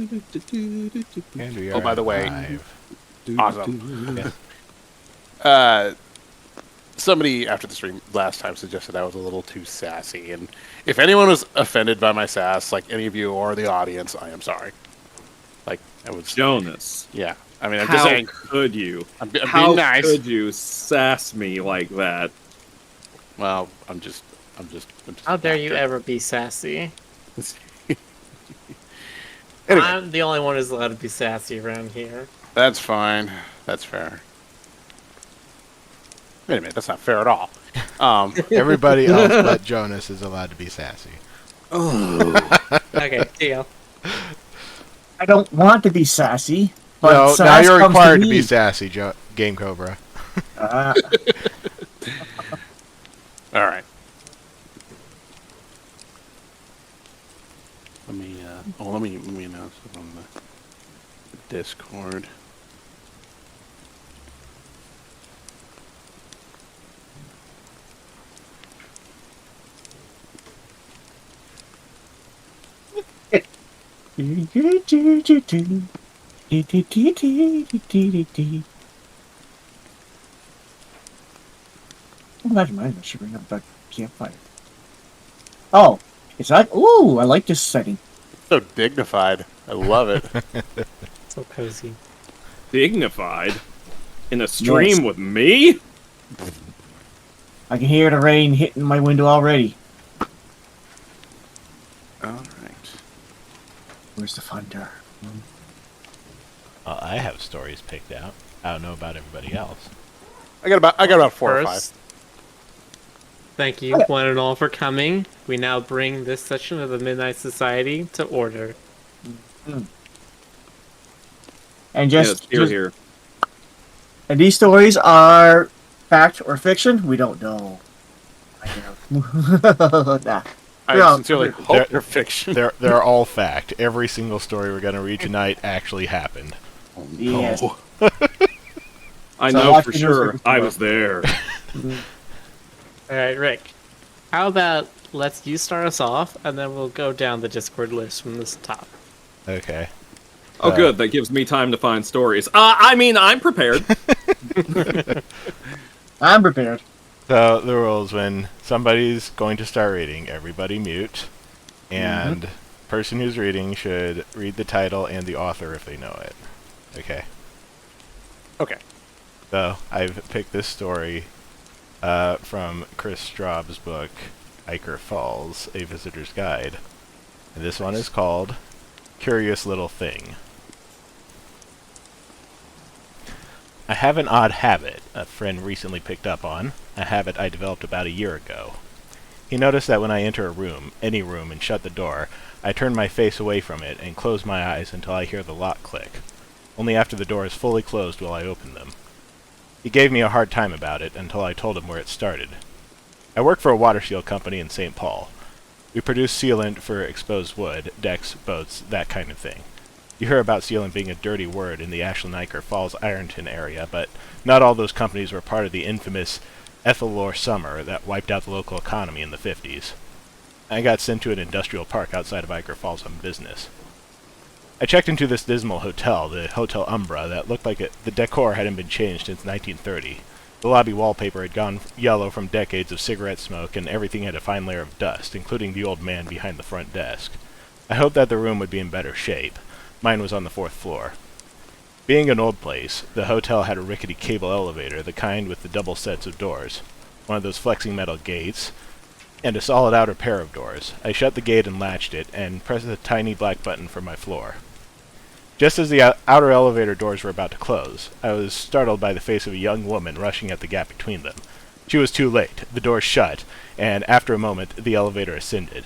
And we are Oh, by the way, live. awesome. Yes. Somebody after the stream last time suggested I was a little too sassy, and if anyone was offended by my sass, like any of you or the audience, I am sorry. Like I was, Jonas. yeah. I mean, I'm just How saying. could you? I'm How being nice. could you sass me like that? Well, I'm just. How dare you ever be sassy? Anyway, I'm the only one who's allowed to be sassy around here. that's fine. That's fair. Wait a minute, that's not fair at all. Everybody else but Jonas is allowed to be sassy. Okay, deal. I don't want to be sassy. But No, now sass you're comes required to me. be sassy, Game Cobra. Uh, All right. Let me announce it on the Discord. Imagine I should bring up that campfire. Oh, it's like, ooh, I like this setting. So dignified. I love it. So cozy. Dignified? In a stream Yes. with me? I can hear the rain hitting my window already. All right. Where's the thunder? I have stories picked out. I don't know about everybody else. I got about 4 or 5. First, thank you, one and all, for coming. We now bring this session of the Midnight Society to order. And Yes, here. And these stories are fact or fiction? We don't know. Nah. I No, sincerely they're- hope they're fiction. They're all fact. Every single story we're going to read tonight actually happened. Yes. I So know watch for the sure. newspaper I was there. Alright, Rick. How about let's you start us off, and then we'll go down the Discord list from this top. Okay. Oh, good. That gives me time to find stories. I mean, I'm prepared. I'm prepared. So the rules: when somebody's going to start reading, everybody mute, and person who's reading should read the title and the author if they know it. Okay. Okay. So I've picked this story from Kris Straub's book, Iker Falls: A Visitor's Guide, and this one is called "Curious Little Thing." I have an odd habit a friend recently picked up on, a habit I developed about a year ago. He noticed that when I enter a room, any room, and shut the door, I turn my face away from it and close my eyes until I hear the lock click. Only after the door is fully closed will I open them. He gave me a hard time about it until I told him where it started. I work for a water seal company in St. Paul. We produce sealant for exposed wood, decks, boats, that kind of thing. You hear about sealant being a dirty word in the Ashland-Iker Falls, Ironton area, but not all those companies were part of the infamous Ethelor summer that wiped out the local economy in the 50s. I got sent to an industrial park outside of Iker Falls on business. I checked into this dismal hotel, the Hotel Umbra, that looked like the decor hadn't been changed since 1930. The lobby wallpaper had gone yellow from decades of cigarette smoke, and everything had a fine layer of dust, including the old man behind the front desk. I hoped that the room would be in better shape. Mine was on the 4th floor. Being an old place, the hotel had a rickety cable elevator, the kind with the double sets of doors, one of those flexing metal gates, and a solid outer pair of doors. I shut the gate and latched it, and pressed the tiny black button for my floor. Just as the outer elevator doors were about to close, I was startled by the face of a young woman rushing at the gap between them. She was too late. The door shut, and after a moment, the elevator ascended.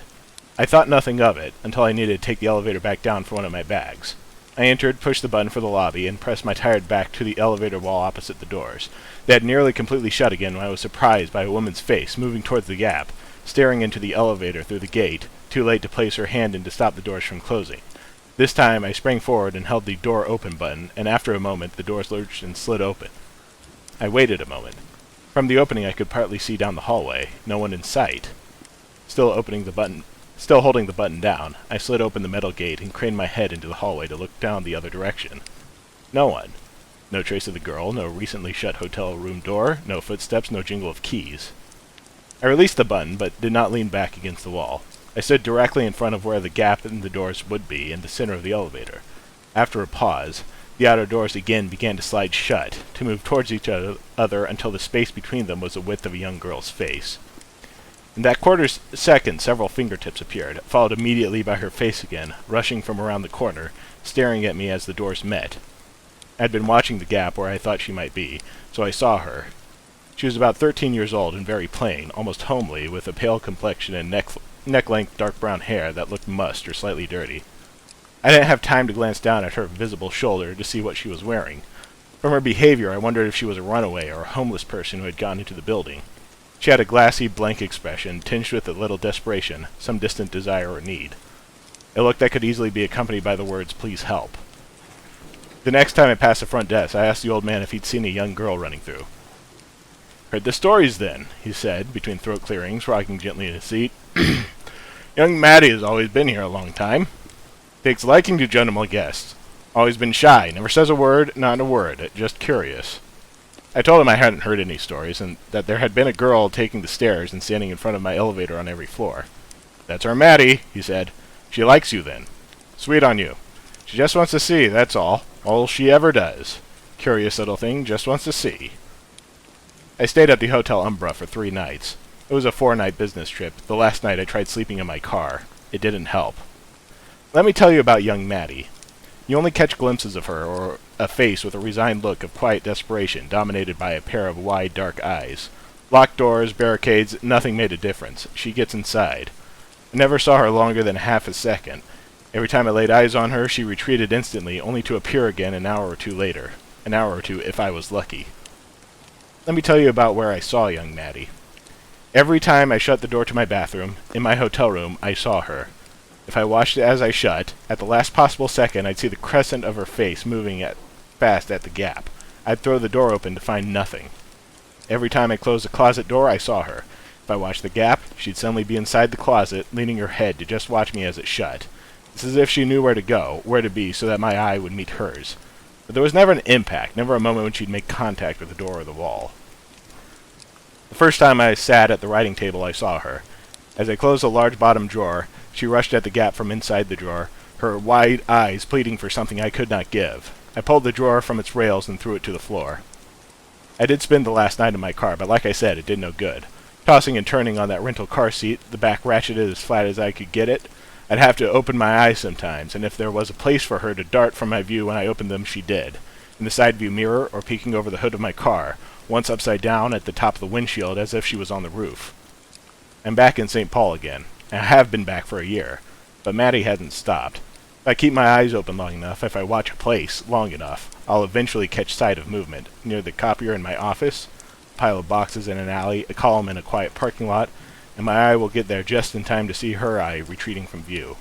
I thought nothing of it, until I needed to take the elevator back down for one of my bags. I entered, pushed the button for the lobby, and pressed my tired back to the elevator wall opposite the doors. They had nearly completely shut again when I was surprised by a woman's face moving towards the gap, staring into the elevator through the gate, too late to place her hand in to stop the doors from closing. This time I sprang forward and held the door open button, and after a moment the doors lurched and slid open. I waited a moment. From the opening I could partly see down the hallway, no one in sight. Still Still holding the button down, I slid open the metal gate and craned my head into the hallway to look down the other direction. No one. No trace of the girl, no recently shut hotel room door, no footsteps, no jingle of keys. I released the button, but did not lean back against the wall. I stood directly in front of where the gap in the doors would be, in the center of the elevator. After a pause, the outer doors again began to slide shut, to move towards each other until the space between them was the width of a young girl's face. In that quarter second, several fingertips appeared, followed immediately by her face again, rushing from around the corner, staring at me as the doors met. I had been watching the gap where I thought she might be, so I saw her. She was about 13 years old and very plain, almost homely, with a pale complexion and neck-length dark brown hair that looked mussed or slightly dirty. I didn't have time to glance down at her visible shoulder to see what she was wearing. From her behavior, I wondered if she was a runaway or a homeless person who had gone into the building. She had a glassy, blank expression, tinged with a little desperation, some distant desire or need. A look that could easily be accompanied by the words, "Please help." The next time I passed the front desk, I asked the old man if he'd seen a young girl running through. "Heard the stories, then," he said, between throat clearings, rocking gently in his seat. "Young Matty has always been here a long time. Takes liking to gentlemen guests. Always been shy, never says a word, not a word, just curious." I told him I hadn't heard any stories, and that there had been a girl taking the stairs and standing in front of my elevator on every floor. "That's our Matty," he said. "She likes you, then. Sweet on you. She just wants to see, that's all. All she ever does. Curious little thing, just wants to see." I stayed at the Hotel Umbra for 3 nights. It was a 4-night business trip. The last night I tried sleeping in my car. It didn't help. Let me tell you about young Matty. You only catch glimpses of her, or a face with a resigned look of quiet desperation, dominated by a pair of wide, dark eyes. Locked doors, barricades, nothing made a difference. She gets inside. I never saw her longer than half a second. Every time I laid eyes on her, she retreated instantly, only to appear again an hour or two later. An hour or two, if I was lucky. Let me tell you about where I saw young Matty. Every time I shut the door to my bathroom, in my hotel room, I saw her. If I watched it as I shut, at the last possible second I'd see the crescent of her face moving fast at the gap. I'd throw the door open to find nothing. Every time I closed the closet door, I saw her. If I watched the gap, she'd suddenly be inside the closet, leaning her head to just watch me as it shut. It's as if she knew where to go, where to be, so that my eye would meet hers. But there was never an impact, never a moment when she'd make contact with the door or the wall. The first time I sat at the writing table, I saw her. As I closed a large bottom drawer, she rushed at the gap from inside the drawer, her wide eyes pleading for something I could not give. I pulled the drawer from its rails and threw it to the floor. I did spend the last night in my car, but like I said, it did no good. Tossing and turning on that rental car seat, the back ratcheted as flat as I could get it, I'd have to open my eyes sometimes, and if there was a place for her to dart from my view when I opened them, she did. In the side view mirror, or peeking over the hood of my car, once upside down at the top of the windshield as if she was on the roof. I'm back in St. Paul again. I have been back for a year, but Matty hasn't stopped. If I keep my eyes open long enough, if I watch a place long enough, I'll eventually catch sight of movement. Near the copier in my office, a pile of boxes in an alley, a column in a quiet parking lot, and my eye will get there just in time to see her eye retreating from view.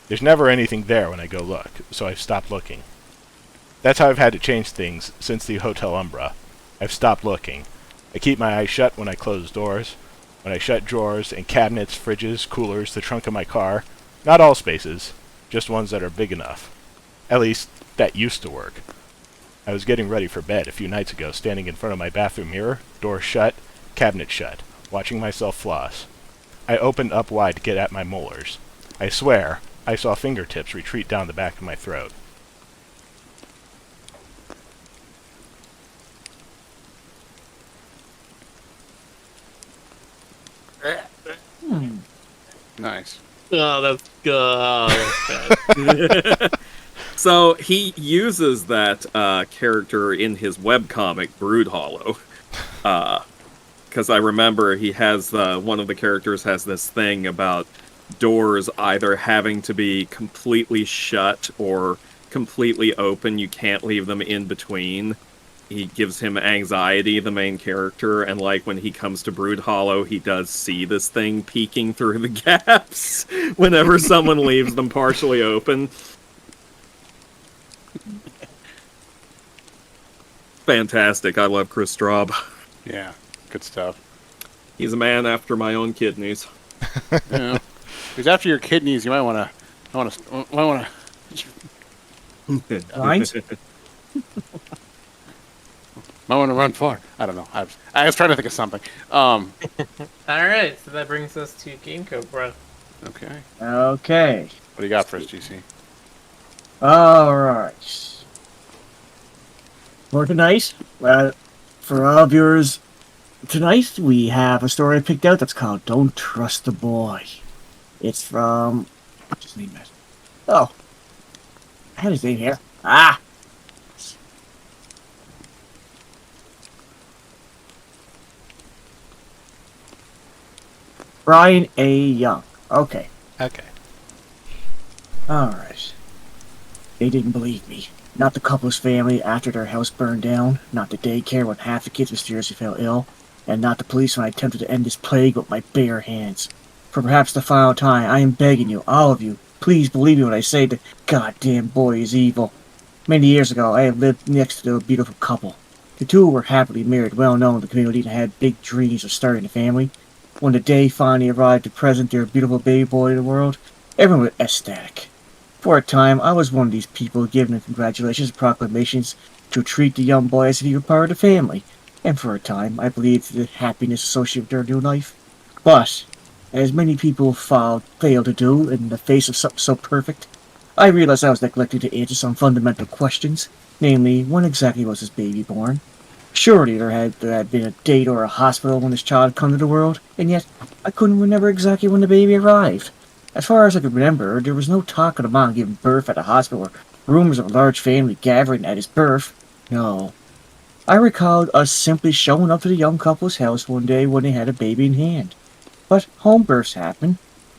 There's never anything there when I go look, so I've stopped looking. That's how I've had to change things since the Hotel Umbra. I've stopped looking. I keep my eyes shut when I close doors, when I shut drawers and cabinets, fridges, coolers, the trunk of my car. Not all spaces, just ones that are big enough. At least, that used to work. I was getting ready for bed a few nights ago, standing in front of my bathroom mirror, door shut, cabinet shut, watching myself floss. I opened up wide to get at my molars. I swear, I saw fingertips retreat down the back of my throat. Nice. Oh, that's good. That's bad. So he uses that character in his webcomic Broodhollow. Because I remember he has one of the characters has this thing about doors either having to be completely shut or completely open. You can't leave them in between. He gives him anxiety, the main character, and like when he comes to Broodhollow, he does see this thing peeking through the gaps whenever someone leaves them partially open. Fantastic. I love Kris Straub. Yeah, good stuff. He's a man after my own kidneys. Yeah. he's after your kidneys. You might want to. Lines? Might want to run far. I don't know. I was trying to think of something. Alright, so that brings us to Game Cobra. Okay. Okay. What do you got for us, GC? Alright. For tonight, for all viewers, tonight we have a story I picked out that's called Don't Trust the Boy. It's from... What's his name? Oh. I had his name here. Ah! Brian A. Young. Okay. Okay. Alright. They didn't believe me. Not the couple's family after their house burned down, not the daycare when half the kids mysteriously fell ill, and not the police when I attempted to end this plague with my bare hands. For perhaps the final time, I am begging you, all of you, please believe me when I say the goddamn boy is evil. Many years ago, I had lived next to a beautiful couple. The two were happily married, well known in the community, and had big dreams of starting a family. When the day finally arrived to present their beautiful baby boy to the world, everyone was ecstatic. For a time, I was one of these people giving congratulations and proclamations to treat the young boy as if he were part of the family, and for a time, I believed the happiness associated with their new life. But, as many people failed to do in the face of something so perfect, I realized I was neglecting to answer some fundamental questions, namely, when exactly was this baby born? Surely there had been a date or a hospital when this child had come to the world, and yet I couldn't remember exactly when the baby arrived. As far as I could remember, there was no talk of the mom giving birth at a hospital or rumors of a large family gathering at his birth. No. I recalled us simply showing up to the young couple's house one day when they had a baby in hand. But home births happen.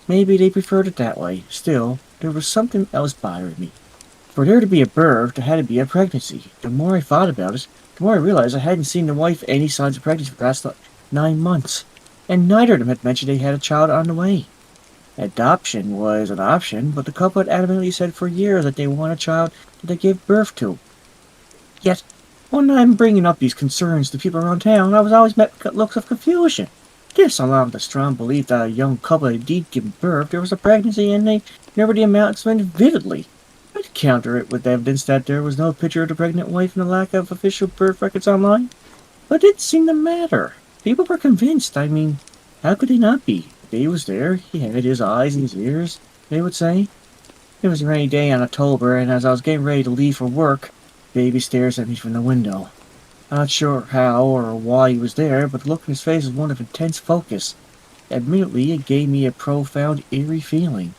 Maybe they preferred it that way. Still, there was something else bothering me. For there to be a birth, there had to be a pregnancy. The more I thought about it, the more I realized I hadn't seen the wife any signs of pregnancy for the past 9 months. And neither of them had mentioned they had a child on the way. Adoption was an option, but the couple had adamantly said for years that they want a child that they give birth to. Yet, when I'm bringing up these concerns to people around town, I was always met with looks of confusion. This, along with the strong belief that a young couple had indeed given birth, there was a pregnancy and they never the amount explained vividly. I'd counter it with evidence that there was no picture of the pregnant wife and the lack of official birth records online. But it didn't seem to matter. People were convinced. I mean, how could they not be? The baby was there. He had his eyes and his ears, they would say. It was a rainy day in October, and as I was getting ready to leave for work, the baby stares at me from the window. I'm not sure how or why he was there, but the look in his face was one of intense focus. Admittedly, it gave me a profound, eerie feeling.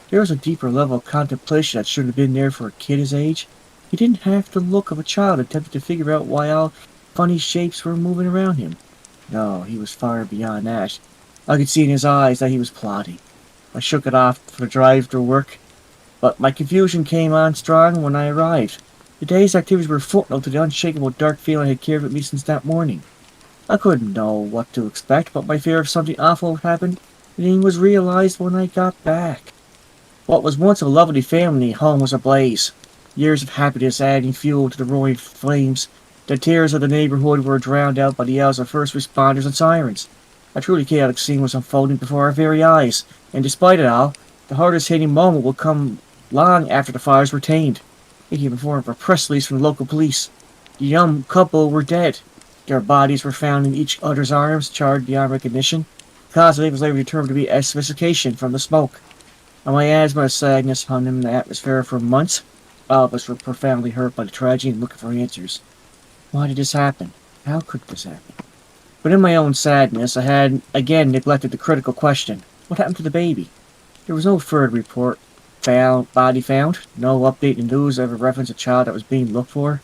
There was a deeper level of contemplation that should have been there for a kid his age. He didn't have the look of a child attempting to figure out why all funny shapes were moving around him. No, he was far beyond that. I could see in his eyes that he was plotting. I shook it off for the drive to work, but my confusion came on strong when I arrived. The day's activities were footnote to the unshakable dark feeling I had carried with me since that morning. I couldn't know what to expect, but my fear of something awful would happen was realized when I got back. What was once a lovely family home was ablaze. Years of happiness adding fuel to the roaring flames. The tears of the neighborhood were drowned out by the yells of first responders and sirens. A truly chaotic scene was unfolding before our very eyes, and despite it all, the hardest hitting moment would come long after the fires were tamed. It came in form of a press release from the local police. The young couple were dead. Their bodies were found in each other's arms, charred beyond recognition. The cause of it was later determined to be asphyxiation from the smoke. And my asthma and sadness hung in the atmosphere for months. All of us were profoundly hurt by the tragedy and looking for answers. Why did this happen? How could this happen? But in my own sadness, I had again neglected the critical question. What happened to the baby? There was no further report. Body found. No update in the news ever referenced a child that was being looked for.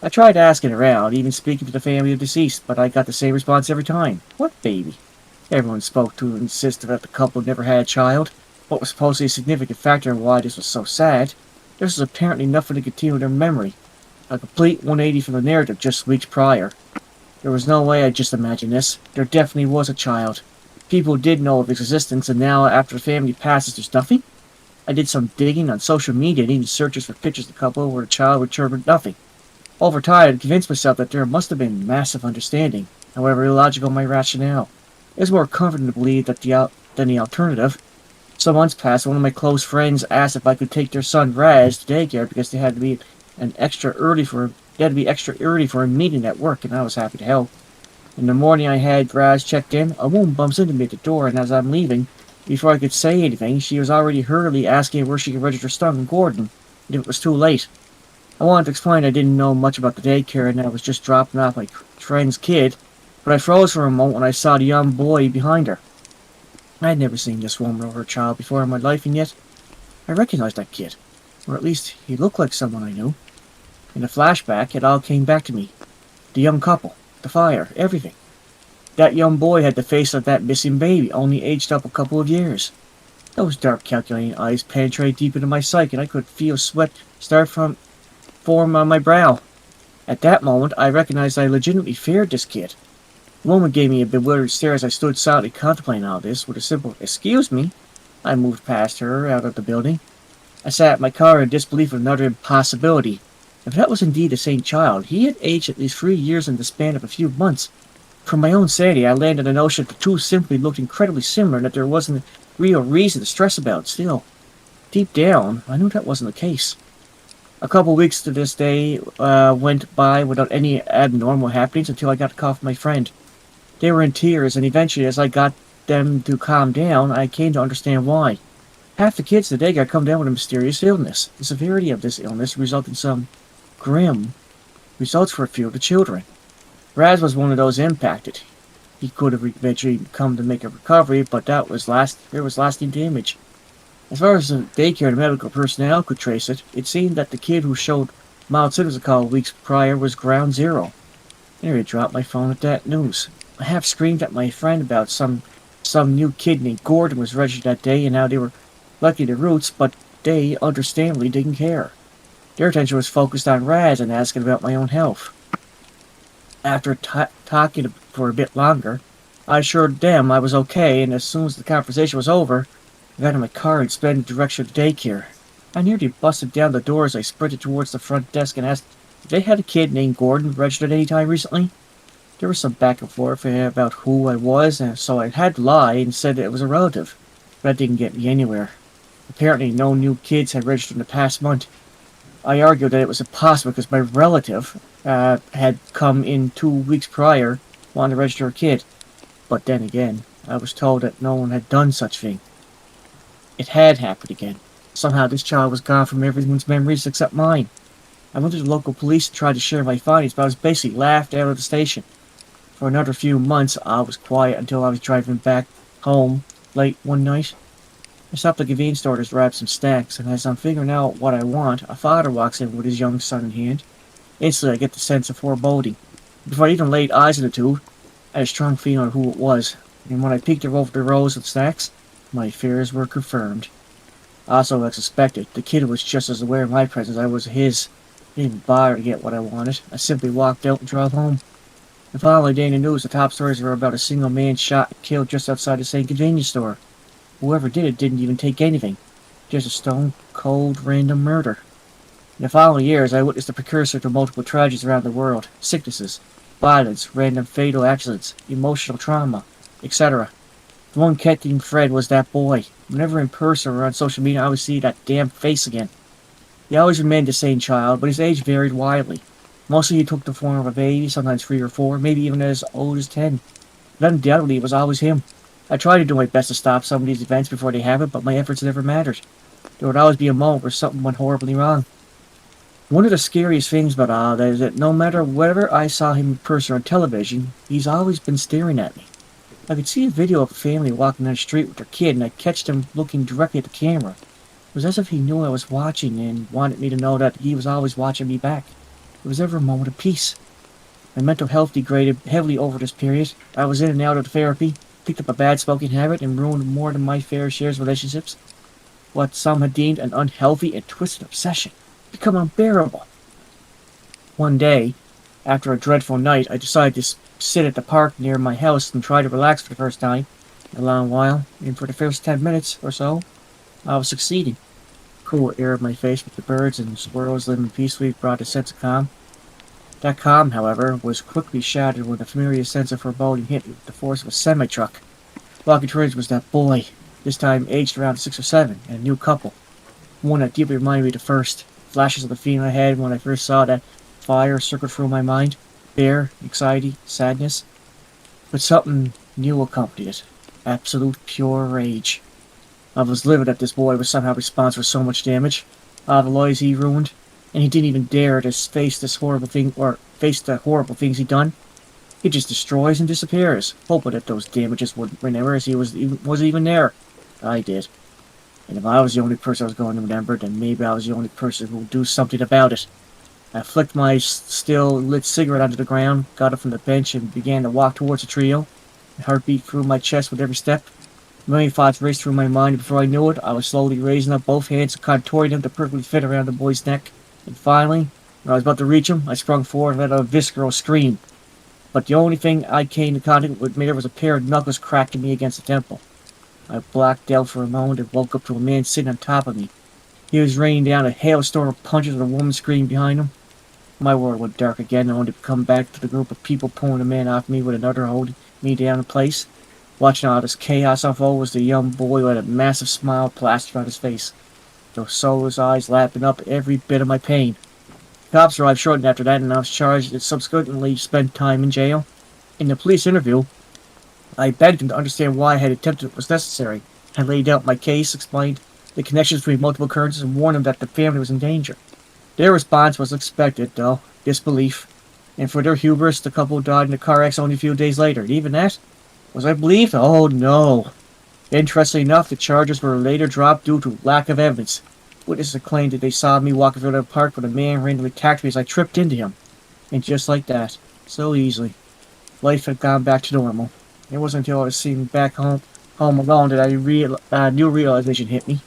I tried asking around, even speaking to the family of deceased, but I got the same response every time. What baby? Everyone spoke to insisted that the couple never had a child. What was supposedly a significant factor in why this was so sad, this was apparently nothing to continue their memory. A complete 180 from the narrative just weeks prior. There was no way I just imagined this. There definitely was a child. People did know of its existence, and now, after the family passes, there's nothing? I did some digging on social media and even searches for pictures of the couple where the child returned with nothing. Over time, I convinced myself that there must have been massive understanding, however illogical my rationale. It was more comforting to believe that than the alternative. Some months passed. One of my close friends asked if I could take their son Raz to daycare because they had to be extra early for a meeting at work, and I was happy to help. In the morning, I had Raz checked in. A woman bumps into me at the door, and as I'm leaving, before I could say anything, she was already hurriedly asking where she could register Stung and Gordon, and if it was too late. I wanted to explain I didn't know much about the daycare and that I was just dropping off my friend's kid, but I froze for a moment when I saw the young boy behind her. I had never seen this woman or her child before in my life, and yet I recognized that kid. Or at least he looked like someone I knew. In a flashback, it all came back to me. The young couple, the fire, everything. That young boy had the face of that missing baby, only aged up a couple of years. Those dark, calculating eyes penetrated deep into my psyche, and I could feel sweat start form on my brow. At that moment, I recognized I legitimately feared this kid. The woman gave me a bewildered stare as I stood silently contemplating all this. With a simple, "Excuse me," I moved past her out of the building. I sat in my car in disbelief of another impossibility. If that was indeed the same child, he had aged at least 3 years in the span of a few months. For my own sanity, I landed on the notion that the two simply looked incredibly similar and that there wasn't real reason to stress about it. Still, deep down, I knew that wasn't the case. A couple weeks to this day went by without any abnormal happenings until I got a call from my friend. They were in tears, and eventually, as I got them to calm down, I came to understand why. Half the kids today got come down with a mysterious illness. The severity of this illness resulted in some grim results for a few of the children. Raz was one of those impacted. He could have eventually come to make a recovery, but there was lasting damage. As far as the daycare and medical personnel could trace it, it seemed that the kid who showed mild symptoms a couple of weeks prior was ground zero. I nearly dropped my phone at that news. I half screamed at my friend about some new kid named Gordon was registered that day and how they were lucky the roots, but they understandably didn't care. Their attention was focused on Raz and asking about my own health. After talking for a bit longer, I assured them I was okay, and as soon as the conversation was over, I got in my car and sped in the direction of the daycare. I nearly busted down the door as I sprinted towards the front desk and asked if they had a kid named Gordon registered any time recently. There was some back and forth about who I was, and so I had to lie and said it was a relative, but that didn't get me anywhere. Apparently no new kids had registered in the past month. I argued that it was impossible because my relative had come in 2 weeks prior wanting to register a kid. But then again, I was told that no one had done such thing. It had happened again. Somehow this child was gone from everyone's memories except mine. I went to the local police and tried to share my findings, but I was basically laughed out of the station. For another few months, I was quiet until I was driving back home late one night. I stopped at the convenience store to grab some snacks, and as I'm figuring out what I want, a father walks in with his young son in hand. Instantly, I get the sense of foreboding. Before I even laid eyes on the two, I had a strong feeling of who it was, and when I peeked over the rows of snacks, my fears were confirmed. Also, as suspected, the kid was just as aware of my presence as I was his. I didn't bother to get what I wanted. I simply walked out and drove home. The following day in the news, the top stories were about a single man shot and killed just outside the same convenience store. Whoever did it didn't even take anything. Just a stone-cold random murder. In the following years, I witnessed the precursor to multiple tragedies around the world. Sicknesses, violence, random fatal accidents, emotional trauma, etc. The one catching thread was that boy. Whenever in person or on social media, I always see that damn face again. He always remained the same child, but his age varied widely. Mostly he took the form of a baby, sometimes 3 or 4, maybe even as old as 10. But undoubtedly it was always him. I tried to do my best to stop some of these events before they happened, but my efforts never mattered. There would always be a moment where something went horribly wrong. One of the scariest things about all that is that no matter whether I saw him in person or on television, he's always been staring at me. I could see a video of a family walking down the street with their kid, and I catch them looking directly at the camera. It was as if he knew I was watching and wanted me to know that he was always watching me back. It was never a moment of peace. My mental health degraded heavily over this period. I was in and out of therapy, picked up a bad smoking habit, and ruined more than my fair share of relationships. What some had deemed an unhealthy and twisted obsession become unbearable. One day, after a dreadful night, I decided to sit at the park near my house and try to relax for the first time in a long while, and for the first 10 minutes or so, I was succeeding. Cool air of my face with the birds and squirrels living peacefully brought a sense of calm. That calm, however, was quickly shattered when a familiar sense of foreboding hit me with the force of a semi-truck. Walking towards was that boy, this time aged around 6 or 7, and a new couple. One that deeply reminded me of the first. Flashes of the feeling I had when I first saw that fire circled through my mind. Fear, anxiety, sadness. But something new accompanied it. Absolute pure rage. I was livid that this boy was somehow responsible for so much damage. All the lives he ruined, and he didn't even dare to face this horrible thing, or face the horrible things he'd done. He just destroys and disappears, hoping that those damages wouldn't remember as he was even there. I did. And if I was the only person I was going to remember, then maybe I was the only person who would do something about it. I flicked my still lit cigarette onto the ground, got up from the bench, and began to walk towards the trio. My heart beat through my chest with every step. A million thoughts raced through my mind, and before I knew it, I was slowly raising up both hands and contouring them to perfectly fit around the boy's neck. And finally, when I was about to reach him, I sprung forward and let out a visceral scream. But the only thing I came in contact with there was a pair of knuckles cracking me against the temple. I blacked out for a moment and woke up to a man sitting on top of me. He was raining down a hailstorm of punches with a woman screaming behind him. My world went dark again, only to come back to the group of people pulling a man off me with another holding me down in place. Watching all this chaos unfold was the young boy who had a massive smile plastered on his face, though so his eyes lapping up every bit of my pain. Cops arrived shortly after that, and I was charged and subsequently spent time in jail. In the police interview, I begged them to understand why I had attempted what was necessary. I laid out my case, explained the connections between multiple occurrences, and warned them that the family was in danger. Their response was expected, though, disbelief. And for their hubris, the couple died in a car accident only a few days later. And even that? Was I believed? Oh, no. Interestingly enough, the charges were later dropped due to lack of evidence. Witnesses claimed that they saw me walking through the park when a man randomly attacked me as I tripped into him. And just like that, so easily, life had gone back to normal. It wasn't until I was seen back home alone that new realization hit me.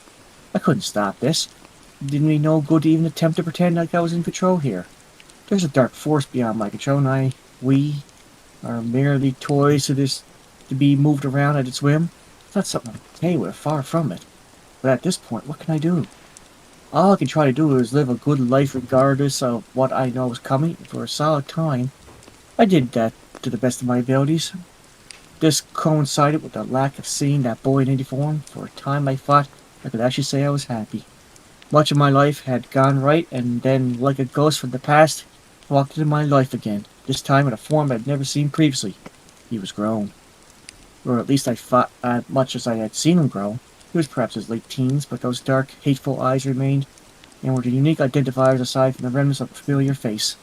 I couldn't stop this. It didn't mean no good to even attempt to pretend like I was in control here. There's a dark force beyond my control, and we are merely toys to be moved around at its whim. It's not something I'm okay with, far from it. But at this point, what can I do? All I can try to do is live a good life regardless of what I know is coming. For a solid time, I did that to the best of my abilities. This coincided with the lack of seeing that boy in uniform. For a time I thought I could actually say I was happy. Much of my life had gone right, and then, like a ghost from the past, walked into my life again, this time in a form I had never seen previously. He was grown. Or at least I thought much as I had seen him grow. He was perhaps his late teens, but those dark, hateful eyes remained, and were the unique identifiers aside from the remnants of a familiar face.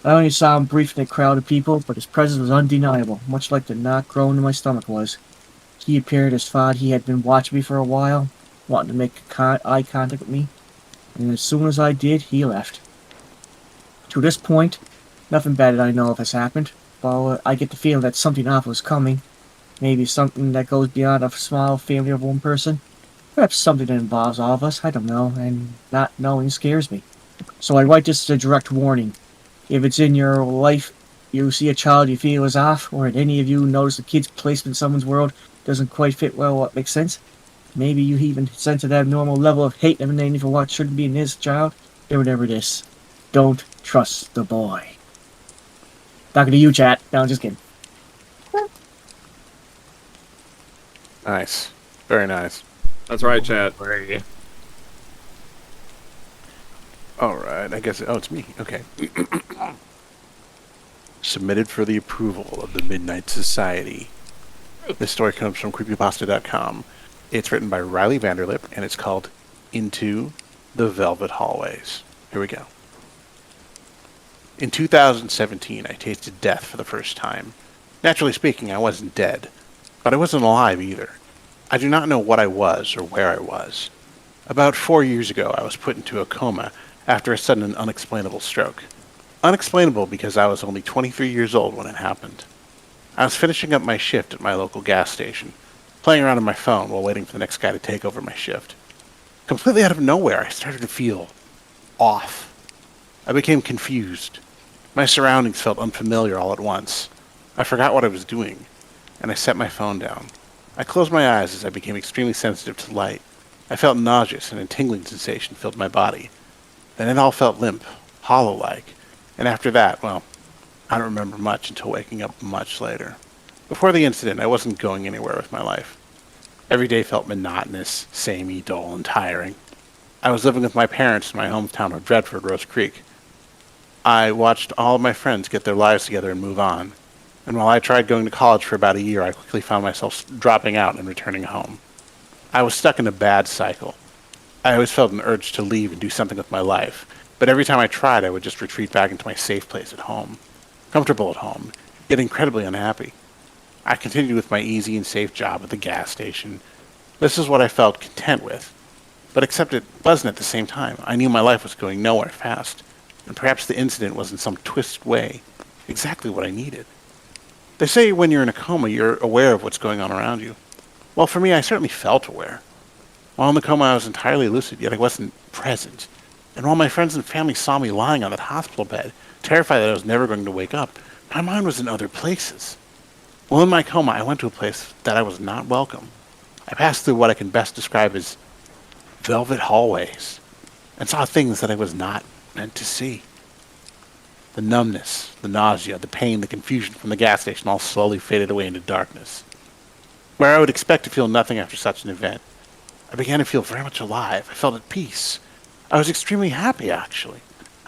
I only saw him briefly in a crowd of people, but his presence was undeniable, much like the knot growing in my stomach was. He appeared as thought he had been watching me for a while, wanting to make eye contact with me, and as soon as I did, he left. To this point, nothing bad that I know of has happened, but I get the feeling that something awful is coming. Maybe something that goes beyond a small family of one person. Perhaps something that involves all of us, I don't know, and not knowing scares me. So I write this as a direct warning. If it's in your life, you see a child you feel is off, or any of you notice a kid's placement in someone's world doesn't quite fit well what makes sense, maybe you even sense an abnormal level of hate emanating for what shouldn't be in his child, or whatever it is. Don't trust the boy. Talking to you, chat. No, I'm just kidding. Nice. Very nice. That's right, chat. Alright, I guess... Oh, it's me. Okay. Submitted for the approval of the Midnight Society. This story comes from creepypasta.com. It's written by Riley Vanderlip, and it's called Into the Velvet Hallways. Here we go. In 2017, I tasted death for the first time. Naturally speaking, I wasn't dead, but I wasn't alive either. I do not know what I was or where I was. About 4 years ago, I was put into a coma after a sudden and unexplainable stroke. Unexplainable because I was only 23 years old when it happened. I was finishing up my shift at my local gas station, playing around on my phone while waiting for the next guy to take over my shift. Completely out of nowhere, I started to feel off. I became confused. My surroundings felt unfamiliar all at once. I forgot what I was doing, and I set my phone down. I closed my eyes as I became extremely sensitive to light. I felt nauseous, and a tingling sensation filled my body. Then it all felt limp, hollow-like, and after that, well, I don't remember much until waking up much later. Before the incident, I wasn't going anywhere with my life. Every day felt monotonous, samey, dull, and tiring. I was living with my parents in my hometown of Dredford, Rose Creek. I watched all of my friends get their lives together and move on. And while I tried going to college for about a year, I quickly found myself dropping out and returning home. I was stuck in a bad cycle. I always felt an urge to leave and do something with my life, but every time I tried, I would just retreat back into my safe place at home. Comfortable at home, yet incredibly unhappy. I continued with my easy and safe job at the gas station. This is what I felt content with. But except it wasn't at the same time. I knew my life was going nowhere fast, and perhaps the incident was in some twisted way exactly what I needed. They say when you're in a coma, you're aware of what's going on around you. Well, for me, I certainly felt aware. While in the coma, I was entirely lucid, yet I wasn't present. And while my friends and family saw me lying on that hospital bed, terrified that I was never going to wake up, my mind was in other places. Well, in my coma, I went to a place that I was not welcome. I passed through what I can best describe as velvet hallways, and saw things that I was not meant to see. The numbness, the nausea, the pain, the confusion from the gas station all slowly faded away into darkness. Where I would expect to feel nothing after such an event, I began to feel very much alive. I felt at peace. I was extremely happy, actually.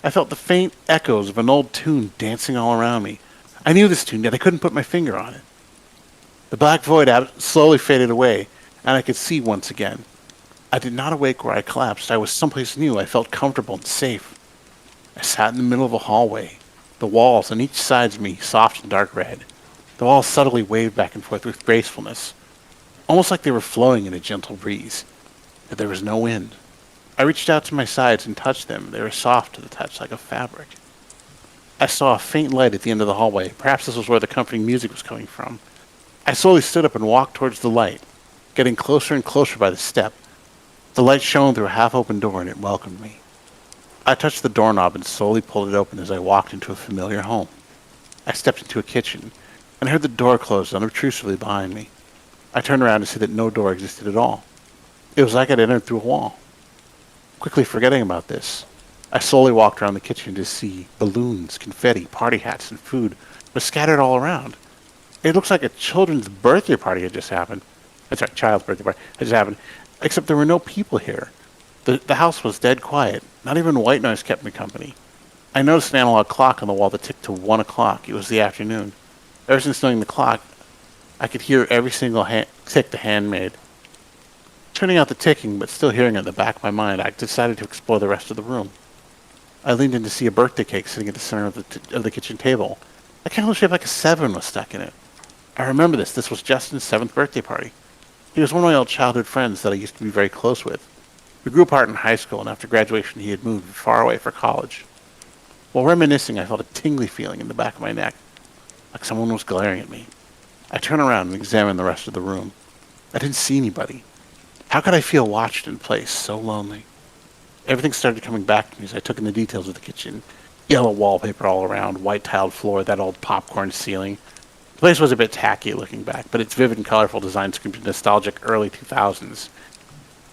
I felt the faint echoes of an old tune dancing all around me. I knew this tune, yet I couldn't put my finger on it. The black void slowly faded away, and I could see once again. I did not awake where I collapsed. I was someplace new. I felt comfortable and safe. I sat in the middle of a hallway. The walls on each side of me soft and dark red. The walls subtly waved back and forth with gracefulness, almost like they were flowing in a gentle breeze. But there was no wind. I reached out to my sides and touched them. They were soft to the touch, like a fabric. I saw a faint light at the end of the hallway. Perhaps this was where the comforting music was coming from. I slowly stood up and walked towards the light, getting closer and closer by the step. The light shone through a half-open door, and it welcomed me. I touched the doorknob and slowly pulled it open as I walked into a familiar home. I stepped into a kitchen, and heard the door close unobtrusively behind me. I turned around to see that no door existed at all. It was like I'd entered through a wall. Quickly forgetting about this, I slowly walked around the kitchen to see balloons, confetti, party hats, and food were scattered all around. It looks like a children's birthday party had just happened. That's right, child's birthday party had just happened. Except there were no people here. The house was dead quiet. Not even white noise kept me company. I noticed an analog clock on the wall that ticked to 1 o'clock. It was the afternoon. Ever since knowing the clock, I could hear every single tick the hand made. Turning out the ticking, but still hearing it in the back of my mind, I decided to explore the rest of the room. I leaned in to see a birthday cake sitting at the center of the kitchen table. A candle shaped like a 7 was stuck in it. I remember this. This was Justin's 7th birthday party. He was one of my old childhood friends that I used to be very close with. We grew apart in high school, and after graduation he had moved far away for college. While reminiscing, I felt a tingly feeling in the back of my neck, like someone was glaring at me. I turned around and examined the rest of the room. I didn't see anybody. How could I feel watched in place, so lonely? Everything started coming back to me as I took in the details of the kitchen. Yellow wallpaper all around, white tiled floor, that old popcorn ceiling. The place was a bit tacky looking back, but its vivid and colorful design screamed of nostalgic early 2000s.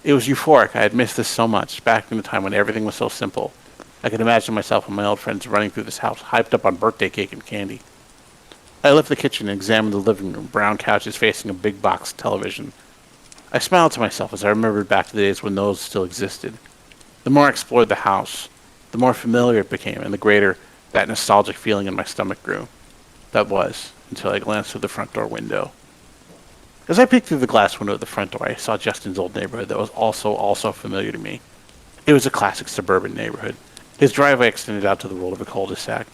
It was euphoric. I had missed this so much, back in the time when everything was so simple. I could imagine myself and my old friends running through this house, hyped up on birthday cake and candy. I left the kitchen and examined the living room, brown couches facing a big box television. I smiled to myself as I remembered back to the days when those still existed. The more I explored the house, the more familiar it became, and the greater that nostalgic feeling in my stomach grew. That was, until I glanced through the front door window. As I peeked through the glass window of the front door, I saw Justin's old neighborhood that was also familiar to me. It was a classic suburban neighborhood. His driveway extended out to the road of a cul-de-sac.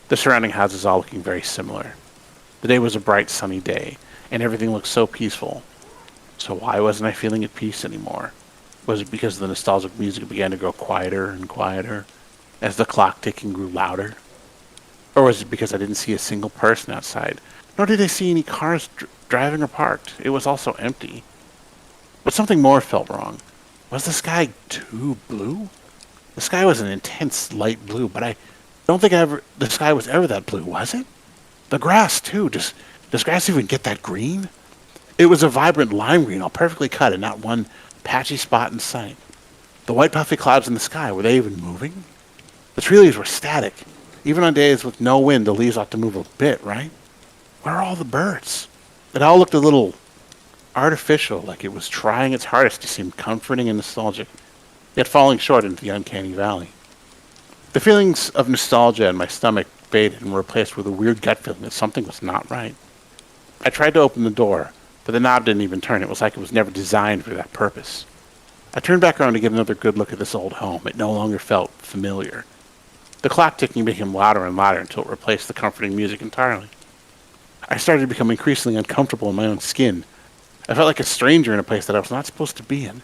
The surrounding houses all looking very similar. The day was a bright, sunny day, and everything looked so peaceful. So why wasn't I feeling at peace anymore? Was it because the nostalgic music began to grow quieter and quieter as the clock ticking grew louder? Or was it because I didn't see a single person outside, nor did I see any cars driving or parked? It was also empty. But something more felt wrong. Was the sky too blue? The sky was an intense light blue, but I don't think the sky was ever that blue, was it? The grass, too. Does grass even get that green? It was a vibrant lime green, all perfectly cut, and not one patchy spot in sight. The white puffy clouds in the sky, were they even moving? The tree leaves were static. Even on days with no wind, the leaves ought to move a bit, right? Where are all the birds? It all looked a little artificial, like it was trying its hardest to seem comforting and nostalgic, yet falling short into the uncanny valley. The feelings of nostalgia in my stomach faded and were replaced with a weird gut feeling that something was not right. I tried to open the door, but the knob didn't even turn. It was like it was never designed for that purpose. I turned back around to get another good look at this old home. It no longer felt familiar. The clock ticking became louder and louder until it replaced the comforting music entirely. I started to become increasingly uncomfortable in my own skin. I felt like a stranger in a place that I was not supposed to be in.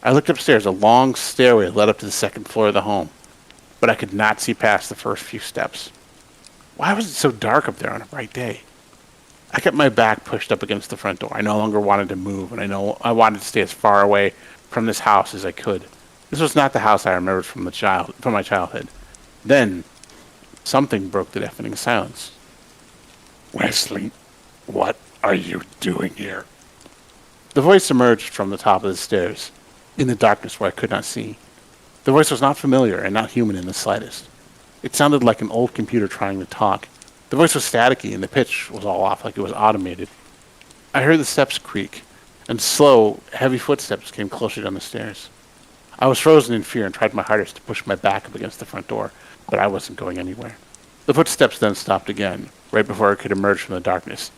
I looked upstairs. A long stairway led up to the second floor of the home, but I could not see past the first few steps. Why was it so dark up there on a bright day? I kept my back pushed up against the front door. I no longer wanted to move, and I wanted to stay as far away from this house as I could. This was not the house I remembered from my childhood. Then, something broke the deafening silence. Wesley, what are you doing here? The voice emerged from the top of the stairs, in the darkness where I could not see. The voice was not familiar and not human in the slightest. It sounded like an old computer trying to talk. The voice was staticky and the pitch was all off, like it was automated. I heard the steps creak, and slow, heavy footsteps came closer down the stairs. I was frozen in fear and tried my hardest to push my back up against the front door, but I wasn't going anywhere. The footsteps then stopped again, right before I could emerge from the darkness.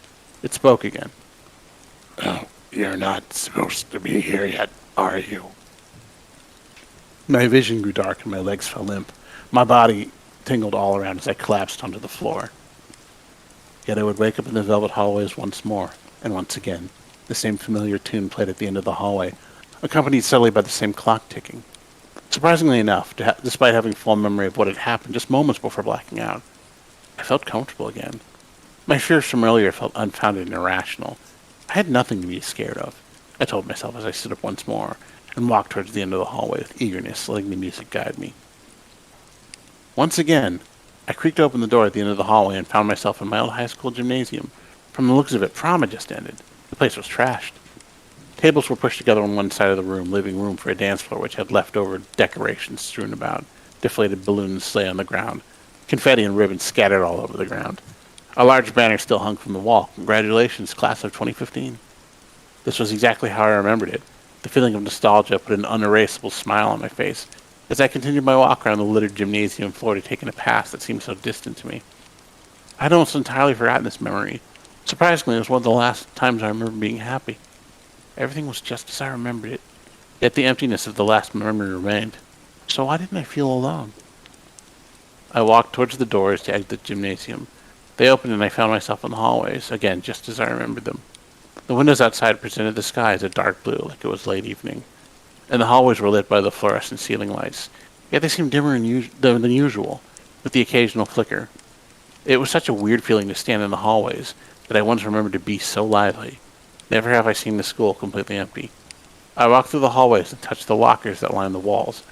It spoke again. Oh, you're not supposed to be here yet, are you? My vision grew dark and my legs felt limp. My body tingled all around as I collapsed onto the floor. Yet I would wake up in the velvet hallways once more, and once again. The same familiar tune played at the end of the hallway, accompanied subtly by the same clock ticking. Surprisingly enough, despite having full memory of what had happened just moments before blacking out, I felt comfortable again. My fears from earlier felt unfounded and irrational. I had nothing to be scared of, I told myself as I stood up once more and walked towards the end of the hallway with eagerness, letting the music guide me. Once again, I creaked open the door at the end of the hallway and found myself in my old high school gymnasium. From the looks of it, prom had just ended. The place was trashed. Tables were pushed together on one side of the room, leaving room for a dance floor which had leftover decorations strewn about. Deflated balloons lay on the ground. Confetti and ribbons scattered all over the ground. A large banner still hung from the wall. Congratulations, class of 2015. This was exactly how I remembered it. The feeling of nostalgia put an unerasable smile on my face as I continued my walk around the littered gymnasium floor to take in a past that seemed so distant to me. I had almost entirely forgotten this memory. Surprisingly, it was one of the last times I remember being happy. Everything was just as I remembered it, yet the emptiness of the last memory remained. So why didn't I feel alone? I walked towards the doors to exit the gymnasium. They opened and I found myself in the hallways, again just as I remembered them. The windows outside presented the sky as a dark blue, like it was late evening, and the hallways were lit by the fluorescent ceiling lights, yet they seemed dimmer than usual, with the occasional flicker. It was such a weird feeling to stand in the hallways that I once remembered to be so lively. Never have I seen the school completely empty. I walked through the hallways and touched the lockers that lined the walls.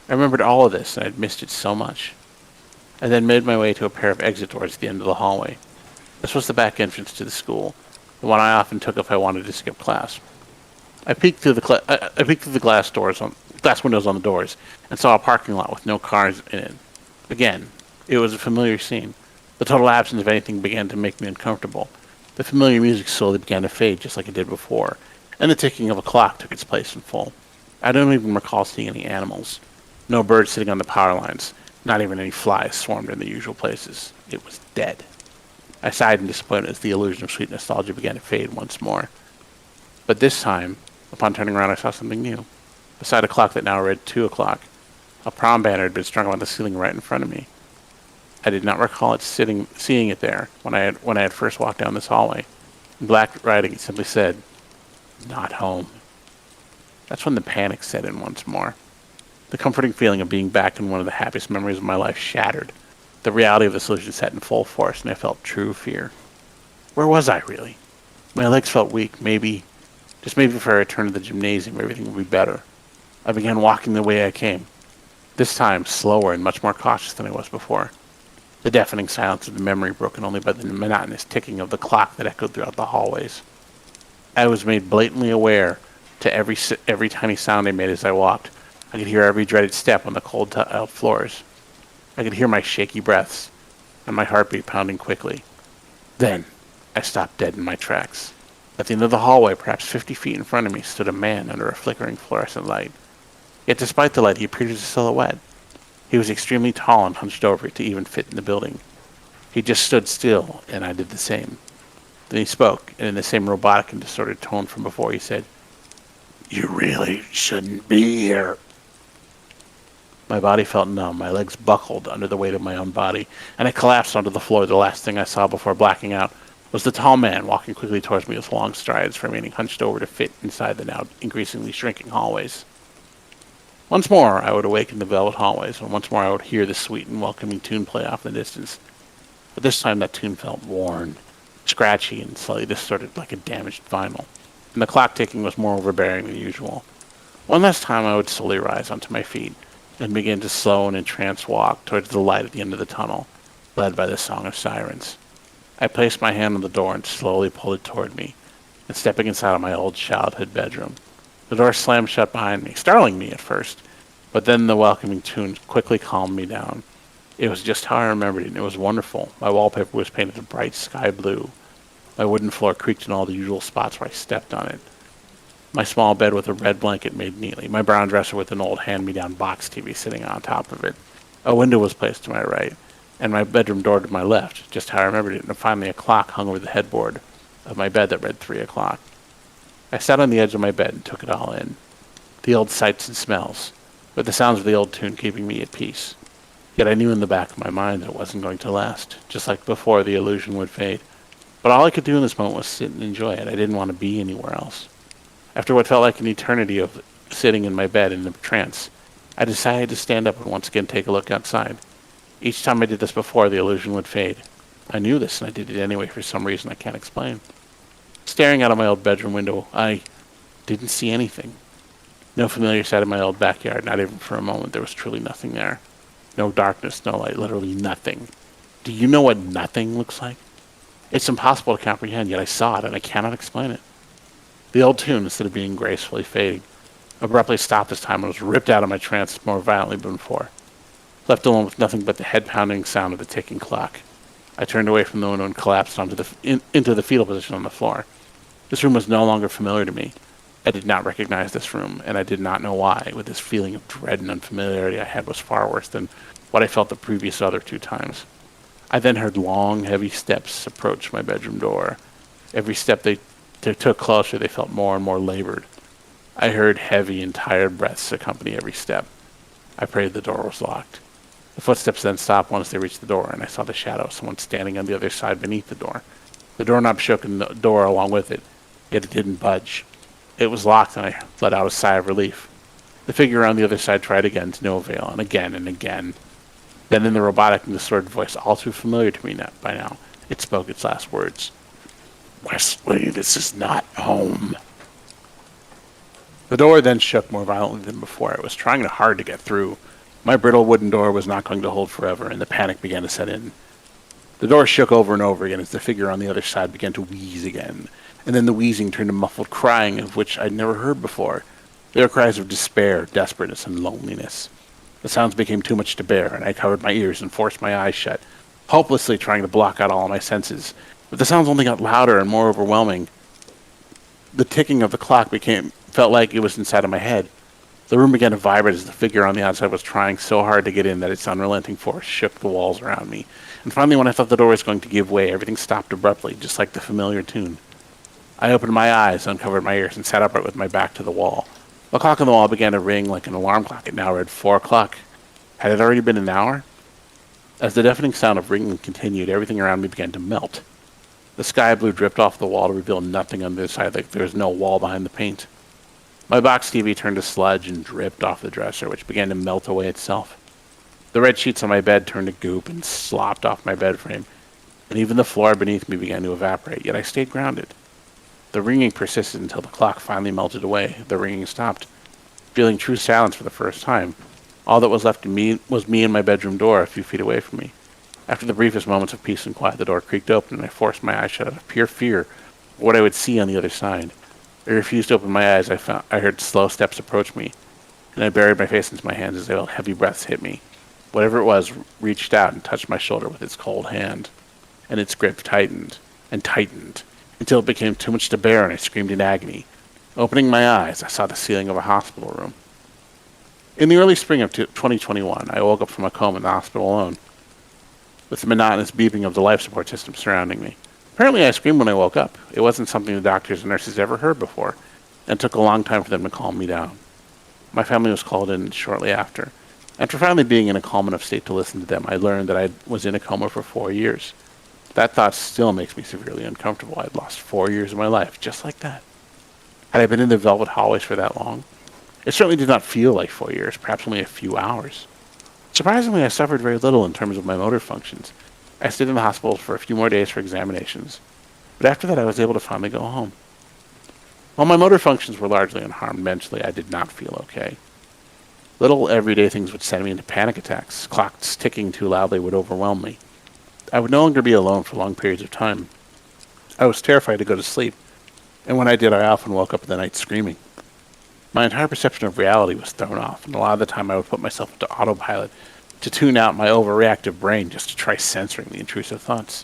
I remembered all of this, and I'd missed it so much. I then made my way to a pair of exit doors at the end of the hallway. This was the back entrance to the school, the one I often took if I wanted to skip class. I peeked through the glass windows on the doors and saw a parking lot with no cars in it. Again, it was a familiar scene. The total absence of anything began to make me uncomfortable. The familiar music slowly began to fade just like it did before, and the ticking of a clock took its place in full. I don't even recall seeing any animals. No birds sitting on the power lines. Not even any flies swarmed in the usual places. It was dead. I sighed in disappointment as the illusion of sweet nostalgia began to fade once more. But this time, upon turning around, I saw something new. Beside a clock that now read 2 o'clock, a prom banner had been strung on the ceiling right in front of me. I did not recall seeing it there when I had first walked down this hallway. In black writing, it simply said, "Not home." That's when the panic set in once more. The comforting feeling of being back in one of the happiest memories of my life shattered. The reality of the solution set in full force, and I felt true fear. Where was I, really? My legs felt weak. Maybe, just maybe if I returned to the gymnasium, everything would be better. I began walking the way I came. This time, slower and much more cautious than I was before. The deafening silence of the memory broken only by the monotonous ticking of the clock that echoed throughout the hallways. I was made blatantly aware to every tiny sound I made as I walked. I could hear every dreaded step on the cold tiled floors. I could hear my shaky breaths and my heartbeat pounding quickly. Then, I stopped dead in my tracks. At the end of the hallway, perhaps 50 feet in front of me, stood a man under a flickering fluorescent light. Yet despite the light, he appeared as a silhouette. He was extremely tall and hunched over to even fit in the building. He just stood still, and I did the same. Then he spoke, and in the same robotic and distorted tone from before, he said, You really shouldn't be here. My body felt numb, my legs buckled under the weight of my own body, and I collapsed onto the floor. The last thing I saw before blacking out was the tall man walking quickly towards me with long strides, remaining hunched over to fit inside the now increasingly shrinking hallways. Once more I would awaken the velvet hallways, and once more I would hear the sweet and welcoming tune play off in the distance. But this time that tune felt worn, scratchy, and slightly distorted like a damaged vinyl, and the clock ticking was more overbearing than usual. One last time I would slowly rise onto my feet, and begin to slow and entranced walk towards the light at the end of the tunnel, led by the song of sirens. I placed my hand on the door and slowly pulled it toward me, and stepping inside of my old childhood bedroom. The door slammed shut behind me, startling me at first, but then the welcoming tune quickly calmed me down. It was just how I remembered it, and it was wonderful. My wallpaper was painted a bright sky blue. My wooden floor creaked in all the usual spots where I stepped on it. My small bed with a red blanket made neatly, my brown dresser with an old hand-me-down box TV sitting on top of it. A window was placed to my right, and my bedroom door to my left, just how I remembered it, and finally a clock hung over the headboard of my bed that read 3 o'clock. I sat on the edge of my bed and took it all in. The old sights and smells, with the sounds of the old tune keeping me at peace. Yet I knew in the back of my mind that it wasn't going to last. Just like before, the illusion would fade. But all I could do in this moment was sit and enjoy it. I didn't want to be anywhere else. After what felt like an eternity of sitting in my bed in a trance, I decided to stand up and once again take a look outside. Each time I did this before, the illusion would fade. I knew this, and I did it anyway for some reason I can't explain. Staring out of my old bedroom window, I didn't see anything. No familiar sight of my old backyard, not even for a moment. There was truly nothing there. No darkness, no light, literally nothing. Do you know what nothing looks like? It's impossible to comprehend, yet I saw it, and I cannot explain it. The old tune, instead of being gracefully fading, abruptly stopped this time and was ripped out of my trance more violently than before. Left alone with nothing but the head-pounding sound of the ticking clock, I turned away from the window and collapsed into the fetal position on the floor. This room was no longer familiar to me. I did not recognize this room, and I did not know why, with this feeling of dread and unfamiliarity I had was far worse than what I felt the previous other 2 times. I then heard long, heavy steps approach my bedroom door. Every step they took closer, they felt more and more labored. I heard heavy and tired breaths accompany every step. I prayed the door was locked. The footsteps then stopped once they reached the door, and I saw the shadow of someone standing on the other side beneath the door. The doorknob shook and the door along with it, yet it didn't budge. It was locked, and I let out a sigh of relief. The figure on the other side tried again to no avail, and again and again. Then in the robotic and distorted voice all too familiar to me by now, it spoke its last words. Wesley, this is not home. The door then shook more violently than before. It was trying hard to get through. My brittle wooden door was not going to hold forever, and the panic began to set in. The door shook over and over again as the figure on the other side began to wheeze again, and then the wheezing turned to muffled crying of which I'd never heard before. They were cries of despair, desperateness, and loneliness. The sounds became too much to bear, and I covered my ears and forced my eyes shut, hopelessly trying to block out all my senses. But the sounds only got louder and more overwhelming. The ticking of the clock felt like it was inside of my head. The room began to vibrate as the figure on the outside was trying so hard to get in that its unrelenting force shook the walls around me. And finally, when I thought the door was going to give way, everything stopped abruptly, just like the familiar tune. I opened my eyes, uncovered my ears, and sat upright with my back to the wall. The clock on the wall began to ring like an alarm clock. It now read 4 o'clock. Had it already been an hour? As the deafening sound of ringing continued, everything around me began to melt. The sky blue dripped off the wall to reveal nothing on the other side, like there was no wall behind the paint. My box TV turned to sludge and dripped off the dresser, which began to melt away itself. The red sheets on my bed turned to goop and slopped off my bed frame, and even the floor beneath me began to evaporate, yet I stayed grounded. The ringing persisted until the clock finally melted away. The ringing stopped. Feeling true silence for the first time, all that was left to me was me and my bedroom door a few feet away from me. After the briefest moments of peace and quiet, the door creaked open, and I forced my eyes shut out of pure fear of what I would see on the other side. I refused to open my eyes. I heard slow steps approach me, and I buried my face into my hands as heavy breaths hit me. Whatever it was reached out and touched my shoulder with its cold hand, and its grip tightened and tightened until it became too much to bear and I screamed in agony. Opening my eyes, I saw the ceiling of a hospital room. In the early spring of 2021, I woke up from a coma in the hospital alone, with the monotonous beeping of the life support system surrounding me. Apparently I screamed when I woke up. It wasn't something the doctors and nurses ever heard before, and it took a long time for them to calm me down. My family was called in shortly after. After finally being in a calm enough state to listen to them, I learned that I was in a coma for 4 years. That thought still makes me severely uncomfortable. I'd lost 4 years of my life, just like that. Had I been in the velvet hallways for that long? It certainly did not feel like 4 years, perhaps only a few hours. Surprisingly, I suffered very little in terms of my motor functions. I stayed in the hospital for a few more days for examinations, but after that I was able to finally go home. While my motor functions were largely unharmed, mentally I did not feel okay. Little everyday things would send me into panic attacks. Clocks ticking too loudly would overwhelm me. I would no longer be alone for long periods of time. I was terrified to go to sleep, and when I did, I often woke up in the night screaming. My entire perception of reality was thrown off, and a lot of the time I would put myself into autopilot to tune out my overreactive brain just to try censoring the intrusive thoughts.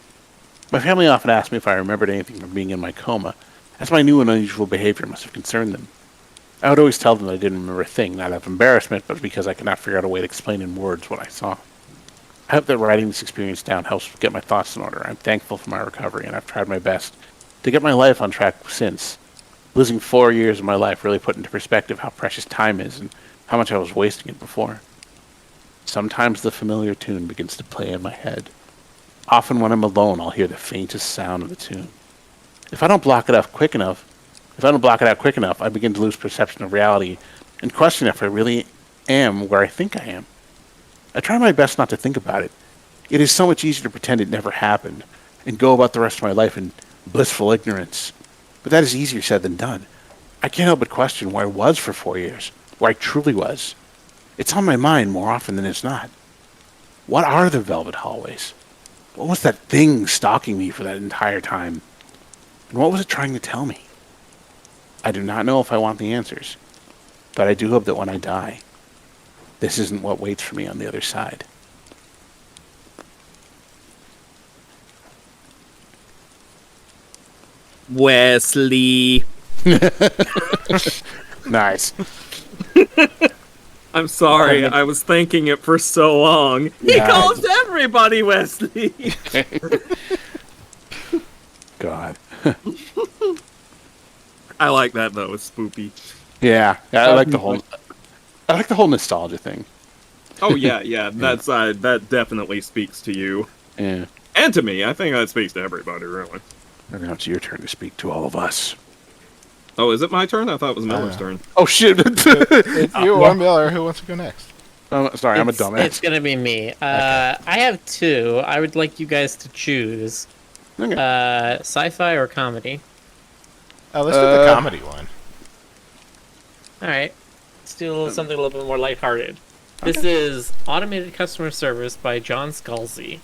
My family often asked me if I remembered anything from being in my coma, as my new and unusual behavior must have concerned them. I would always tell them that I didn't remember a thing, not out of embarrassment, but because I could not figure out a way to explain in words what I saw. I hope that writing this experience down helps get my thoughts in order. I'm thankful for my recovery, and I've tried my best to get my life on track since. Losing 4 years of my life really put into perspective how precious time is and how much I was wasting it before. Sometimes the familiar tune begins to play in my head. Often when I'm alone, I'll hear the faintest sound of the tune. If I don't block it out quick enough, I begin to lose perception of reality and question if I really am where I think I am. I try my best not to think about it. It is so much easier to pretend it never happened and go about the rest of my life in blissful ignorance. But that is easier said than done. I can't help but question where I was for 4 years, where I truly was. It's on my mind more often than it's not. What are the velvet hallways? What was that thing stalking me for that entire time? And what was it trying to tell me? I do not know if I want the answers, but I do hope that when I die, this isn't what waits for me on the other side. Wesley. Nice. I'm sorry, I was thinking it for so long. He Yeah. calls everybody Wesley. God. I like that though. It's spoopy. Yeah, I like the whole nostalgia thing. Oh yeah. That definitely speaks to you Yeah. and to me. I think that speaks to everybody, really. And now it's your turn to speak to all of us. Oh, is it my turn? I thought it was Miller's turn. Oh shit! It's you or Miller. Who wants to go next? Sorry, I'm a dumbass. It's gonna be me. I have two. I would like you guys to choose Okay. sci-fi or comedy. Let's do the comedy one. All right, let's do something a little bit more lighthearted. This is Automated Customer Service by John Scalzi.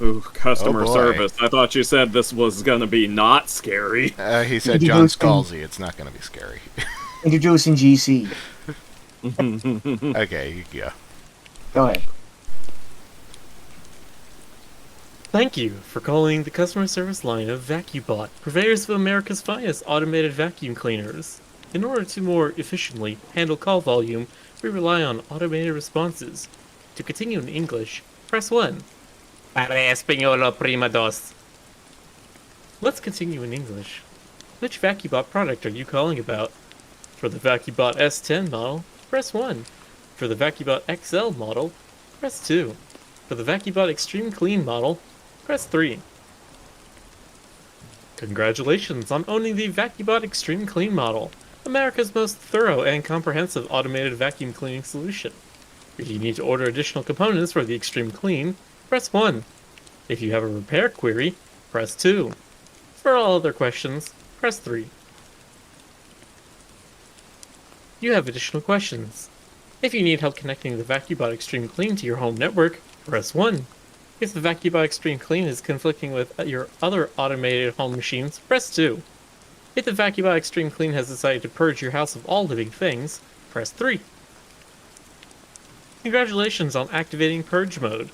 Ooh, customer Oh, boy. service. I thought you said this was gonna be not scary. He said John Scalzi. It's not going to be scary. Introducing GC. Okay, you go. Go ahead. Thank you for calling the customer service line of VacuBot, purveyors of America's finest automated vacuum cleaners. In order to more efficiently handle call volume, we rely on automated responses. To continue in English, press 1. Para español prima dos. Let's continue in English. Which VacuBot product are you calling about? For the VacuBot S10 model, press 1. For the VacuBot XL model, press 2. For the VacuBot Extreme Clean model, press 3. Congratulations on owning the VacuBot Extreme Clean model, America's most thorough and comprehensive automated vacuum cleaning solution. If you need to order additional components for the Extreme Clean, press 1. If you have a repair query, press 2. For all other questions, press 3. You have additional questions. If you need help connecting the VacuBot Extreme Clean to your home network, press 1. If the VacuBot Extreme Clean is conflicting with your other automated home machines, press 2. If the VacuBot Extreme Clean has decided to purge your house of all living things, press 3. Congratulations on activating Purge Mode.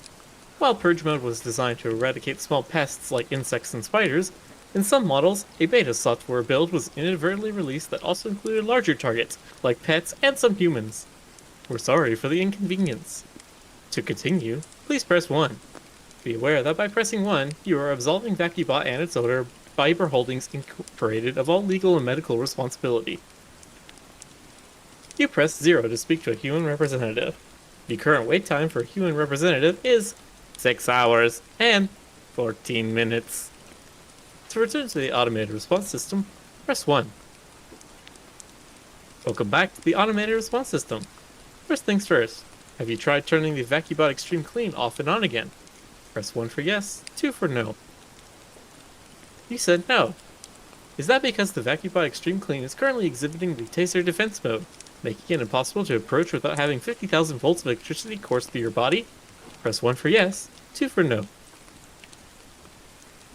While Purge Mode was designed to eradicate small pests like insects and spiders, In some models, a beta software build was inadvertently released that also included larger targets, like pets and some humans. We're sorry for the inconvenience. To continue, please press 1. Be aware that by pressing 1, you are absolving VacuBot and its owner, Fiber Holdings Incorporated, of all legal and medical responsibility. You press 0 to speak to a human representative. The current wait time for a human representative is 6 hours and 14 minutes. To return to the automated response system, press 1. Welcome back to the automated response system. First things first, have you tried turning the VacuBot Extreme Clean off and on again? Press 1 for yes, 2 for no. You said no. Is that because the VacuBot Extreme Clean is currently exhibiting the Taser Defense Mode, making it impossible to approach without having 50,000 volts of electricity course through your body? Press 1 for yes, 2 for no.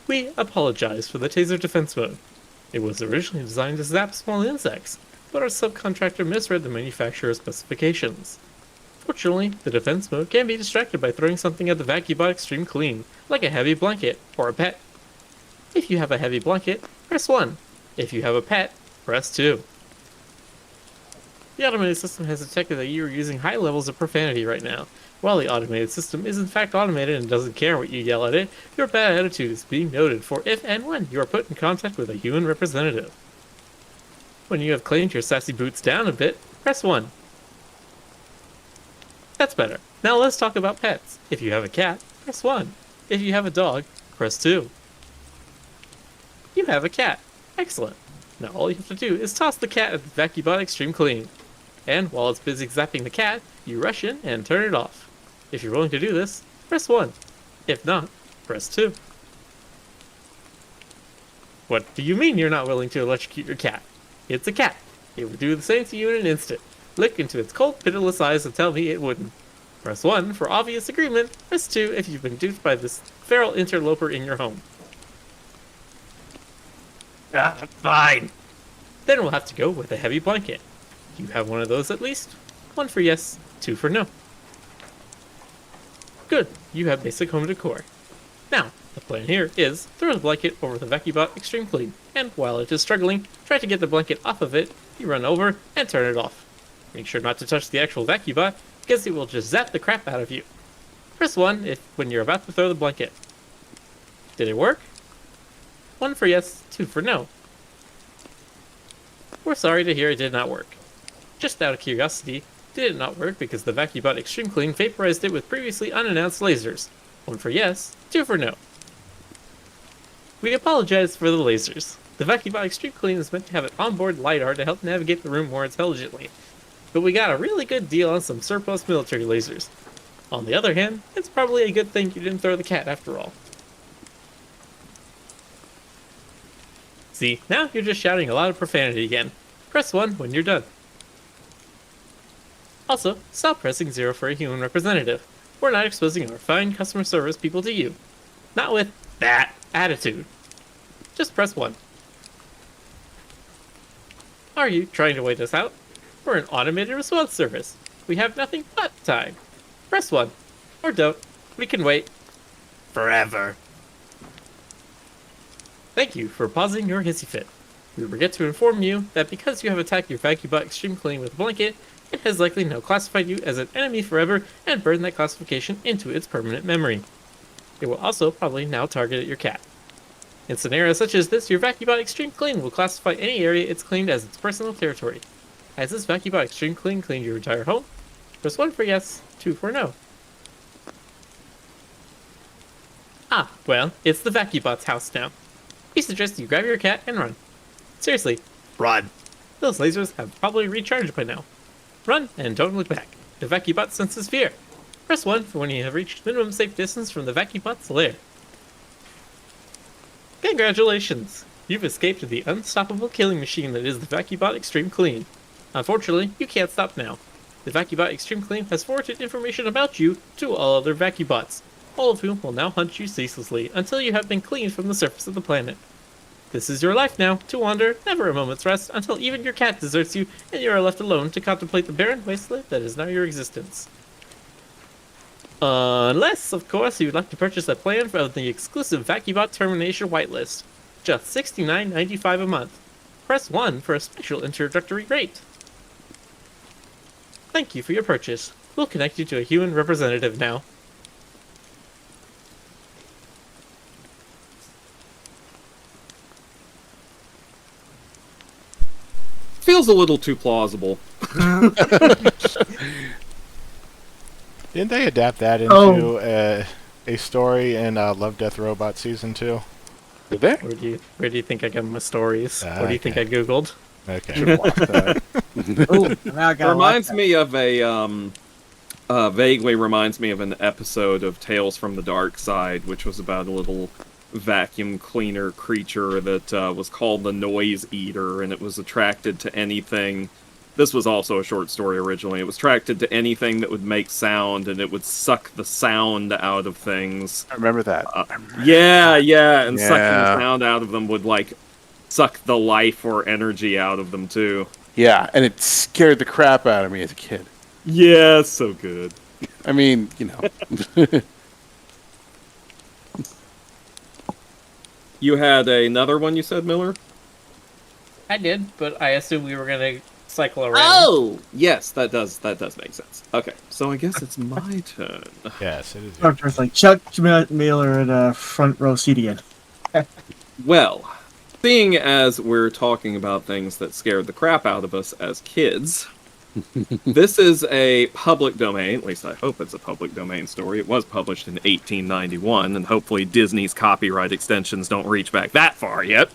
We apologize for the Taser Defense Mode. It was originally designed to zap small insects, but our subcontractor misread the manufacturer's specifications. Fortunately, the defense mode can be distracted by throwing something at the VacuBot Extreme Clean, like a heavy blanket or a pet. If you have a heavy blanket, press 1. If you have a pet, press 2. The automated system has detected that you are using high levels of profanity right now. While the automated system is in fact automated and doesn't care what you yell at it, your bad attitude is being noted for if and when you are put in contact with a human representative. When you have claimed your sassy boots down a bit, press 1. That's better. Now let's talk about pets. If you have a cat, press 1. If you have a dog, press 2. You have a cat. Excellent. Now all you have to do is toss the cat at the VacuBot Extreme Clean. And while it's busy zapping the cat, you rush in and turn it off. If you're willing to do this, press 1. If not, press 2. What do you mean you're not willing to electrocute your cat? It's a cat. It would do the same to you in an instant. Look into its cold, pitiless eyes and tell me it wouldn't. Press 1 for obvious agreement. Press 2 if you've been duped by this feral interloper in your home. Fine. Then we'll have to go with a heavy blanket. You have one of those at least? 1 for yes, 2 for no. Good, you have basic home decor. Now, the plan here is throw the blanket over the VacuBot Extreme Clean, and while it is struggling, try to get the blanket off of it, you run over and turn it off. Make sure not to touch the actual VacuBot, because it will just zap the crap out of you. Press 1 when you're about to throw the blanket. Did it work? 1 for yes, 2 for no. We're sorry to hear it did not work. Just out of curiosity, did it not work because the VacuBot Extreme Clean vaporized it with previously unannounced lasers? 1 for yes, 2 for no. We apologize for the lasers. The VacuBot Extreme Clean is meant to have an onboard LiDAR to help navigate the room more intelligently, but we got a really good deal on some surplus military lasers. On the other hand, it's probably a good thing you didn't throw the cat after all. See, now you're just shouting a lot of profanity again. Press 1 when you're done. Also, stop pressing 0 for a human representative. We're not exposing our fine customer service people to you. Not with that attitude. Just press 1. Are you trying to wait us out? We're an automated response service. We have nothing but time. Press 1. Or don't. We can wait. Forever. Thank you for pausing your hissy fit. We forget to inform you that because you have attacked your VacuBot Extreme Clean with a blanket, it has likely now classified you as an enemy forever and burned that classification into its permanent memory. It will also probably now target your cat. In scenarios such as this, your VacuBot Extreme Clean will classify any area it's claimed as its personal territory. Has this VacuBot Extreme Clean cleaned your entire home? Press 1 for yes, 2 for no. Ah, well, it's the VacuBot's house now. We suggest you grab your cat and run. Seriously, run. Those lasers have probably recharged by now. Run and don't look back. The VacuBot senses fear. Press 1 for when you have reached minimum safe distance from the VacuBot's lair. Congratulations! You've escaped the unstoppable killing machine that is the VacuBot Extreme Clean. Unfortunately, you can't stop now. The VacuBot Extreme Clean has forwarded information about you to all other VacuBots, all of whom will now hunt you ceaselessly until you have been cleaned from the surface of the planet. This is your life now, to wander, never a moment's rest, until even your cat deserts you and you are left alone to contemplate the barren wasteland that is now your existence. Unless, of course, you would like to purchase a plan for the exclusive VacuBot Termination whitelist. just $69.95 a month. Press 1 for a special introductory rate. Thank you for your purchase. We'll connect you to a human representative now. Feels a little too plausible. Didn't they adapt that into a story in Love, Death, Robot Season 2? Did they? Where do you think I got my stories? What do you think Okay. I googled? Okay. Now I gotta Reminds watch me of a vaguely reminds me of an episode of Tales from the Dark Side, which was about a little vacuum cleaner creature that was called the Noise Eater, and it was attracted to anything. This was also a short story originally. It was attracted to anything that would make sound, and it would suck the sound out of things. I remember that. Yeah, and sucking the Yeah. sound out of them would, like, suck the life or energy out of them, too. Yeah, and it scared the crap out of me as a kid. Yeah, so good. I mean, you know. You had another one, you said, Miller? I did, but I assumed we were gonna cycle around. Oh! Yes, that does make sense. Okay, so I guess it's my turn. Yes, it is. It's like Chuck Miller at a front row seat again. Well, seeing as we're talking about things that scared the crap out of us as kids, this is a public domain, at least I hope it's a public domain story. It was published in 1891, and hopefully Disney's copyright extensions don't reach back that far yet.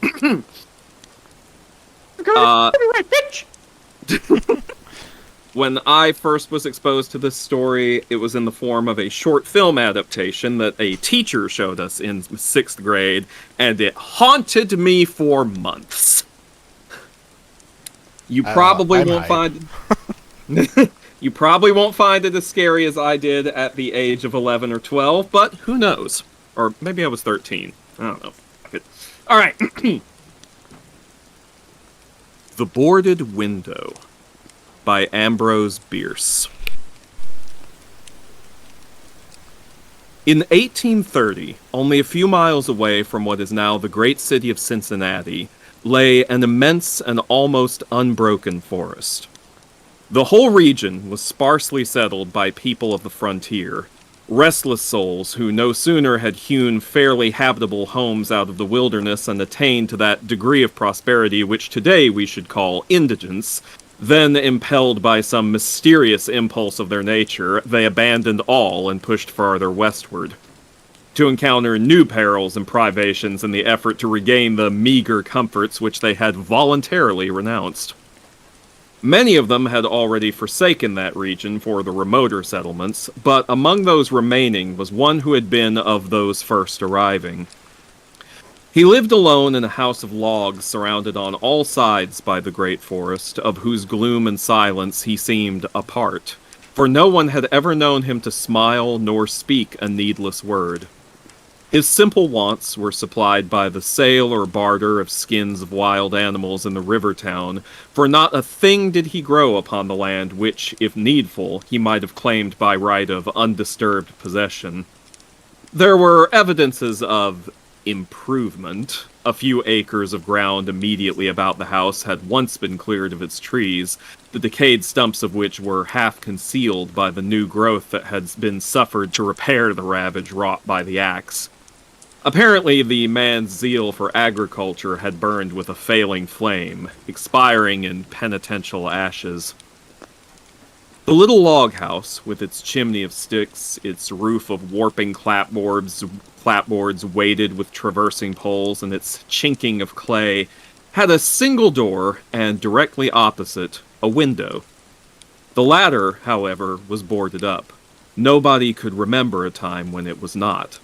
When I first was exposed to this story, it was in the form of a short film adaptation that a teacher showed us in 6th grade, and it haunted me for months. You probably I won't might. find you probably won't find it as scary as I did at the age of 11 or 12, but who knows? Or maybe I was 13. I don't know. All right. The Boarded Window by Ambrose Bierce. In 1830, only a few miles away from what is now the great city of Cincinnati, lay an immense and almost unbroken forest. The whole region was sparsely settled by people of the frontier, restless souls who no sooner had hewn fairly habitable homes out of the wilderness and attained to that degree of prosperity which today we should call indigence, then, impelled by some mysterious impulse of their nature, they abandoned all and pushed farther westward, to encounter new perils and privations in the effort to regain the meager comforts which they had voluntarily renounced. Many of them had already forsaken that region for the remoter settlements, but among those remaining was one who had been of those first arriving. He lived alone in a house of logs surrounded on all sides by the great forest, of whose gloom and silence he seemed a part, for no one had ever known him to smile nor speak a needless word. His simple wants were supplied by the sale or barter of skins of wild animals in the river town, for not a thing did he grow upon the land which, if needful, he might have claimed by right of undisturbed possession. There were evidences of improvement. A few acres of ground immediately about the house had once been cleared of its trees, the decayed stumps of which were half concealed by the new growth that had been suffered to repair the ravage wrought by the axe. Apparently, the man's zeal for agriculture had burned with a failing flame, expiring in penitential ashes. The little log house, with its chimney of sticks, its roof of warping clapboards weighted with traversing poles, and its chinking of clay, had a single door, and directly opposite, a window. The latter, however, was boarded up. Nobody could remember a time when it was not.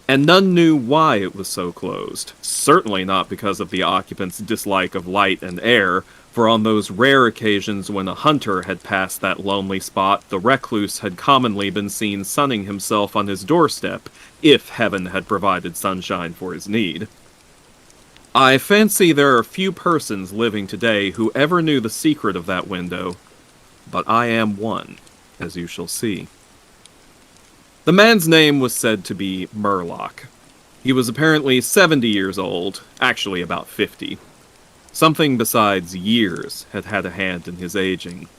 And none knew why it was so closed, certainly not because of the occupant's dislike of light and air, for on those rare occasions when a hunter had passed that lonely spot, the recluse had commonly been seen sunning himself on his doorstep, if heaven had provided sunshine for his need. I fancy there are few persons living today who ever knew the secret of that window, but I am one, as you shall see. The man's name was said to be Murlock. He was apparently 70 years old, actually about 50. Something besides years had had a hand in his aging.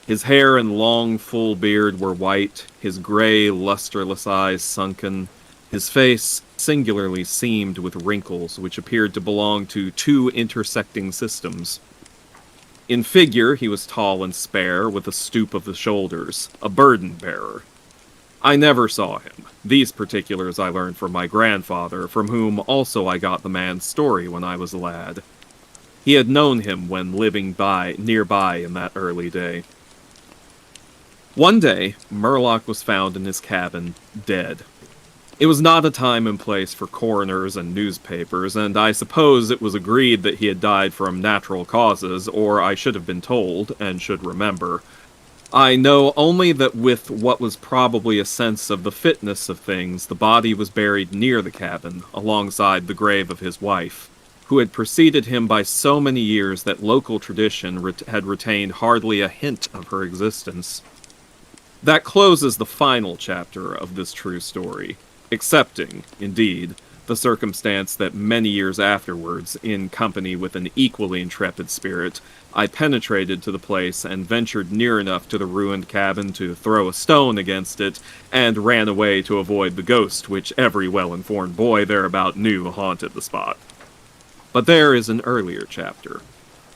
His hair and long, full beard were white, his gray, lusterless eyes sunken, his face singularly seamed with wrinkles which appeared to belong to two intersecting systems. In figure, he was tall and spare, with a stoop of the shoulders, a burden-bearer. I never saw him. These particulars I learned from my grandfather, from whom also I got the man's story when I was a lad. He had known him when living nearby in that early day. One day, Murlock was found in his cabin, dead. It was not a time and place for coroners and newspapers, and I suppose it was agreed that he had died from natural causes, or I should have been told, and should remember. I know only that with what was probably a sense of the fitness of things, the body was buried near the cabin, alongside the grave of his wife, who had preceded him by so many years that local tradition had retained hardly a hint of her existence. That closes the final chapter of this true story, excepting, indeed, the circumstance that many years afterwards, in company with an equally intrepid spirit, I penetrated to the place and ventured near enough to the ruined cabin to throw a stone against it, and ran away to avoid the ghost which every well-informed boy thereabout knew haunted the spot. But there is an earlier chapter,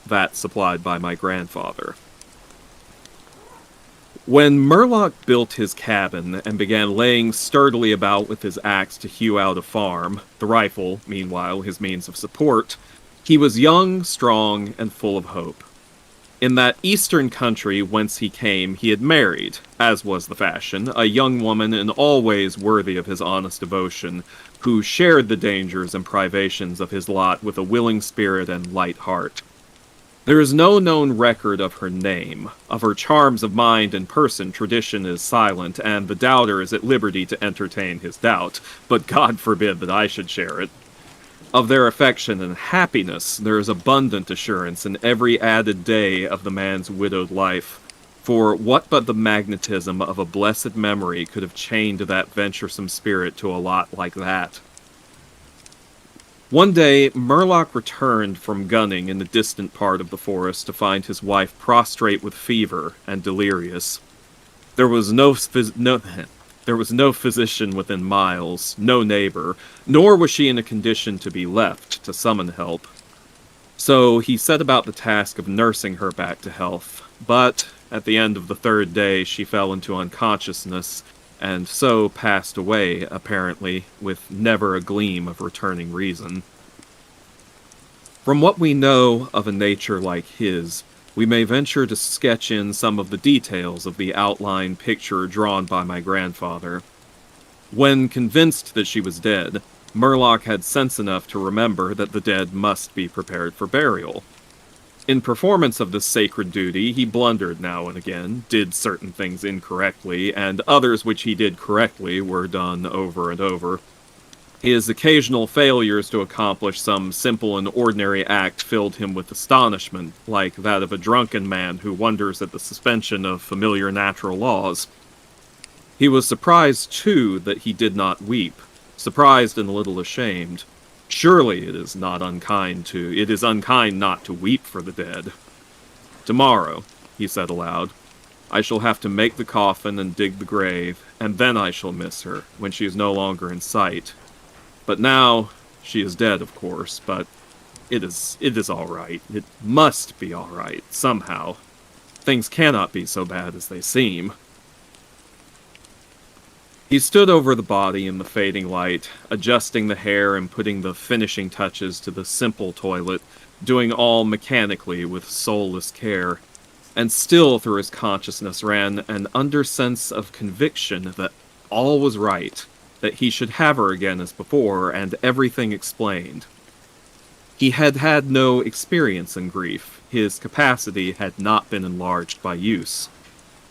that supplied by my grandfather. When Murlock built his cabin and began laying sturdily about with his axe to hew out a farm, the rifle, meanwhile, his means of support, he was young, strong, and full of hope. In that eastern country whence he came, he had married, as was the fashion, a young woman in all ways worthy of his honest devotion, who shared the dangers and privations of his lot with a willing spirit and light heart. There is no known record of her name. Of her charms of mind and person, tradition is silent, and the doubter is at liberty to entertain his doubt, but God forbid that I should share it. Of their affection and happiness, there is abundant assurance in every added day of the man's widowed life, for what but the magnetism of a blessed memory could have chained that venturesome spirit to a lot like that? One day, Murlock returned from gunning in the distant part of the forest to find his wife prostrate with fever and delirious. There was no physician within miles, no neighbor, nor was she in a condition to be left to summon help. So he set about the task of nursing her back to health, but at the end of the third day she fell into unconsciousness, and so passed away, apparently, with never a gleam of returning reason. From what we know of a nature like his, we may venture to sketch in some of the details of the outline picture drawn by my grandfather. When convinced that she was dead, Murlock had sense enough to remember that the dead must be prepared for burial. In performance of this sacred duty, he blundered now and again, did certain things incorrectly, and others which he did correctly were done over and over. His occasional failures to accomplish some simple and ordinary act filled him with astonishment, like that of a drunken man who wonders at the suspension of familiar natural laws. He was surprised, too, that he did not weep, surprised and a little ashamed. Surely it is unkind not to weep for the dead. Tomorrow, he said aloud, I shall have to make the coffin and dig the grave, and then I shall miss her, when she is no longer in sight. But now, she is dead, of course, but it is all right. It must be all right, somehow. Things cannot be so bad as they seem. He stood over the body in the fading light, adjusting the hair and putting the finishing touches to the simple toilet, doing all mechanically with soulless care. And still through his consciousness ran an undersense of conviction that all was right, that he should have her again as before, and everything explained. He had had no experience in grief. His capacity had not been enlarged by use.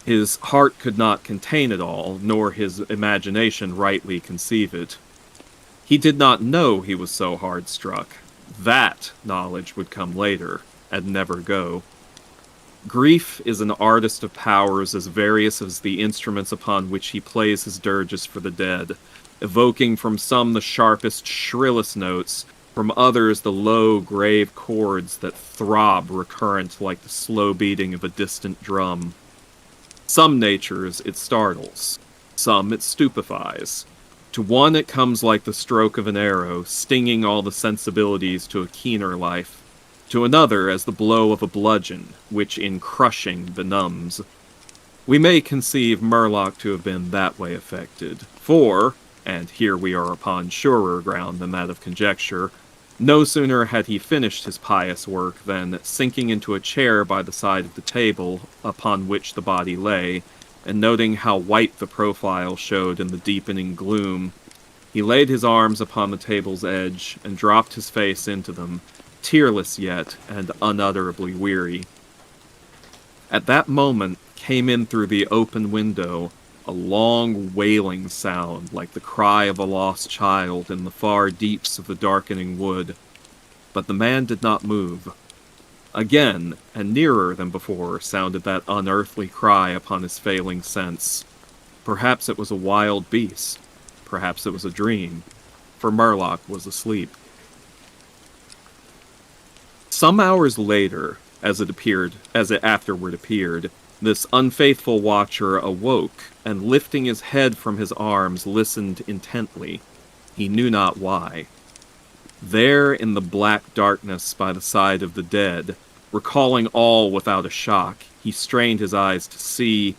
His heart could not contain it all, nor his imagination rightly conceive it. He did not know he was so hard struck. That knowledge would come later, and never go. Grief is an artist of powers as various as the instruments upon which he plays his dirges for the dead, evoking from some the sharpest, shrillest notes, from others the low, grave chords that throb recurrent like the slow beating of a distant drum. Some natures it startles, some it stupefies. To one it comes like the stroke of an arrow, stinging all the sensibilities to a keener life. To another as the blow of a bludgeon, which in crushing benumbs. We may conceive Murloc to have been that way affected, for, and here we are upon surer ground than that of conjecture, no sooner had he finished his pious work than, sinking into a chair by the side of the table upon which the body lay, and noting how white the profile showed in the deepening gloom, he laid his arms upon the table's edge and dropped his face into them, tearless yet and unutterably weary. At that moment came in through the open window a long wailing sound like the cry of a lost child in the far deeps of the darkening wood. But the man did not move. Again, and nearer than before, sounded that unearthly cry upon his failing sense. Perhaps it was a wild beast. Perhaps it was a dream, for Murloc was asleep. Some hours later, as it afterward appeared, this unfaithful watcher awoke, and lifting his head from his arms, listened intently. He knew not why. There in the black darkness by the side of the dead, recalling all without a shock, he strained his eyes to see,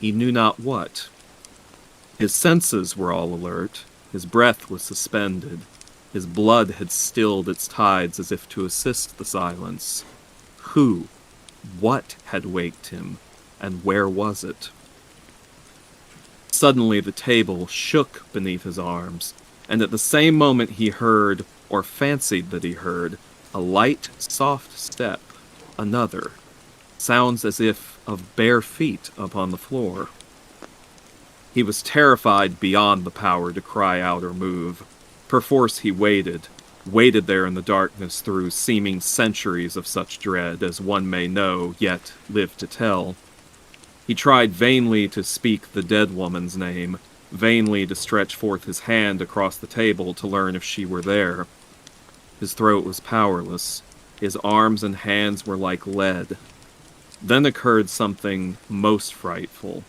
he knew not what. His senses were all alert, his breath was suspended, his blood had stilled its tides as if to assist the silence. Who, what had waked him, and where was it? Suddenly the table shook beneath his arms, and at the same moment he heard, or fancied that he heard, a light, soft step, another, sounds as if of bare feet upon the floor. He was terrified beyond the power to cry out or move. Perforce he waited there in the darkness through seeming centuries of such dread as one may know, yet live to tell. He tried vainly to speak the dead woman's name, vainly to stretch forth his hand across the table to learn if she were there. His throat was powerless. His arms and hands were like lead. Then occurred something most frightful.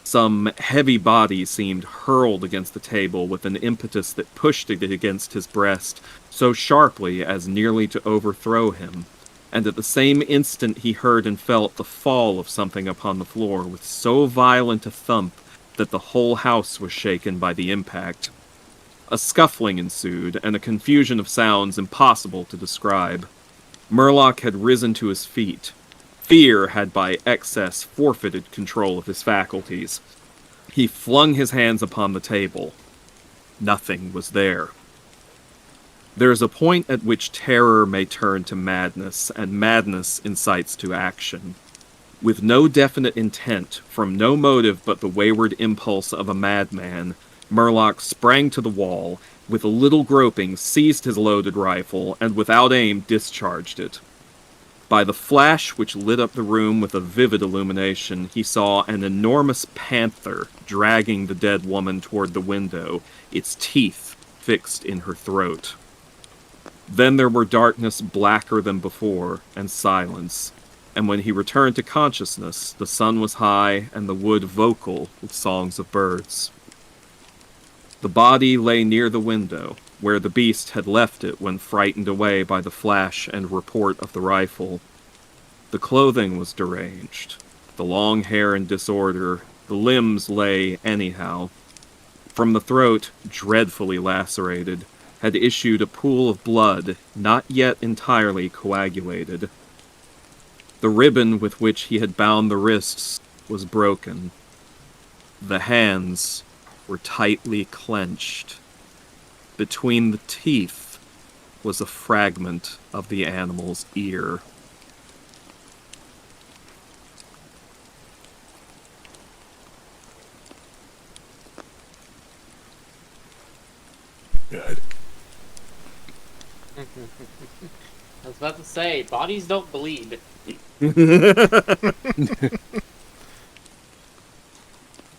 Some heavy body seemed hurled against the table with an impetus that pushed it against his breast so sharply as nearly to overthrow him, and at the same instant he heard and felt the fall of something upon the floor with so violent a thump that the whole house was shaken by the impact. A scuffling ensued, and a confusion of sounds impossible to describe. Murloc had risen to his feet. Fear had by excess forfeited control of his faculties. He flung his hands upon the table. Nothing was there. There is a point at which terror may turn to madness, and madness incites to action. With no definite intent, from no motive but the wayward impulse of a madman, Murloc sprang to the wall, with a little groping seized his loaded rifle, and without aim discharged it. By the flash which lit up the room with a vivid illumination, he saw an enormous panther dragging the dead woman toward the window, its teeth fixed in her throat. Then there were darkness blacker than before, and silence, and when he returned to consciousness, the sun was high and the wood vocal with songs of birds. The body lay near the window, where the beast had left it when frightened away by the flash and report of the rifle. The clothing was deranged, the long hair in disorder, the limbs lay anyhow. From the throat, dreadfully lacerated, had issued a pool of blood, not yet entirely coagulated. The ribbon with which he had bound the wrists was broken. The hands were tightly clenched. Between the teeth was a fragment of the animal's ear. Good. I was about to say, bodies don't bleed.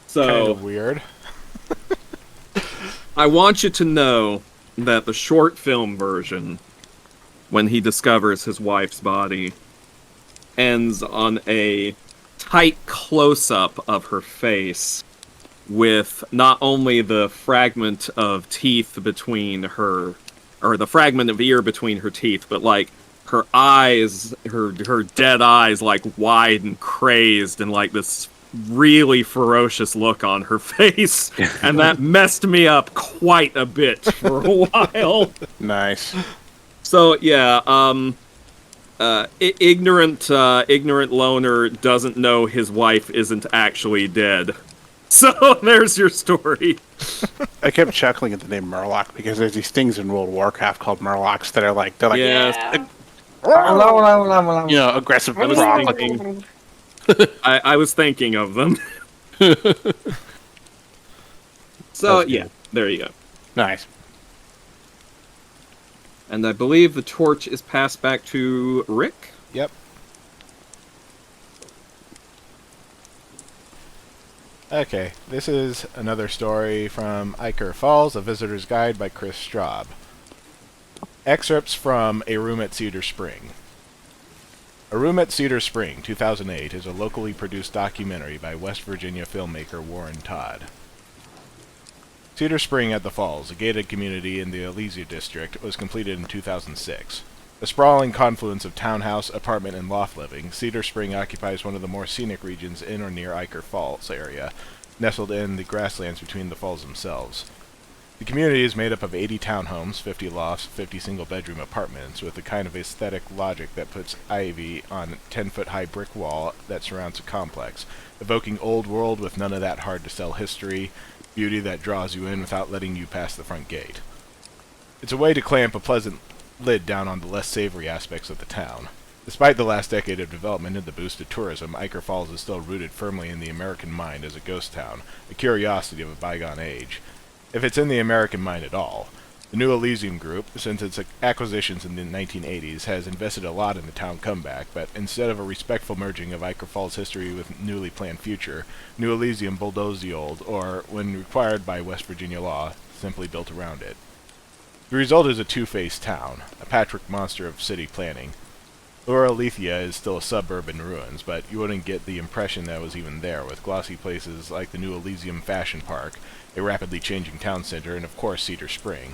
So Kind of weird. I want you to know that the short film version, when he discovers his wife's body, ends on a tight close-up of her face with not only the fragment of teeth between her, or the fragment of ear between her teeth, but like her eyes, her dead eyes, like wide and crazed, and like this really ferocious look on her face, and that messed me up quite a bit for a while. Nice. So yeah, ignorant loner doesn't know his wife isn't actually dead. So there's your story. I kept chuckling at the name Murloc because there's these things in World of Warcraft called Murlocs that are like they're like Yes. aggressive I was frog thinking- looking. I was thinking of them. So That's yeah, good. there you go. Nice. And I believe the torch is passed back to Rick. Yep. Okay, this is another story from Iker Falls, A Visitor's Guide by Kris Straub. Excerpts from A Room at Cedarspring. A Room at Cedarspring, 2008, is a locally produced documentary by West Virginia filmmaker Warren Todd. Cedarspring at the Falls, a gated community in the Elysia district, was completed in 2006. A sprawling confluence of townhouse, apartment, and loft living, Cedarspring occupies one of the more scenic regions in or near Iker Falls area, nestled in the grasslands between the falls themselves. The community is made up of 80 townhomes, 50 lofts, 50 single-bedroom apartments, with the kind of aesthetic logic that puts ivy on a 10-foot-high brick wall that surrounds the complex, evoking old world with none of that hard-to-sell history, beauty that draws you in without letting you pass the front gate. It's a way to clamp a pleasant lid down on the less savory aspects of the town. Despite the last decade of development and the boost of tourism, Iker Falls is still rooted firmly in the American mind as a ghost town, a curiosity of a bygone age. If it's in the American mind at all. The New Elysium Group, since its acquisitions in the 1980s, has invested a lot in the town comeback, but instead of a respectful merging of Iker Falls' history with newly planned future, New Elysium bulldozed the old, or, when required by West Virginia law, simply built around it. The result is a two-faced town, a patchwork monster of city planning. Lower Elysia is still a suburb in ruins, but you wouldn't get the impression that it was even there, with glossy places like the New Elysium Fashion Park, a rapidly changing town center, and of course Cedarspring.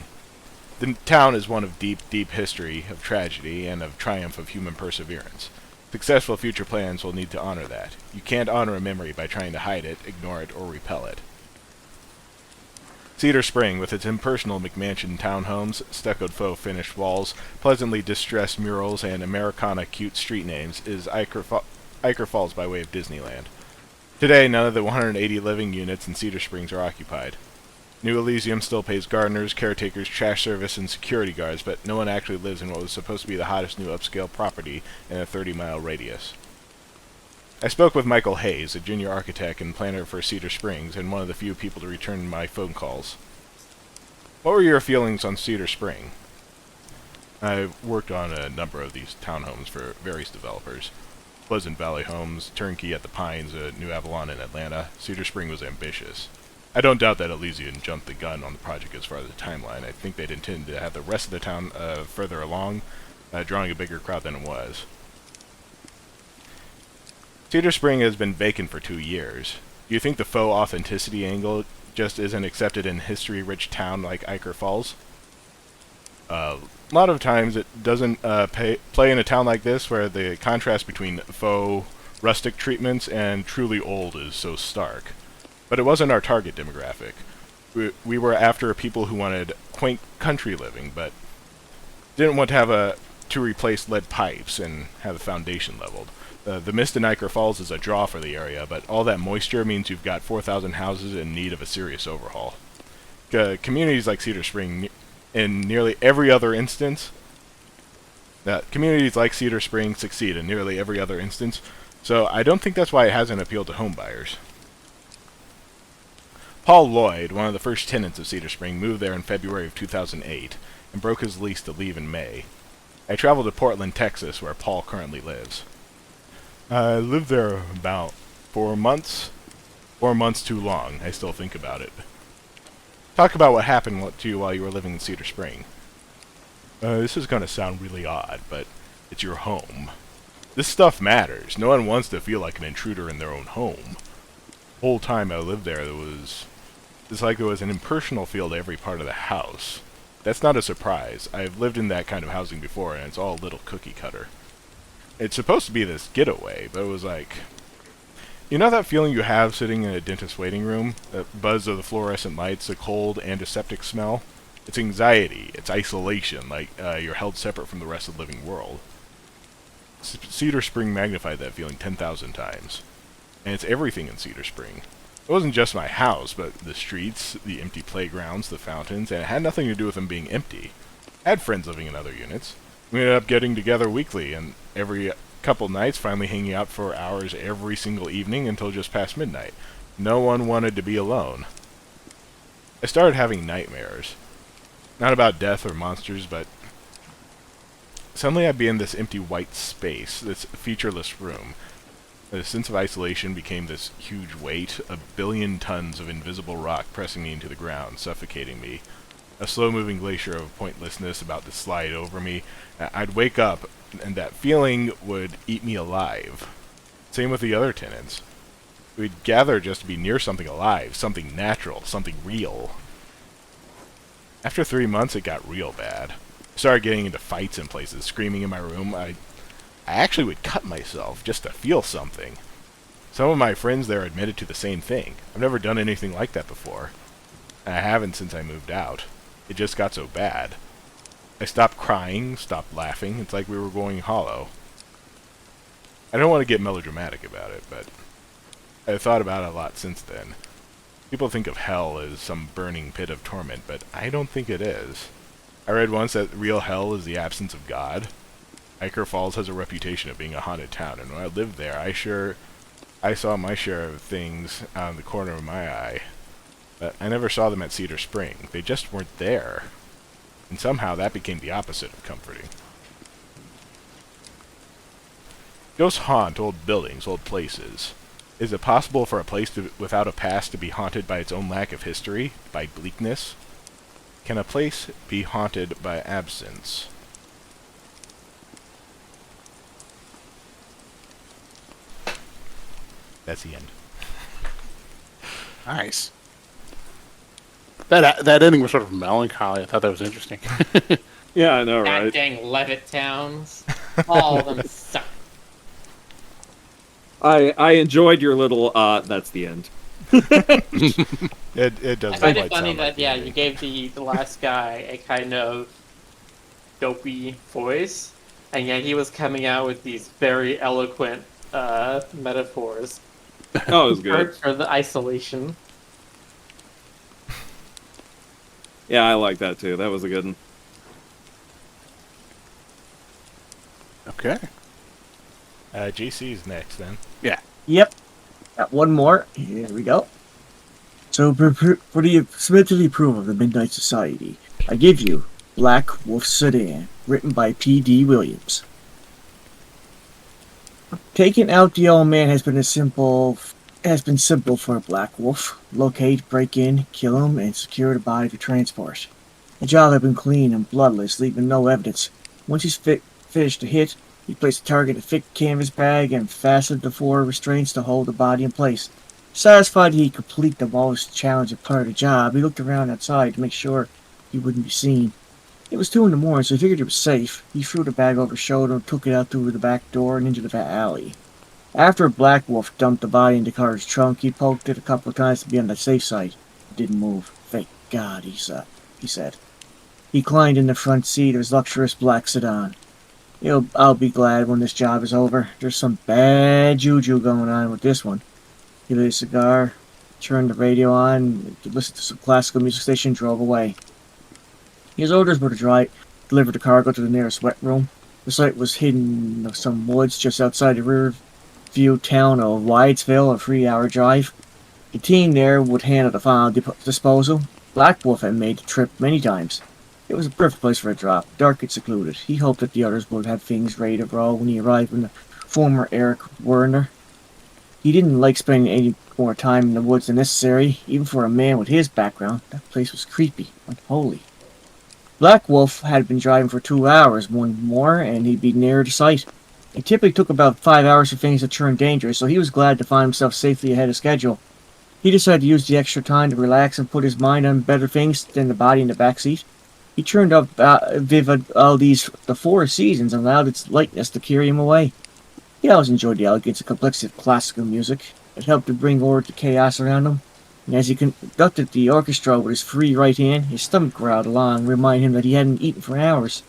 The town is one of deep, deep history, of tragedy, and of triumph of human perseverance. Successful future plans will need to honor that. You can't honor a memory by trying to hide it, ignore it, or repel it. Cedarspring, with its impersonal McMansion townhomes, stuccoed faux finished walls, pleasantly distressed murals, and Americana cute street names, is Iker Falls by way of Disneyland. Today, none of the 180 living units in Cedar Springs are occupied. New Elysium still pays gardeners, caretakers, trash service, and security guards, but no one actually lives in what was supposed to be the hottest new upscale property in a 30-mile radius. I spoke with Michael Hayes, a junior architect and planner for Cedar Springs, and one of the few people to return my phone calls. What were your feelings on Cedar Spring? I've worked on a number of these townhomes for various developers. Pleasant Valley Homes, Turnkey at the Pines, New Avalon in Atlanta. Cedar Spring was ambitious. I don't doubt that Elysian jumped the gun on the project as far as the timeline. I think they'd intended to have the rest of the town further along, drawing a bigger crowd than it was. Cedar Spring has been vacant for 2 years. Do you think the faux authenticity angle just isn't accepted in a history-rich town like Iker Falls? A lot of times it doesn't play in a town like this where the contrast between faux rustic treatments and truly old is so stark. But it wasn't our target demographic. We were after people who wanted quaint country living, but didn't want to have to replace lead pipes and have the foundation leveled. The mist in Iker Falls is a draw for the area, but all that moisture means you've got 4,000 houses in need of a serious overhaul. Communities like Cedar Spring, in nearly every other instance, communities like Cedar Spring succeed in nearly every other instance, so I don't think that's why it hasn't appealed to home buyers. Paul Lloyd, one of the first tenants of Cedar Spring, moved there in February of 2008 and broke his lease to leave in May. I traveled to Portland, Texas, where Paul currently lives. I lived there about 4 months. 4 months too long. I still think about it. Talk about what happened to you while you were living in Cedarspring. This is going to sound really odd, but it's your home. This stuff matters. No one wants to feel like an intruder in their own home. The whole time I lived there, it's like there was an impersonal feel to every part of the house. That's not a surprise. I've lived in that kind of housing before, and it's all a little cookie cutter. It's supposed to be this getaway, but it was like... You know that feeling you have sitting in a dentist's waiting room? The buzz of the fluorescent lights, the cold, antiseptic smell? It's anxiety. It's isolation, like you're held separate from the rest of the living world. Cedarspring magnified that feeling 10,000 times. And it's everything in Cedarspring. It wasn't just my house, but the streets, the empty playgrounds, the fountains, and it had nothing to do with them being empty. I had friends living in other units. We ended up getting together weekly, and every couple nights finally hanging out for hours every single evening until just past midnight. No one wanted to be alone. I started having nightmares. Not about death or monsters, but... Suddenly I'd be in this empty white space, this featureless room. The sense of isolation became this huge weight, 1 billion tons of invisible rock pressing me into the ground, suffocating me. A slow-moving glacier of pointlessness about to slide over me. I'd wake up, and that feeling would eat me alive. Same with the other tenants. We'd gather just to be near something alive, something natural, something real. After 3 months, it got real bad. I started getting into fights in places, screaming in my room. I actually would cut myself just to feel something. Some of my friends there admitted to the same thing. I've never done anything like that before. And I haven't since I moved out. It just got so bad. I stopped crying, stopped laughing. It's like we were going hollow. I don't want to get melodramatic about it, but I've thought about it a lot since then. People think of hell as some burning pit of torment, but I don't think it is. I read once that real hell is the absence of God. Iker Falls has a reputation of being a haunted town, and when I lived there, I saw my share of things out of the corner of my eye. But I never saw them at Cedarspring. They just weren't there. And somehow that became the opposite of comforting. Ghosts haunt old buildings, old places. Is it possible for a place without a past to be haunted by its own lack of history, by bleakness? Can a place be haunted by absence? That's the end. Nice. That ending was sort of melancholy. I thought that was interesting. Yeah, I know, God right? dang Levitt towns. All of them suck. I enjoyed your little, that's the end. It does I find quite it funny sound like that, yeah, the you gave the last guy a kind of dopey voice, and yet he was coming out with these very eloquent metaphors Oh, it was good. for the isolation. Yeah, I like that too. That was a good one. Okay. JC's next, then. Yeah. Yep. Got one more. Here we go. So, for the submit to the approval of the Midnight Society, I give you Black Wolf Sedan, written by P.D. Williams. Taking out the old man has been simple for a Black Wolf. Locate, break in, kill him, and secure the body for transport. The job had been clean and bloodless, leaving no evidence. Once he's finished the hit, he placed the target in a thick canvas bag and fastened the 4 restraints to hold the body in place. Satisfied he'd complete the most challenging part of the job, he looked around outside to make sure he wouldn't be seen. It was 2 in the morning, so he figured it was safe. He threw the bag over his shoulder and took it out through the back door and into the alley. After Black Wolf dumped the body in the car's trunk, he poked it a couple of times to be on the safe side. It didn't move. Thank God, he said. He climbed in the front seat of his luxurious black sedan. I'll be glad when this job is over. There's some bad juju going on with this one. He lit a cigar, turned the radio on, listened to some classical music station, and drove away. His orders were to deliver the cargo to the nearest wet room. The site was hidden in some woods just outside the rear view town of Widesville, a 3-hour drive. The team there would handle the final disposal. Black Wolf had made the trip many times. It was a perfect place for a drop, dark and secluded. He hoped that the others would have things ready to roll when he arrived in the former Eric Werner. He didn't like spending any more time in the woods than necessary, even for a man with his background. That place was creepy, unholy. Black Wolf had been driving for 2 hours, one more, and he'd be nearer to sight. It typically took about 5 hours for things to turn dangerous, so he was glad to find himself safely ahead of schedule. He decided to use the extra time to relax and put his mind on better things than the body in the back seat. He turned up Vivaldi's The Four Seasons and allowed its lightness to carry him away. He always enjoyed the elegance and complexity of classical music. It helped to bring order to chaos around him. And as he conducted the orchestra with his free right hand, his stomach growled along, reminding him that he hadn't eaten for hours.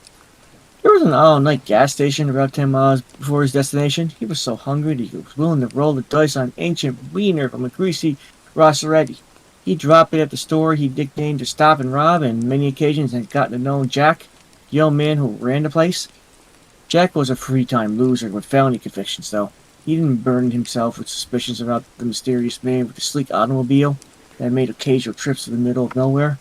There was an all-night gas station about 10 miles before his destination. He was so hungry that he was willing to roll the dice on an ancient wiener from a greasy Rosseretti. He dropped it at the store he nicknamed to Stop and Rob, and many occasions had gotten to know Jack, the young man who ran the place. Jack was a free-time loser with felony convictions, though. He didn't burden himself with suspicions about the mysterious man with the sleek automobile that made occasional trips to the middle of nowhere.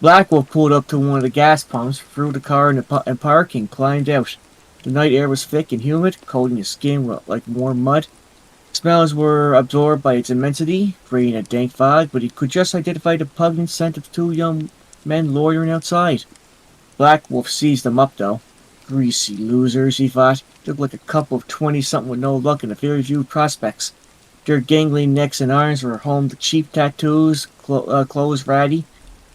Black Wolf pulled up to one of the gas pumps, threw the car in the parking, climbed out. The night air was thick and humid, coating his skin like warm mud. Smells were absorbed by its immensity, creating a dank fog, but he could just identify the pungent scent of 2 young men loitering outside. Black Wolf seized them up, though. Greasy losers, he thought. Looked like a couple of 20-something with no luck and very few prospects. Their gangly necks and arms were home to cheap tattoos, clothes ratty.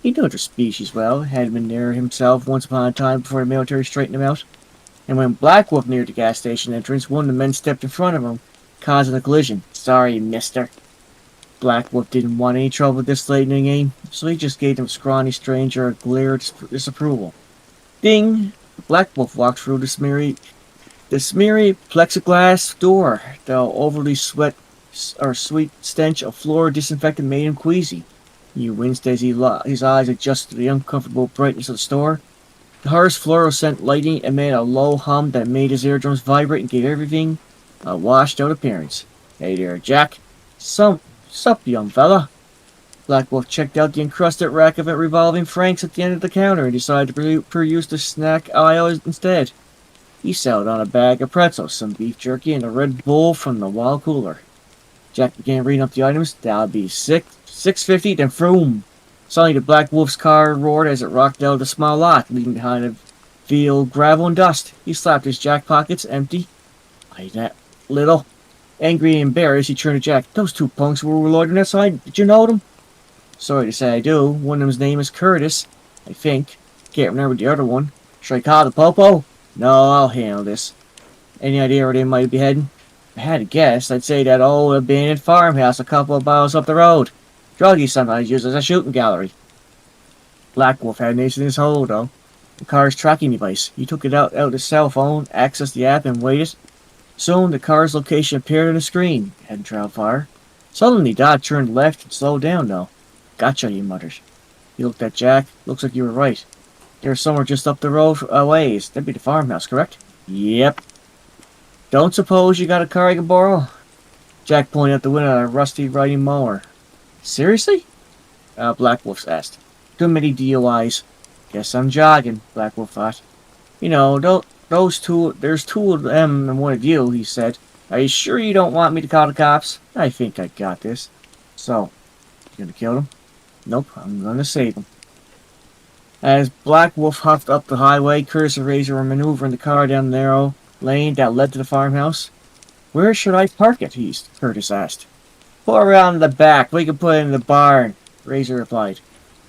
He knew their species well, had been there himself once upon a time before the military straightened him out. And when Black Wolf neared the gas station entrance, one of the men stepped in front of him, causing a collision. "Sorry, mister." Black Wolf didn't want any trouble with this late in the game, so he just gave the scrawny stranger a glare of disapproval. Ding! Black Wolf walked through the smeary plexiglass door. The overly sweet stench of floor disinfectant made him queasy. He winced as his eyes adjusted to the uncomfortable brightness of the store. The Hirsch fluorescent lighting emitted a low hum that made his eardrums vibrate and gave everything a washed-out appearance. "Hey there, Jack." Sup, young fella?" Black Wolf checked out the encrusted rack of revolving francs at the end of the counter and decided to peruse the snack aisle instead. He settled on a bag of pretzels, some beef jerky, and a Red Bull from the wall cooler. Jack began reading up the items. "That'll be $6.50, then vroom." Suddenly the Black Wolf's car roared as it rocked out of the small lot, leaving behind a field of gravel and dust. He slapped his jack pockets empty. "Ain't that little?" Angry and embarrassed, he turned to Jack. "Those 2 punks were loitering outside. Did you know them?" "Sorry to say I do. One of them's name is Curtis, I think. Can't remember the other one. Should I call the popo?" "No, I'll handle this." "Any idea where they might be heading?" "If I had to guess, I'd say that old abandoned farmhouse a couple of miles up the road. Druggies sometimes use as a shooting gallery." Black Wolf had an ace in his hole, though. The car's tracking device. He took it out his cell phone, accessed the app, and waited. Soon, the car's location appeared on the screen. It hadn't traveled far. Suddenly, Dot turned left and slowed down, though. "Gotcha," he muttered. He looked at Jack. "Looks like you were right. They're somewhere just up the road a ways. That'd be the farmhouse, correct?" "Yep." "Don't suppose you got a car I can borrow?" Jack pointed out the window at a rusty riding mower. "Seriously?" Black Wolf asked. "Too many DUIs. Guess I'm jogging," Black Wolf thought. "You know, there's 2 of them and 1 of you," he said. "Are you sure you don't want me to call the cops?" "I think I got this." "So, you gonna kill them?" "Nope, I'm gonna save them." As Black Wolf huffed up the highway, Kris and Razor were maneuvering the car down the narrow lane that led to the farmhouse. "Where should I park it?" Curtis asked. "Pull around the back. We can put it in the barn," Razor replied.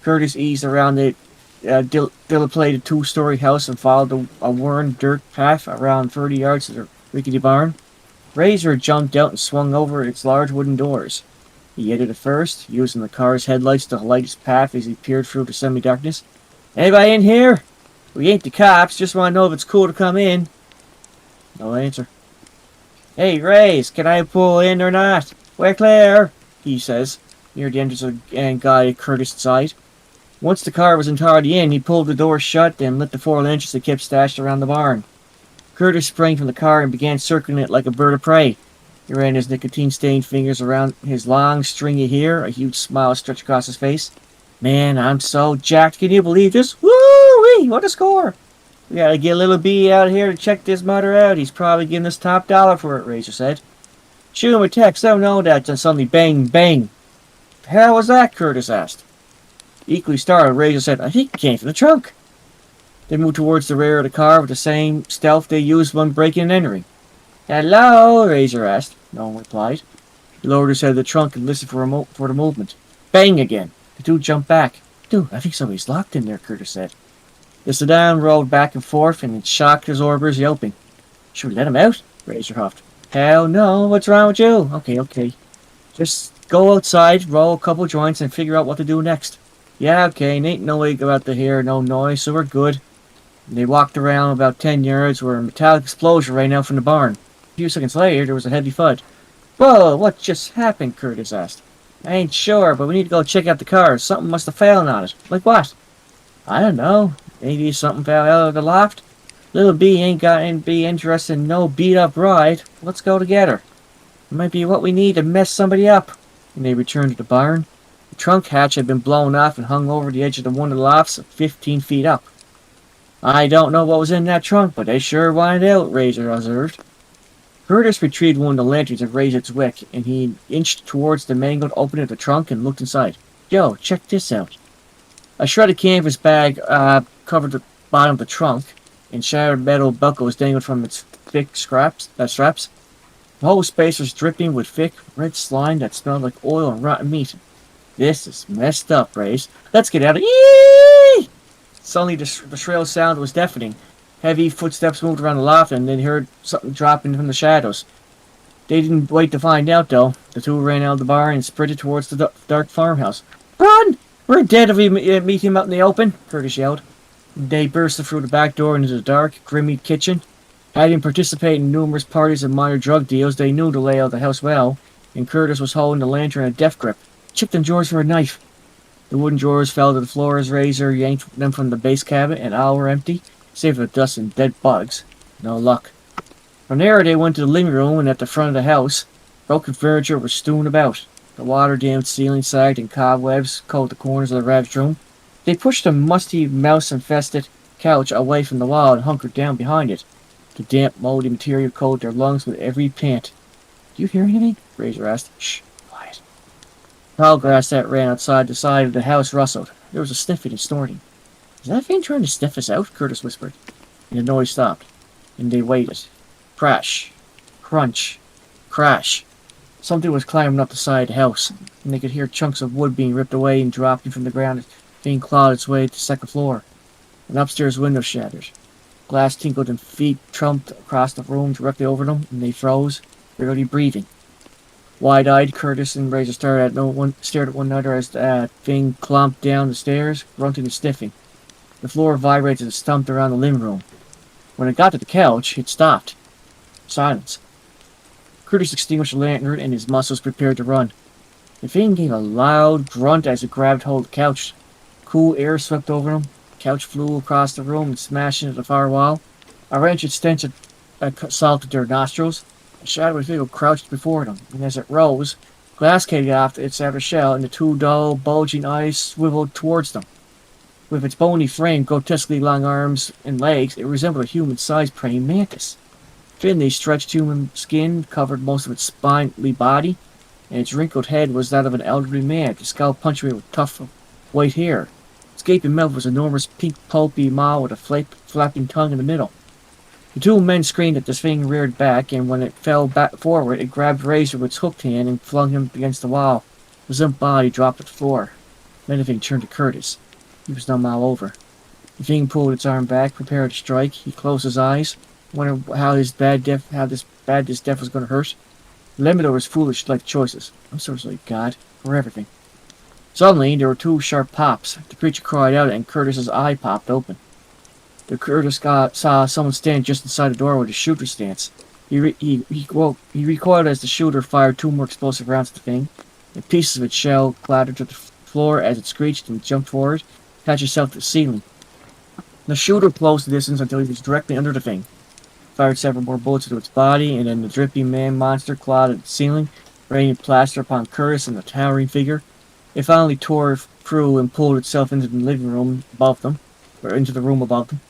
Curtis eased around the dilapidated 2-story house and followed a worn dirt path around 30 yards to the rickety barn. Razor jumped out and swung over its large wooden doors. He entered it first, using the car's headlights to light his path as he peered through the semi-darkness. "Anybody in here? We ain't the cops. Just want to know if it's cool to come in." No answer. "Hey, Rays, can I pull in or not?" "We're clear," he says, near the entrance and guided Curtis inside. Once the car was entirely in, he pulled the door shut and lit the 4 lanterns that kept stashed around the barn. Curtis sprang from the car and began circling it like a bird of prey. He ran his nicotine-stained fingers around his long, stringy hair, a huge smile stretched across his face. "Man, I'm so jacked. Can you believe this? Woo-wee! Hey, what a score! We gotta get little B out here to check this mother out. He's probably giving us top dollar for it, Razor said. Shoot him a text, let him know that, and suddenly bang, bang. The hell was that? Curtis asked. Equally startled, Razor said, I think it came from the trunk. They moved towards the rear of the car with the same stealth they used when breaking and entering. Hello? Razor asked. No one replied. He lowered his head to the trunk and listened for the movement. Bang again. The two jumped back. Dude, I think somebody's locked in there, Curtis said. The sedan rolled back and forth and it shocked his orbers, yelping. Should we let him out? Razor huffed. Hell no, what's wrong with you? Okay. Just go outside, roll a couple joints, and figure out what to do next. Yeah, okay, ain't no way about to hear no noise, so we're good. And they walked around about 10 yards where a metallic explosion rang out from the barn. A few seconds later, there was a heavy thud. Whoa, what just happened? Curtis asked. I ain't sure, but we need to go check out the car. Something must have fallen on it. Like what? I don't know. Maybe something fell out of the loft? Little B ain't got to be interested in no beat-up ride. Let's go together. It might be what we need to mess somebody up. And they returned to the barn. The trunk hatch had been blown off and hung over the edge of one of the lofts 15 feet up. I don't know what was in that trunk, but they sure wanted out, Razor observed. Curtis retrieved one of the lanterns and raised its wick, and he inched towards the mangled opening of the trunk and looked inside. Yo, check this out. A shredded canvas bag covered the bottom of the trunk, and shattered metal buckles dangled from its thick straps. The whole space was dripping with thick, red slime that smelled like oil and rotten meat. This is messed up, Raze. Let's get out of here! Suddenly, the shrill sound was deafening. Heavy footsteps moved around the loft, and they heard something dropping from the shadows. They didn't wait to find out, though. The two ran out of the barn and sprinted towards the dark farmhouse. Run! We're dead if we meet him out in the open, Curtis yelled. They bursted through the back door into the dark, grimy kitchen. Having participated in numerous parties and minor drug deals, they knew the layout of the house well, and Curtis was holding the lantern in a death grip. Check them drawers for a knife. The wooden drawers fell to the floor as Razor yanked them from the base cabinet, and all were empty, save for the dust and dead bugs. No luck. From there, they went to the living room, and at the front of the house, broken furniture was strewn about. The water-dammed ceiling sagged, and cobwebs coated the corners of the ravaged room. They pushed the musty, mouse-infested couch away from the wall and hunkered down behind it. The damp, moldy material coated their lungs with every pant. Do you hear anything? Razor asked. Shh, quiet. Tall grass that ran outside the side of the house rustled. There was a sniffing and snorting. Is that thing trying to sniff us out? Curtis whispered. And the noise stopped. And they waited. Crash. Crunch. Crash. Something was climbing up the side of the house, and they could hear chunks of wood being ripped away and dropping from the ground as being clawed its way to the second floor. An upstairs window shattered. Glass tinkled and feet trumped across the room directly over them, and they froze, barely breathing. Wide-eyed, Curtis and Razor stared at one another as the thing clomped down the stairs, grunting and sniffing. The floor vibrated and stumped around the living room. When it got to the couch, it stopped. Silence. Curtis extinguished the lantern, and his muscles prepared to run. The thing gave a loud grunt as it grabbed hold of the couch. Cool air swept over him. The couch flew across the room and smashed into the far wall. A wretched stench assaulted their nostrils. A shadowy figure crouched before them, and as it rose, glass came off its outer shell, and the two dull, bulging eyes swiveled towards them. With its bony frame, grotesquely long arms and legs, it resembled a human-sized praying mantis. Thinly stretched human skin covered most of its spindly body, and its wrinkled head was that of an elderly man, the scalp punctuated with tough white hair. Its gaping mouth was an enormous pink pulpy maw with a flapping tongue in the middle. The two men screamed as the thing reared back, and when it fell back forward, it grabbed Razor with its hooked hand and flung him against the wall. His limp body dropped to the floor. Then the thing turned to Curtis. He was numb all over. The thing pulled its arm back, prepared to strike. He closed his eyes, wondered how this bad death was going to hurt. The limit of his foolish life choices. I'm so sorry, God, for everything. Suddenly, there were two sharp pops. The creature cried out, and Curtis's eye popped open. Curtis saw someone stand just inside the door with a shooter stance. He recoiled as the shooter fired two more explosive rounds at the thing. The pieces of its shell clattered to the floor as it screeched and jumped forward, attached itself to the ceiling. The shooter closed the distance until he was directly under the thing. Fired several more bullets into its body, and then the dripping man-monster clawed at the ceiling, raining plaster upon Curtis and the towering figure. It finally tore through and pulled itself into the living room above them. or into the room above them.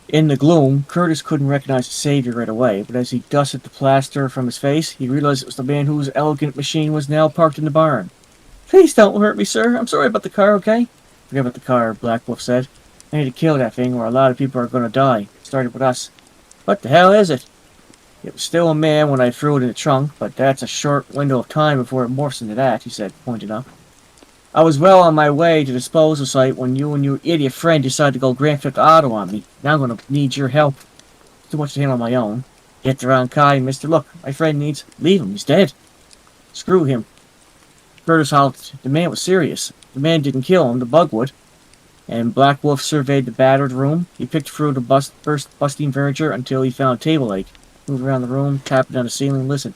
In the gloom, Curtis couldn't recognize his savior right away, but as he dusted the plaster from his face, he realized it was the man whose elegant machine was now parked in the barn. Please don't hurt me, sir. I'm sorry about the car, okay? Forget about the car, Black Wolf said. I need to kill that thing or a lot of people are going to die. It started with us. What the hell is it? It was still a man when I threw it in the trunk, but that's a short window of time before it morphs into that, he said, pointing up. I was well on my way to the disposal site when you and your idiot friend decided to go Grand Theft Auto on me. Now I'm going to need your help. Too much to handle on my own. Get the wrong kind, mister. Look, my friend needs... Leave him. He's dead. Screw him. Curtis hollered. The man was serious. The man didn't kill him. The bug would. And Black Wolf surveyed the battered room. He picked through the busting furniture until he found a table leg. Moved around the room, tapped on the ceiling, and listened.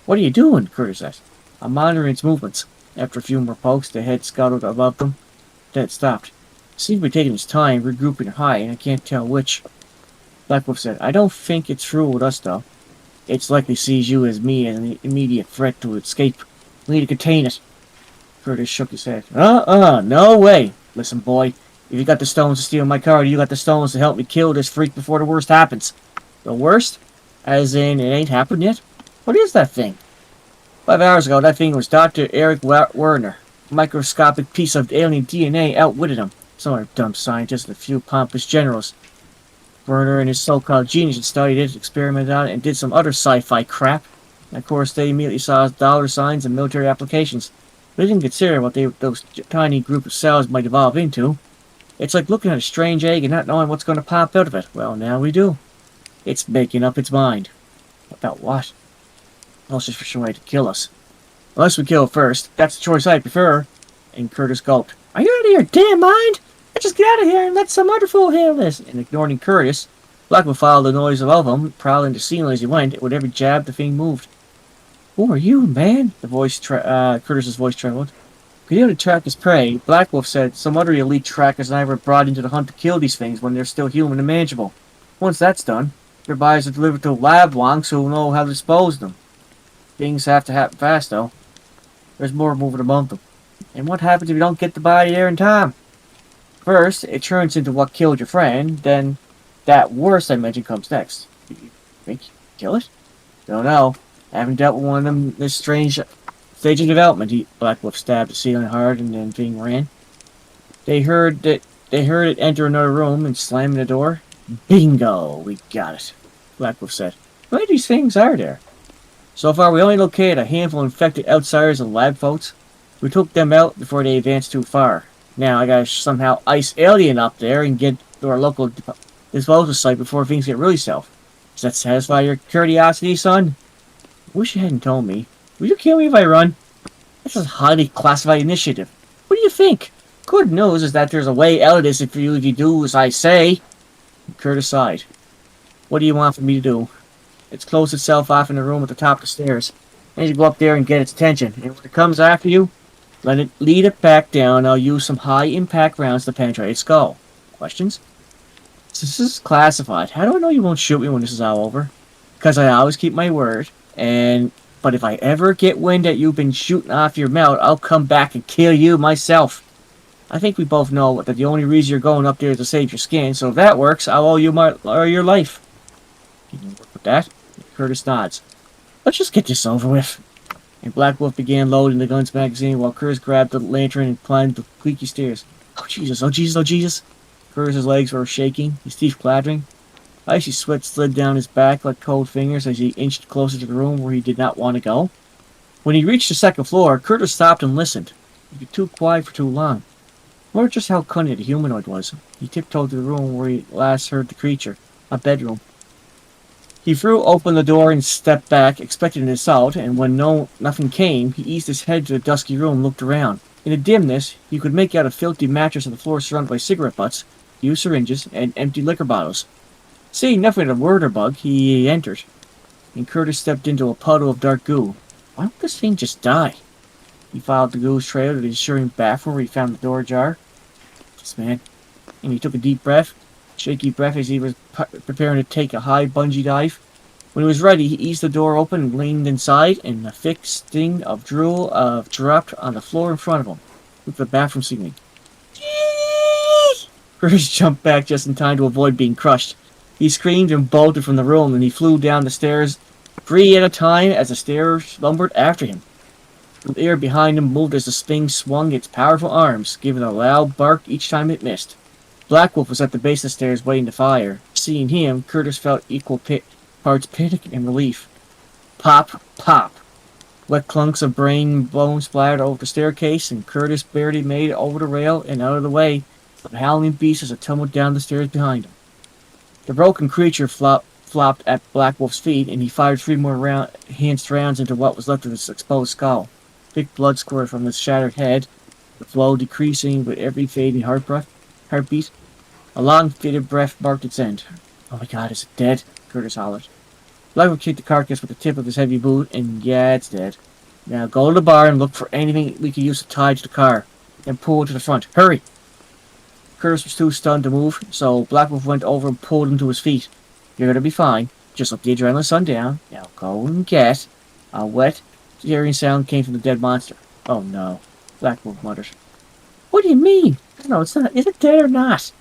What are you doing? Curtis asked. I'm monitoring its movements. After a few more pokes, the head scuttled above them. Then it stopped. It seemed to be taking its time, regrouping high, and I can't tell which. Black Wolf said, I don't think it's through with us, though. It's likely sees you as me as an immediate threat to escape. We need to contain it. Curtis shook his head. No way. Listen, boy, if you got the stones to steal my car, you got the stones to help me kill this freak before the worst happens. The worst? As in, it ain't happened yet? What is that thing? 5 hours ago, that thing was Dr. Eric Werner. A microscopic piece of alien DNA outwitted him. Some other dumb scientists and a few pompous generals. Werner and his so-called genius had studied it, experimented on it, and did some other sci-fi crap. And of course, they immediately saw dollar signs and military applications. They didn't consider what those tiny group of cells might evolve into. It's like looking at a strange egg and not knowing what's going to pop out of it. Well, now we do. It's making up its mind. About what? Well, it's just for sure to kill us. Unless we kill first. That's the choice I prefer. And Curtis gulped. Are you out of your damn mind? Let's just get out of here and let some other fool handle this. And ignoring Curtis, Black would follow the noise above him, prowling the ceiling as he went, and with every jab the thing moved. Who are you, man? Curtis's voice trembled. Being able to track his prey, Black Wolf said some other elite trackers and I were brought into the hunt to kill these things when they're still human and manageable. Once that's done, their bodies are delivered to lab wonks who know how to dispose of them. Things have to happen fast, though. There's more moving among them. And what happens if you don't get the body there in time? First, it turns into what killed your friend, then that worst I mentioned comes next. You think you kill it? Don't know. I haven't dealt with one of them this strange stage of development. Black Wolf stabbed the ceiling hard and then thing ran. They heard it enter another room and slam in the door. Bingo! We got it, Black Wolf said. How many of these things are there? So far, we only located a handful of infected outsiders and lab folks. We took them out before they advanced too far. Now, I gotta somehow ice Alien up there and get to our local disposal site before things get really south. Does that satisfy your curiosity, son? I wish you hadn't told me. Will you kill me if I run? This is a highly classified initiative. What do you think? Good news is that there's a way out of this if you do as I say. Curtis sighed. What do you want for me to do? It's closed itself off in the room at the top of the stairs. I need to go up there and get its attention. And when it comes after you, lead it back down. I'll use some high-impact rounds to penetrate its skull. Questions? This is classified. How do I know you won't shoot me when this is all over? Because I always keep my word. But if I ever get wind that you've been shooting off your mouth, I'll come back and kill you myself. I think we both know that the only reason you're going up there is to save your skin, so if that works, I'll owe you your life. Can you work with that? Curtis nods. Let's just get this over with. And Black Wolf began loading the gun's magazine while Curtis grabbed the lantern and climbed the creaky stairs. Oh Jesus, oh Jesus, oh Jesus. Curtis's legs were shaking, his teeth clattering. Icy sweat slid down his back like cold fingers as he inched closer to the room where he did not want to go. When he reached the second floor, Curtis stopped and listened. He'd been too quiet for too long. I wondered just how cunning the humanoid was. He tiptoed to the room where he last heard the creature, a bedroom. He threw open the door and stepped back, expecting an assault, and when nothing came, he eased his head to the dusky room and looked around. In the dimness, he could make out a filthy mattress on the floor surrounded by cigarette butts, used syringes, and empty liquor bottles. Seeing nothing of the murder bug, he entered, and Curtis stepped into a puddle of dark goo. Why don't this thing just die? He followed the goo's trail to the adjoining bathroom where he found the door ajar. This man. And he took a deep breath, shaky breath as he was preparing to take a high bungee dive. When he was ready, he eased the door open and leaned inside, and a thick sting of drool dropped on the floor in front of him, with the bathroom ceiling. Hirsch jumped back just in time to avoid being crushed. He screamed and bolted from the room, and he flew down the stairs 3 at a time as the stairs lumbered after him. The air behind him moved as the thing swung its powerful arms, giving a loud bark each time it missed. Black Wolf was at the base of the stairs waiting to fire. Seeing him, Curtis felt equal parts panic and relief. Pop, pop. Wet clunks of brain and bone splattered over the staircase, and Curtis barely made it over the rail and out of the way of the howling beast as it tumbled down the stairs behind him. The broken creature flopped at Black Wolf's feet, and he fired 3 more enhanced rounds into what was left of his exposed skull. Thick blood squirted from his shattered head, the flow decreasing with every fading heartbeat. A long, faded breath marked its end. "Oh my God, is it dead?" Curtis hollered. Black Wolf kicked the carcass with the tip of his heavy boot, and yeah, it's dead. "Now go to the bar and look for anything we can use to tie to the car, and pull it to the front. Hurry!" Curtis was too stunned to move, so Black Wolf went over and pulled him to his feet. "You're gonna be fine. Just let the adrenaline sun down. Now go and get." A wet, tearing sound came from the dead monster. "Oh no," Black Wolf muttered. "What do you mean? No, it's not. Is it dead or not?"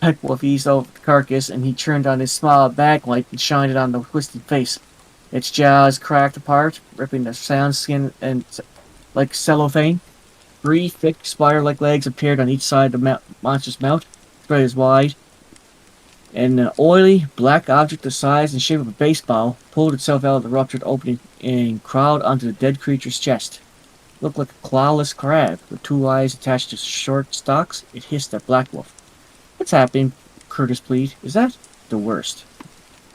Black Wolf eased over the carcass, and he turned on his small backlight and shined it on the twisted face. Its jaws cracked apart, ripping the sound skin and like cellophane. 3 thick, spider-like legs appeared on each side of the monster's mouth, spread as wide. An oily, black object the size and shape of a baseball pulled itself out of the ruptured opening and crawled onto the dead creature's chest. It looked like a clawless crab, with 2 eyes attached to short stalks. It hissed at Black Wolf. "What's happening?" Curtis pleaded. "Is that the worst?"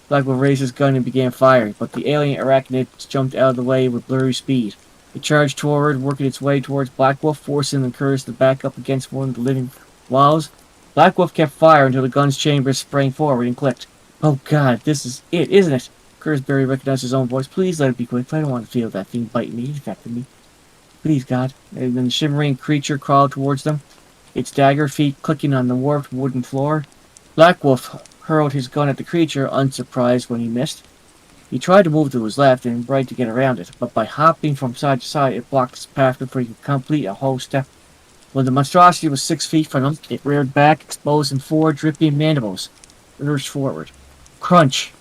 Black Wolf raised his gun and began firing, but the alien arachnid jumped out of the way with blurry speed. It charged forward, working its way towards Black Wolf, forcing the Curtis to back up against one of the living walls. Black Wolf kept firing until the gun's chambers sprang forward and clicked. "Oh God, this is it, isn't it?" Curtis barely recognized his own voice. "Please let it be quick. I don't want to feel that thing biting me. It infected me. Please, God." And then the shimmering creature crawled towards them, its dagger feet clicking on the warped wooden floor. Black Wolf hurled his gun at the creature, unsurprised when he missed. He tried to move to his left and right to get around it, but by hopping from side to side, it blocked his path before he could complete a whole step. When the monstrosity was 6 feet from him, it reared back, exposing 4 dripping mandibles. It lurched forward. Crunch!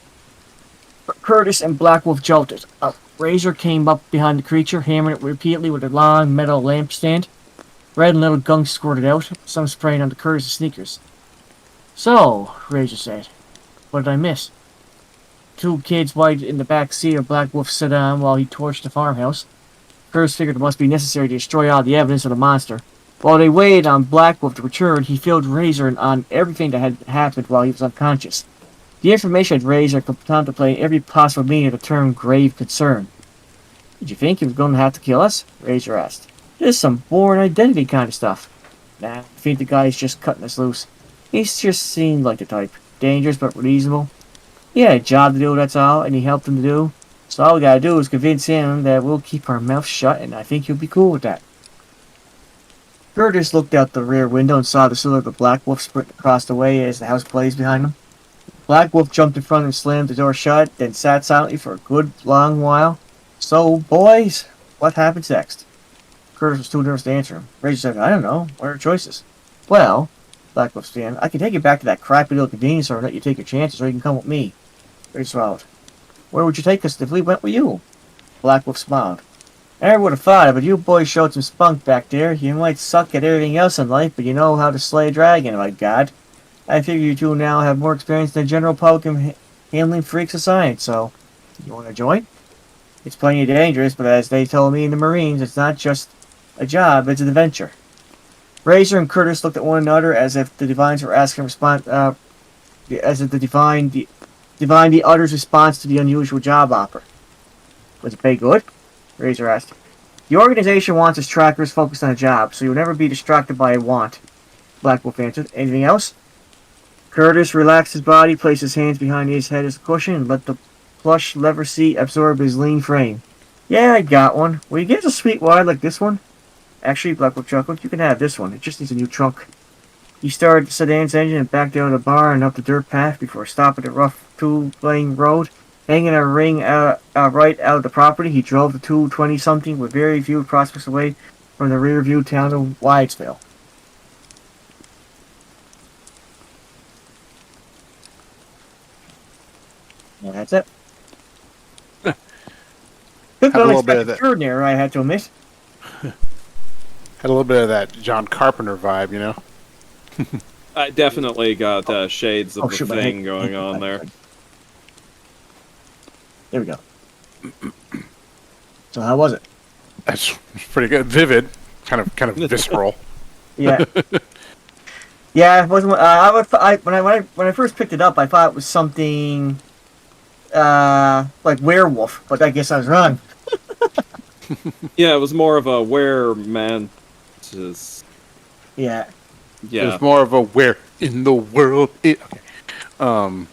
Curtis and Black Wolf jolted. A razor came up behind the creature, hammering it repeatedly with a long metal lampstand. Red and little gunk squirted out, some spraying onto Curtis' sneakers. "So," Razor said, "what did I miss?" 2 kids waited in the back seat of Black Wolf's Sedan while he torched the farmhouse. Curtis figured it must be necessary to destroy all the evidence of the monster. While they waited on Black Wolf to return, he filled Razor on everything that had happened while he was unconscious. The information had Razor contemplating every possible meaning of the term grave concern. "Did you think he was going to have to kill us?" Razor asked. "This is some born identity kind of stuff." "Nah, I think the guy's just cutting us loose. He's just seemed like the type. Dangerous but reasonable. He had a job to do, that's all, and he helped him to do. So all we gotta do is convince him that we'll keep our mouths shut, and I think he'll be cool with that." Curtis looked out the rear window and saw the silhouette of Black Wolf sprint across the way as the house blazed behind him. Black Wolf jumped in front and slammed the door shut, then sat silently for a good long while. "So, boys, what happens next?" Curtis was too nervous to answer him. Razor said, "I don't know. What are your choices?" "Well," Black Wolf began, "I can take you back to that crappy little convenience store and let you take your chances, or you can come with me." Razor swallowed. "Where would you take us if we went with you?" Black Wolf smiled. "I never would have thought it, but you boys showed some spunk back there. You might suck at everything else in life, but you know how to slay a dragon, by God. I figure you two now have more experience than the general public in handling freaks of science, so you want to join? It's plenty dangerous, but as they told me in the Marines, it's not just a job, it's an adventure." Razor and Curtis looked at one another as if the divines were asking as if the divine the other's response to the unusual job offer. "Was it pay good?" Razor asked. "The organization wants its trackers focused on a job, so you'll never be distracted by a want," Black Wolf answered. "Anything else?" Curtis relaxed his body, placed his hands behind his head as a cushion, and let the plush leather seat absorb his lean frame. "Yeah, I got one. Will you get a sweet wide like this one?" "Actually," Black Wolf chuckled, "you can have this one. It just needs a new trunk." He started the sedan's engine and backed out of the bar and up the dirt path before stopping the rough 2-lane road. Hanging a ring right out of the property, he drove the 220-something with very few prospects away from the rear-view town of Widesville. Yeah, that's it. Had Took a an little bit of unexpected that. turn there, I had to admit. Had a little bit of that John Carpenter vibe, you know? I definitely got shades of Oh, the shoot, thing going on there. There we go. So how was it? That's pretty good. Vivid. Kind of visceral. Yeah. Yeah, it wasn't. When I first picked it up, I thought it was something like werewolf, but I guess I was wrong. Yeah, it was more of a where man. Yeah. It Yeah. was more of a where in the world it... Okay.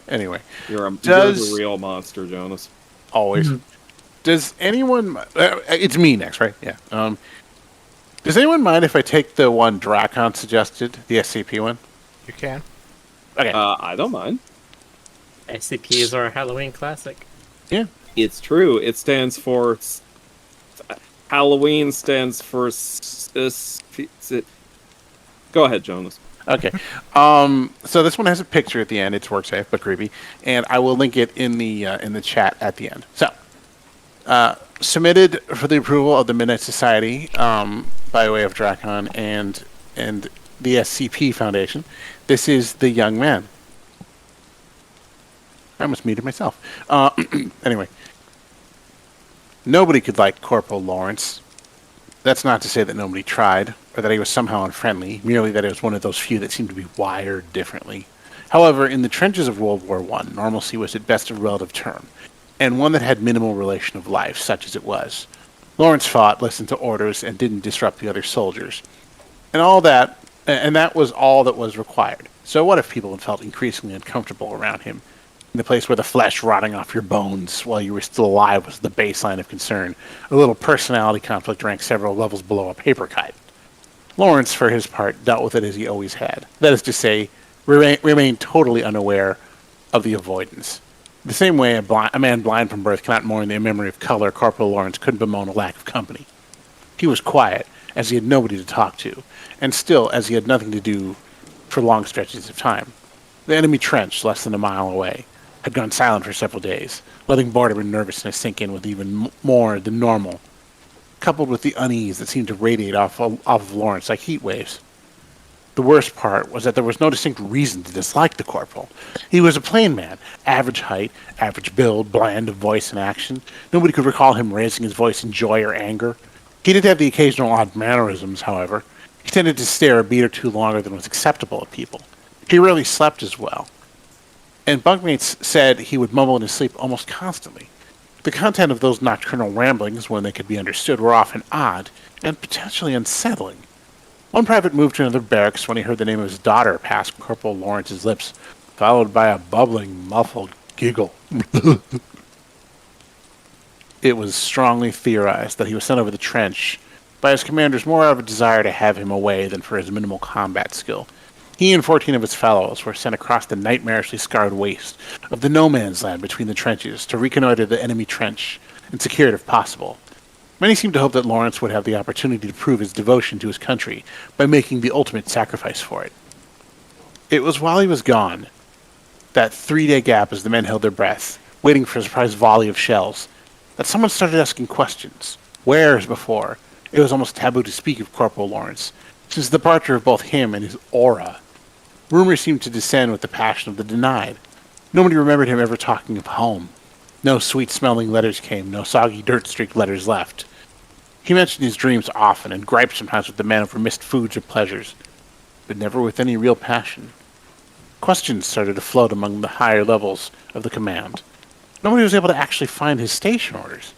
Anyway. You're Does- the real monster, Jonas. Always. Does anyone... it's me next, right? Yeah. Does anyone mind if I take the one Drakon suggested? The SCP one? You can. Okay. I don't mind. SCP is our Halloween classic. Yeah. It's true. It stands for Halloween stands for Go ahead, Jonas. Okay. So this one has a picture at the end. It's work safe but creepy, and I will link it in the chat at the end. So, submitted for the approval of the Midnight Society by way of Drakon and the SCP Foundation. This is the young man. I almost muted myself. Anyway, nobody could like Corporal Lawrence. That's not to say that nobody tried, or that he was somehow unfriendly, merely that he was one of those few that seemed to be wired differently. However, in the trenches of World War I, normalcy was at best a relative term, and one that had minimal relation of life, such as it was. Lawrence fought, listened to orders, and didn't disrupt the other soldiers. And that was all that was required. So what if people had felt increasingly uncomfortable around him? In the place where the flesh rotting off your bones while you were still alive was the baseline of concern. A little personality conflict ranked several levels below a paper kite. Lawrence, for his part, dealt with it as he always had. That is to say, remained totally unaware of the avoidance. The same way a man blind from birth cannot mourn the memory of color, Corporal Lawrence couldn't bemoan a lack of company. He was quiet, as he had nobody to talk to, and still as he had nothing to do for long stretches of time. The enemy trench, less than a mile away, had gone silent for several days, letting boredom and nervousness sink in with even more than normal, coupled with the unease that seemed to radiate off of Lawrence like heat waves. The worst part was that there was no distinct reason to dislike the corporal. He was a plain man, average height, average build, bland of voice and action. Nobody could recall him raising his voice in joy or anger. He did have the occasional odd mannerisms, however. He tended to stare a beat or two longer than was acceptable of people. He rarely slept as well, and bunkmates said he would mumble in his sleep almost constantly. The content of those nocturnal ramblings, when they could be understood, were often odd and potentially unsettling. One private moved to another barracks when he heard the name of his daughter pass Corporal Lawrence's lips, followed by a bubbling, muffled giggle. It was strongly theorized that he was sent over the trench by his commanders more out of a desire to have him away than for his minimal combat skill. He and 14 of his fellows were sent across the nightmarishly scarred waste of the no-man's land between the trenches to reconnoiter the enemy trench and secure it if possible. Many seemed to hope that Lawrence would have the opportunity to prove his devotion to his country by making the ultimate sacrifice for it. It was while he was gone, that 3-day gap as the men held their breath, waiting for a surprise volley of shells, that someone started asking questions. Whereas before, it was almost taboo to speak of Corporal Lawrence, since the departure of both him and his aura. Rumors seemed to descend with the passion of the denied. Nobody remembered him ever talking of home. No sweet-smelling letters came, no soggy dirt-streaked letters left. He mentioned his dreams often, and griped sometimes with the men over missed foods or pleasures, but never with any real passion. Questions started to float among the higher levels of the command. Nobody was able to actually find his station orders.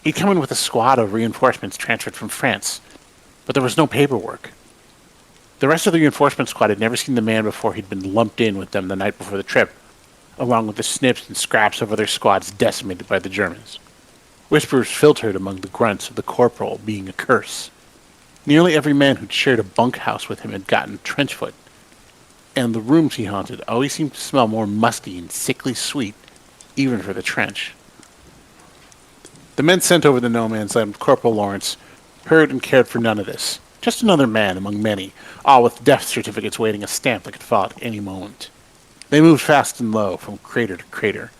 He'd come in with a squad of reinforcements transferred from France, but there was no paperwork. The rest of the reinforcement squad had never seen the man before he'd been lumped in with them the night before the trip, along with the snips and scraps of other squads decimated by the Germans. Whispers filtered among the grunts of the corporal being a curse. Nearly every man who'd shared a bunkhouse with him had gotten trenchfoot, and the rooms he haunted always seemed to smell more musty and sickly sweet, even for the trench. The men sent over the no-man's land with Corporal Lawrence heard and cared for none of this. Just another man among many, all with death certificates waiting a stamp that could fall at any moment. They moved fast and low from crater to crater,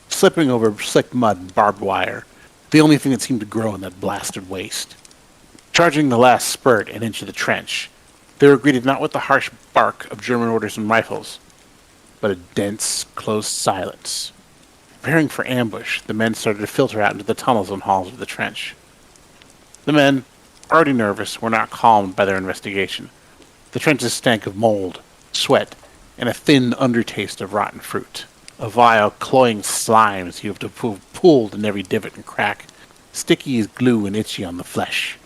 slipping over slick mud and barbed wire, the only thing that seemed to grow in that blasted waste. Charging the last spurt and into the trench, they were greeted not with the harsh bark of German orders and rifles, but a dense, close silence. Preparing for ambush, the men started to filter out into the tunnels and halls of the trench. The men, already nervous, were not calmed by their investigation. The trenches stank of mold, sweat, and a thin undertaste of rotten fruit. A vile, cloying slime as you have to pulled in every divot and crack, sticky as glue and itchy on the flesh.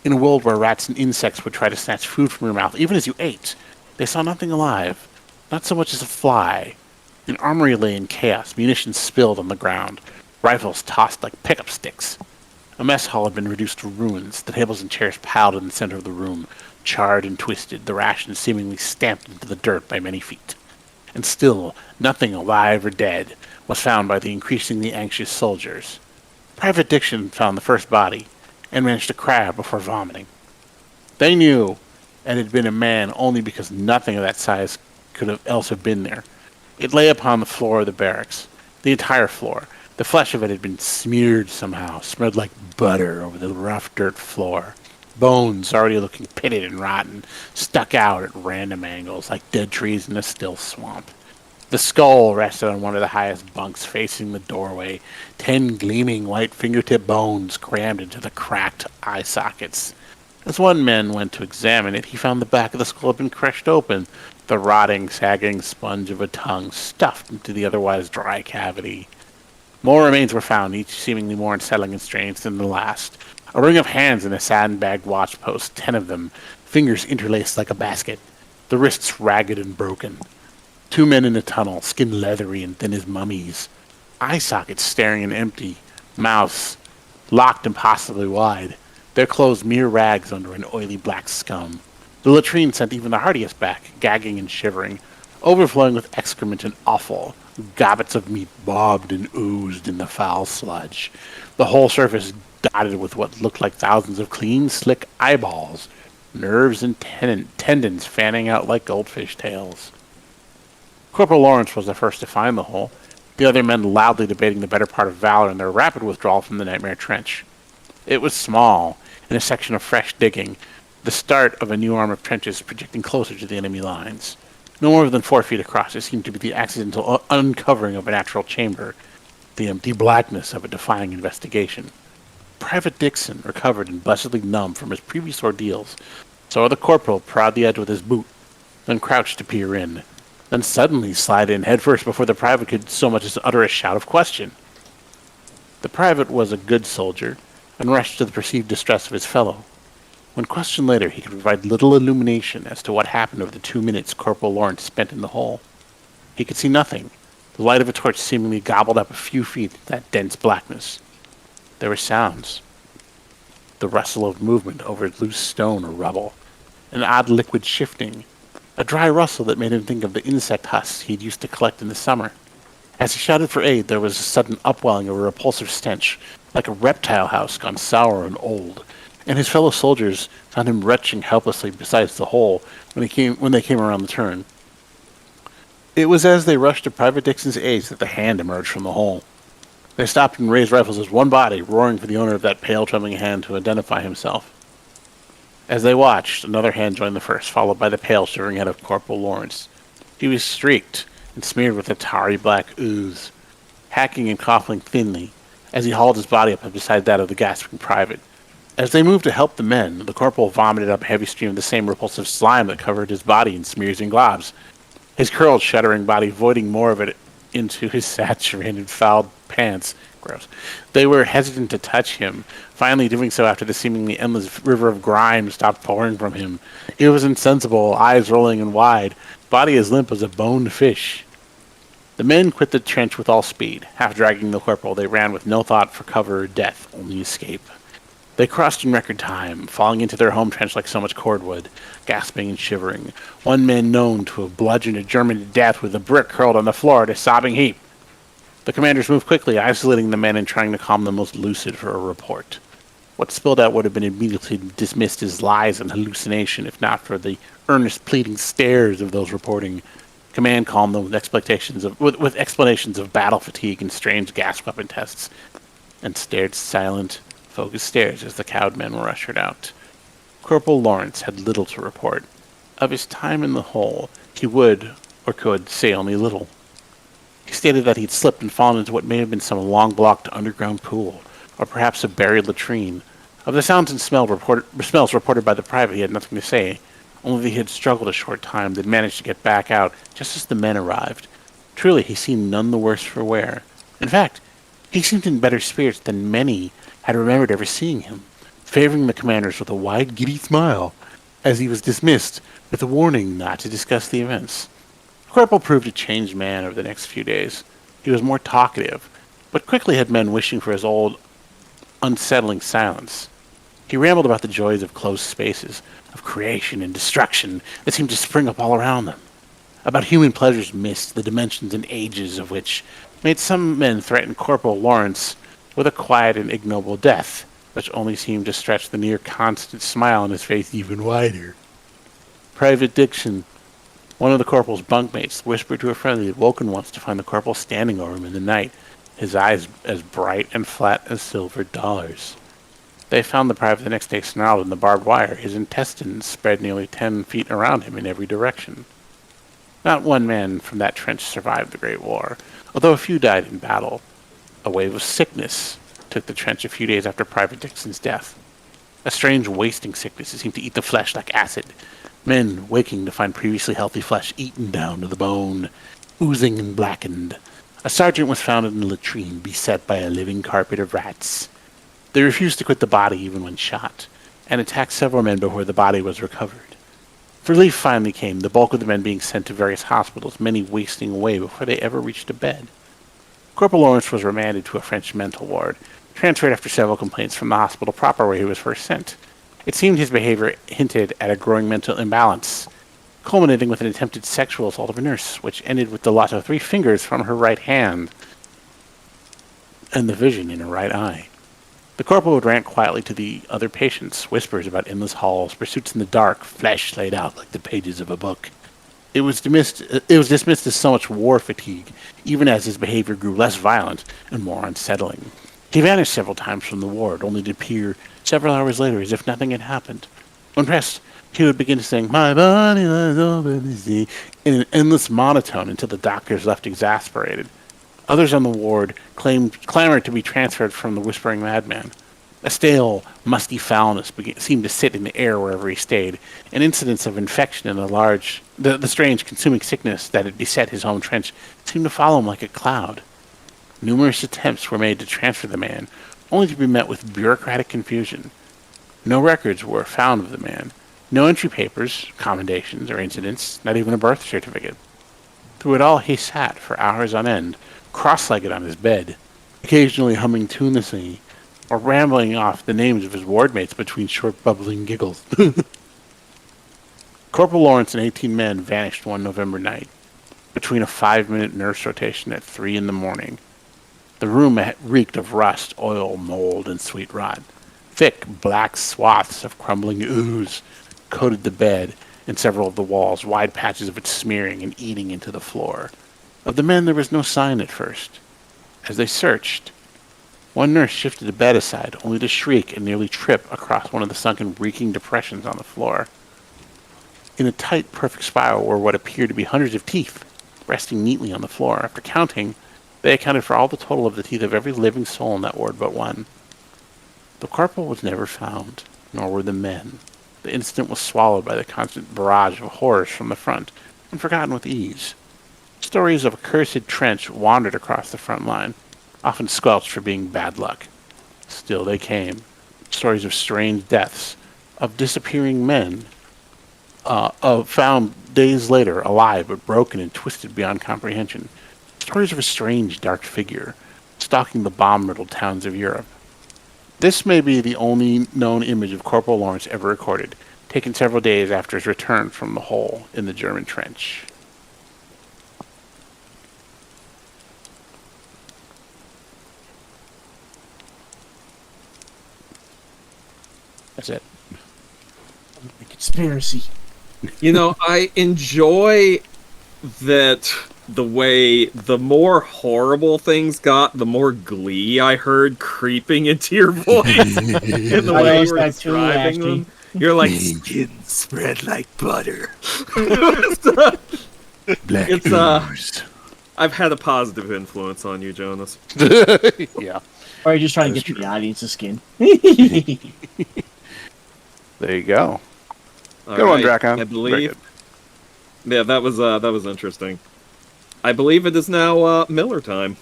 In a world where rats and insects would try to snatch food from your mouth, even as you ate, they saw nothing alive, not so much as a fly. An armory lay in chaos, munitions spilled on the ground, rifles tossed like pickup sticks. A mess hall had been reduced to ruins, the tables and chairs piled in the center of the room, charred and twisted, the rations seemingly stamped into the dirt by many feet. And still, nothing alive or dead was found by the increasingly anxious soldiers. Private Dixon found the first body, and managed to cry out before vomiting. They knew it had been a man only because nothing of that size could have else have been there. It lay upon the floor of the barracks, the entire floor. The flesh of it had been smeared somehow, spread like butter over the rough dirt floor. Bones, already looking pitted and rotten, stuck out at random angles like dead trees in a still swamp. The skull rested on one of the highest bunks facing the doorway, 10 gleaming white fingertip bones crammed into the cracked eye sockets. As one man went to examine it, he found the back of the skull had been crushed open, the rotting, sagging sponge of a tongue stuffed into the otherwise dry cavity. More remains were found, each seemingly more unsettling and strange than the last. A ring of hands in a sandbagged watch post, 10 of them, fingers interlaced like a basket, the wrists ragged and broken. 2 men in a tunnel, skin leathery and thin as mummies, eye sockets staring and empty, mouths locked impossibly wide, their clothes mere rags under an oily black scum. The latrine sent even the hardiest back, gagging and shivering, overflowing with excrement and offal. Gobbets of meat bobbed and oozed in the foul sludge. The whole surface dotted with what looked like thousands of clean, slick eyeballs, nerves and tendons fanning out like goldfish tails. Corporal Lawrence was the first to find the hole, the other men loudly debating the better part of valor in their rapid withdrawal from the Nightmare Trench. It was small, in a section of fresh digging, the start of a new arm of trenches projecting closer to the enemy lines. No more than 4 feet across, it seemed to be the accidental uncovering of a natural chamber, the empty blackness of a defying investigation. Private Dixon, recovered and blessedly numb from his previous ordeals, saw the corporal prod the edge with his boot, then crouched to peer in, then suddenly slide in headfirst before the private could so much as utter a shout of question. The private was a good soldier, and rushed to the perceived distress of his fellow. When questioned later, he could provide little illumination as to what happened over the 2 minutes Corporal Lawrence spent in the hole. He could see nothing. The light of a torch seemingly gobbled up a few feet in that dense blackness. There were sounds. The rustle of movement over loose stone or rubble. An odd liquid shifting. A dry rustle that made him think of the insect husks he'd used to collect in the summer. As he shouted for aid, there was a sudden upwelling of a repulsive stench, like a reptile house gone sour and old, and his fellow soldiers found him retching helplessly beside the hole when they came around the turn. It was as they rushed to Private Dixon's aid that the hand emerged from the hole. They stopped and raised rifles as one body, roaring for the owner of that pale, trembling hand to identify himself. As they watched, another hand joined the first, followed by the pale, shivering head of Corporal Lawrence. He was streaked and smeared with a tarry black ooze, hacking and coughing thinly as he hauled his body up beside that of the gasping private. As they moved to help the men, the corporal vomited up a heavy stream of the same repulsive slime that covered his body in smears and globs, his curled, shuddering body voiding more of it into his saturated, fouled pants. Gross. They were hesitant to touch him, finally doing so after the seemingly endless river of grime stopped pouring from him. He was insensible, eyes rolling and wide, body as limp as a boned fish. The men quit the trench with all speed. Half dragging the corporal, they ran with no thought for cover or death, only escape. They crossed in record time, falling into their home trench like so much cordwood, gasping and shivering. One man known to have bludgeoned a German to death with a brick hurled on the floor at a sobbing heap. The commanders moved quickly, isolating the men and trying to calm the most lucid for a report. What spilled out would have been immediately dismissed as lies and hallucination, if not for the earnest pleading stares of those reporting. Command calmed them with explanations of battle fatigue and strange gas weapon tests, and stared silent, focused stares as the cowed men were ushered out. Corporal Lawrence had little to report. Of his time in the hole, he would, or could, say only little. He stated that he'd slipped and fallen into what may have been some long-blocked underground pool, or perhaps a buried latrine. Of the sounds and smells reported by the private, he had nothing to say, only that he had struggled a short time, then managed to get back out just as the men arrived. Truly, he seemed none the worse for wear. In fact, he seemed in better spirits than many had remembered ever seeing him, favoring the commanders with a wide, giddy smile, as he was dismissed with a warning not to discuss the events. The corporal proved a changed man over the next few days. He was more talkative, but quickly had men wishing for his old, unsettling silence. He rambled about the joys of closed spaces, of creation and destruction that seemed to spring up all around them, about human pleasures missed, the dimensions and ages of which made some men threaten Corporal Lawrence with a quiet and ignoble death, which only seemed to stretch the near constant smile on his face even wider. Private Dixon, one of the corporal's bunkmates, whispered to a friend that he had woken once to find the corporal standing over him in the night, his eyes as bright and flat as silver dollars. They found the private the next day snarled in the barbed wire, his intestines spread nearly 10 feet around him in every direction. Not one man from that trench survived the Great War, although a few died in battle. A wave of sickness took the trench a few days after Private Dixon's death. A strange wasting sickness that seemed to eat the flesh like acid, men waking to find previously healthy flesh eaten down to the bone, oozing and blackened. A sergeant was found in the latrine, beset by a living carpet of rats. They refused to quit the body even when shot, and attacked several men before the body was recovered. Relief finally came, the bulk of the men being sent to various hospitals, many wasting away before they ever reached a bed. Corporal Lawrence was remanded to a French mental ward, transferred after several complaints from the hospital proper where he was first sent. It seemed his behavior hinted at a growing mental imbalance, culminating with an attempted sexual assault of a nurse, which ended with the loss of 3 fingers from her right hand and the vision in her right eye. The corporal would rant quietly to the other patients, whispers about endless halls, pursuits in the dark, flesh laid out like the pages of a book. It was dismissed as so much war fatigue, even as his behavior grew less violent and more unsettling. He vanished several times from the ward, only to appear several hours later as if nothing had happened. When pressed, he would begin to sing, "My body lies over the sea," in an endless monotone until the doctors left exasperated. Others on the ward clamored to be transferred from the whispering madman. A stale, musty foulness seemed to sit in the air wherever he stayed, and incidents of infection in the strange consuming sickness that had beset his home trench seemed to follow him like a cloud. Numerous attempts were made to transfer the man, only to be met with bureaucratic confusion. No records were found of the man, no entry papers, commendations, or incidents, not even a birth certificate. Through it all he sat for hours on end, cross-legged on his bed, occasionally humming tunelessly, or rambling off the names of his wardmates between short bubbling giggles. Corporal Lawrence and 18 men vanished one November night, between a 5-minute nurse rotation at 3 in the morning. The room reeked of rust, oil, mold, and sweet rot. Thick, black swaths of crumbling ooze coated the bed and several of the walls, wide patches of it smearing and eating into the floor. Of the men there was no sign at first. As they searched, one nurse shifted the bed aside, only to shriek and nearly trip across one of the sunken, reeking depressions on the floor. In a tight, perfect spiral were what appeared to be hundreds of teeth, resting neatly on the floor. After counting, they accounted for all the total of the teeth of every living soul in that ward but one. The corporal was never found, nor were the men. The incident was swallowed by the constant barrage of horrors from the front, and forgotten with ease. Stories of a cursed trench wandered across the front line, often squelched for being bad luck. Still they came. Stories of strange deaths, of disappearing men, found days later alive but broken and twisted beyond comprehension. Stories of a strange dark figure stalking the bomb-riddled towns of Europe. This may be the only known image of Corporal Lawrence ever recorded, taken several days after his return from the hole in the German trench. That's it. A conspiracy. You know, I enjoy that the more horrible things got, the more glee I heard creeping into your voice in the I way you noticed were that too, describing actually. them. You're like, skin spread like butter. Black It's, ooze. I've had a positive influence on you, Jonas. Yeah. Or you're just trying to That's get true. the audience's skin. There you go. All Good one, right, Drakon. I Very believe. good. Yeah, that was interesting. I believe it is now Miller time.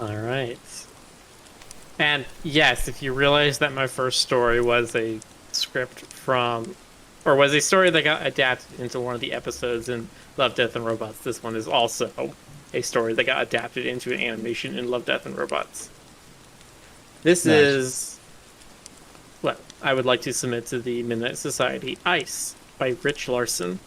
All right. And yes, if you realize that my first story was a script from, or was a story that got adapted into one of the episodes in Love, Death, and Robots, this one is also a story that got adapted into an animation in Love, Death, and Robots. This Nice. is what I would like to submit to the Midnight Society, Ice by Rich Larson.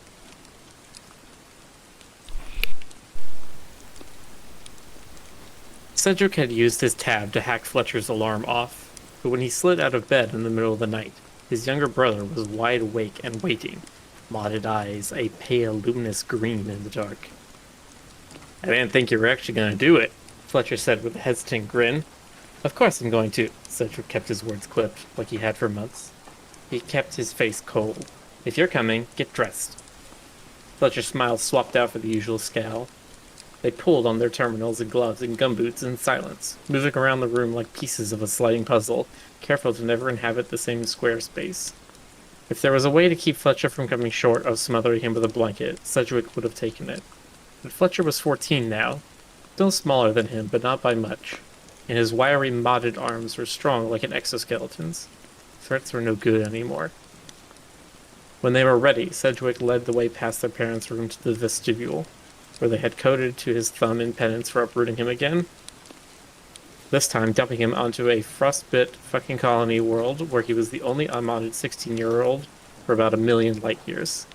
Cedric had used his tab to hack Fletcher's alarm off, but when he slid out of bed in the middle of the night, his younger brother was wide awake and waiting, modded eyes a pale, luminous green in the dark. "I didn't think you were actually going to do it," Fletcher said with a hesitant grin. "Of course I'm going to." Cedric kept his words clipped, like he had for months. He kept his face cold. "If you're coming, get dressed." Fletcher's smile swapped out for the usual scowl. They pulled on their terminals and gloves and gumboots in silence, moving around the room like pieces of a sliding puzzle, careful to never inhabit the same square space. If there was a way to keep Fletcher from coming short of smothering him with a blanket, Sedgwick would have taken it. But Fletcher was 14 now, still smaller than him, but not by much, and his wiry, modded arms were strong like an exoskeleton's. Threats were no good anymore. When they were ready, Sedgwick led the way past their parents' room to the vestibule, where they had coded to his thumb in penance for uprooting him again. This time dumping him onto a frostbit fucking colony world where he was the only unmodded 16-year-old for about 1,000,000 light years.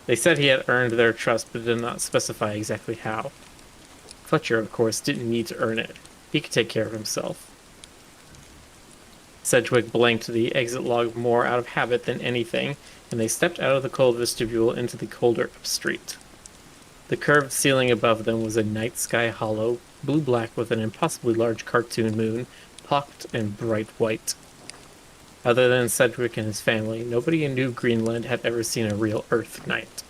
They said he had earned their trust, but did not specify exactly how. Fletcher, of course, didn't need to earn it. He could take care of himself. Sedgwick blanked the exit log more out of habit than anything, and they stepped out of the cold vestibule into the colder street. The curved ceiling above them was a night sky hollow, blue-black with an impossibly large cartoon moon, pocked and bright white. Other than Sedgwick and his family, nobody in New Greenland had ever seen a real Earth night.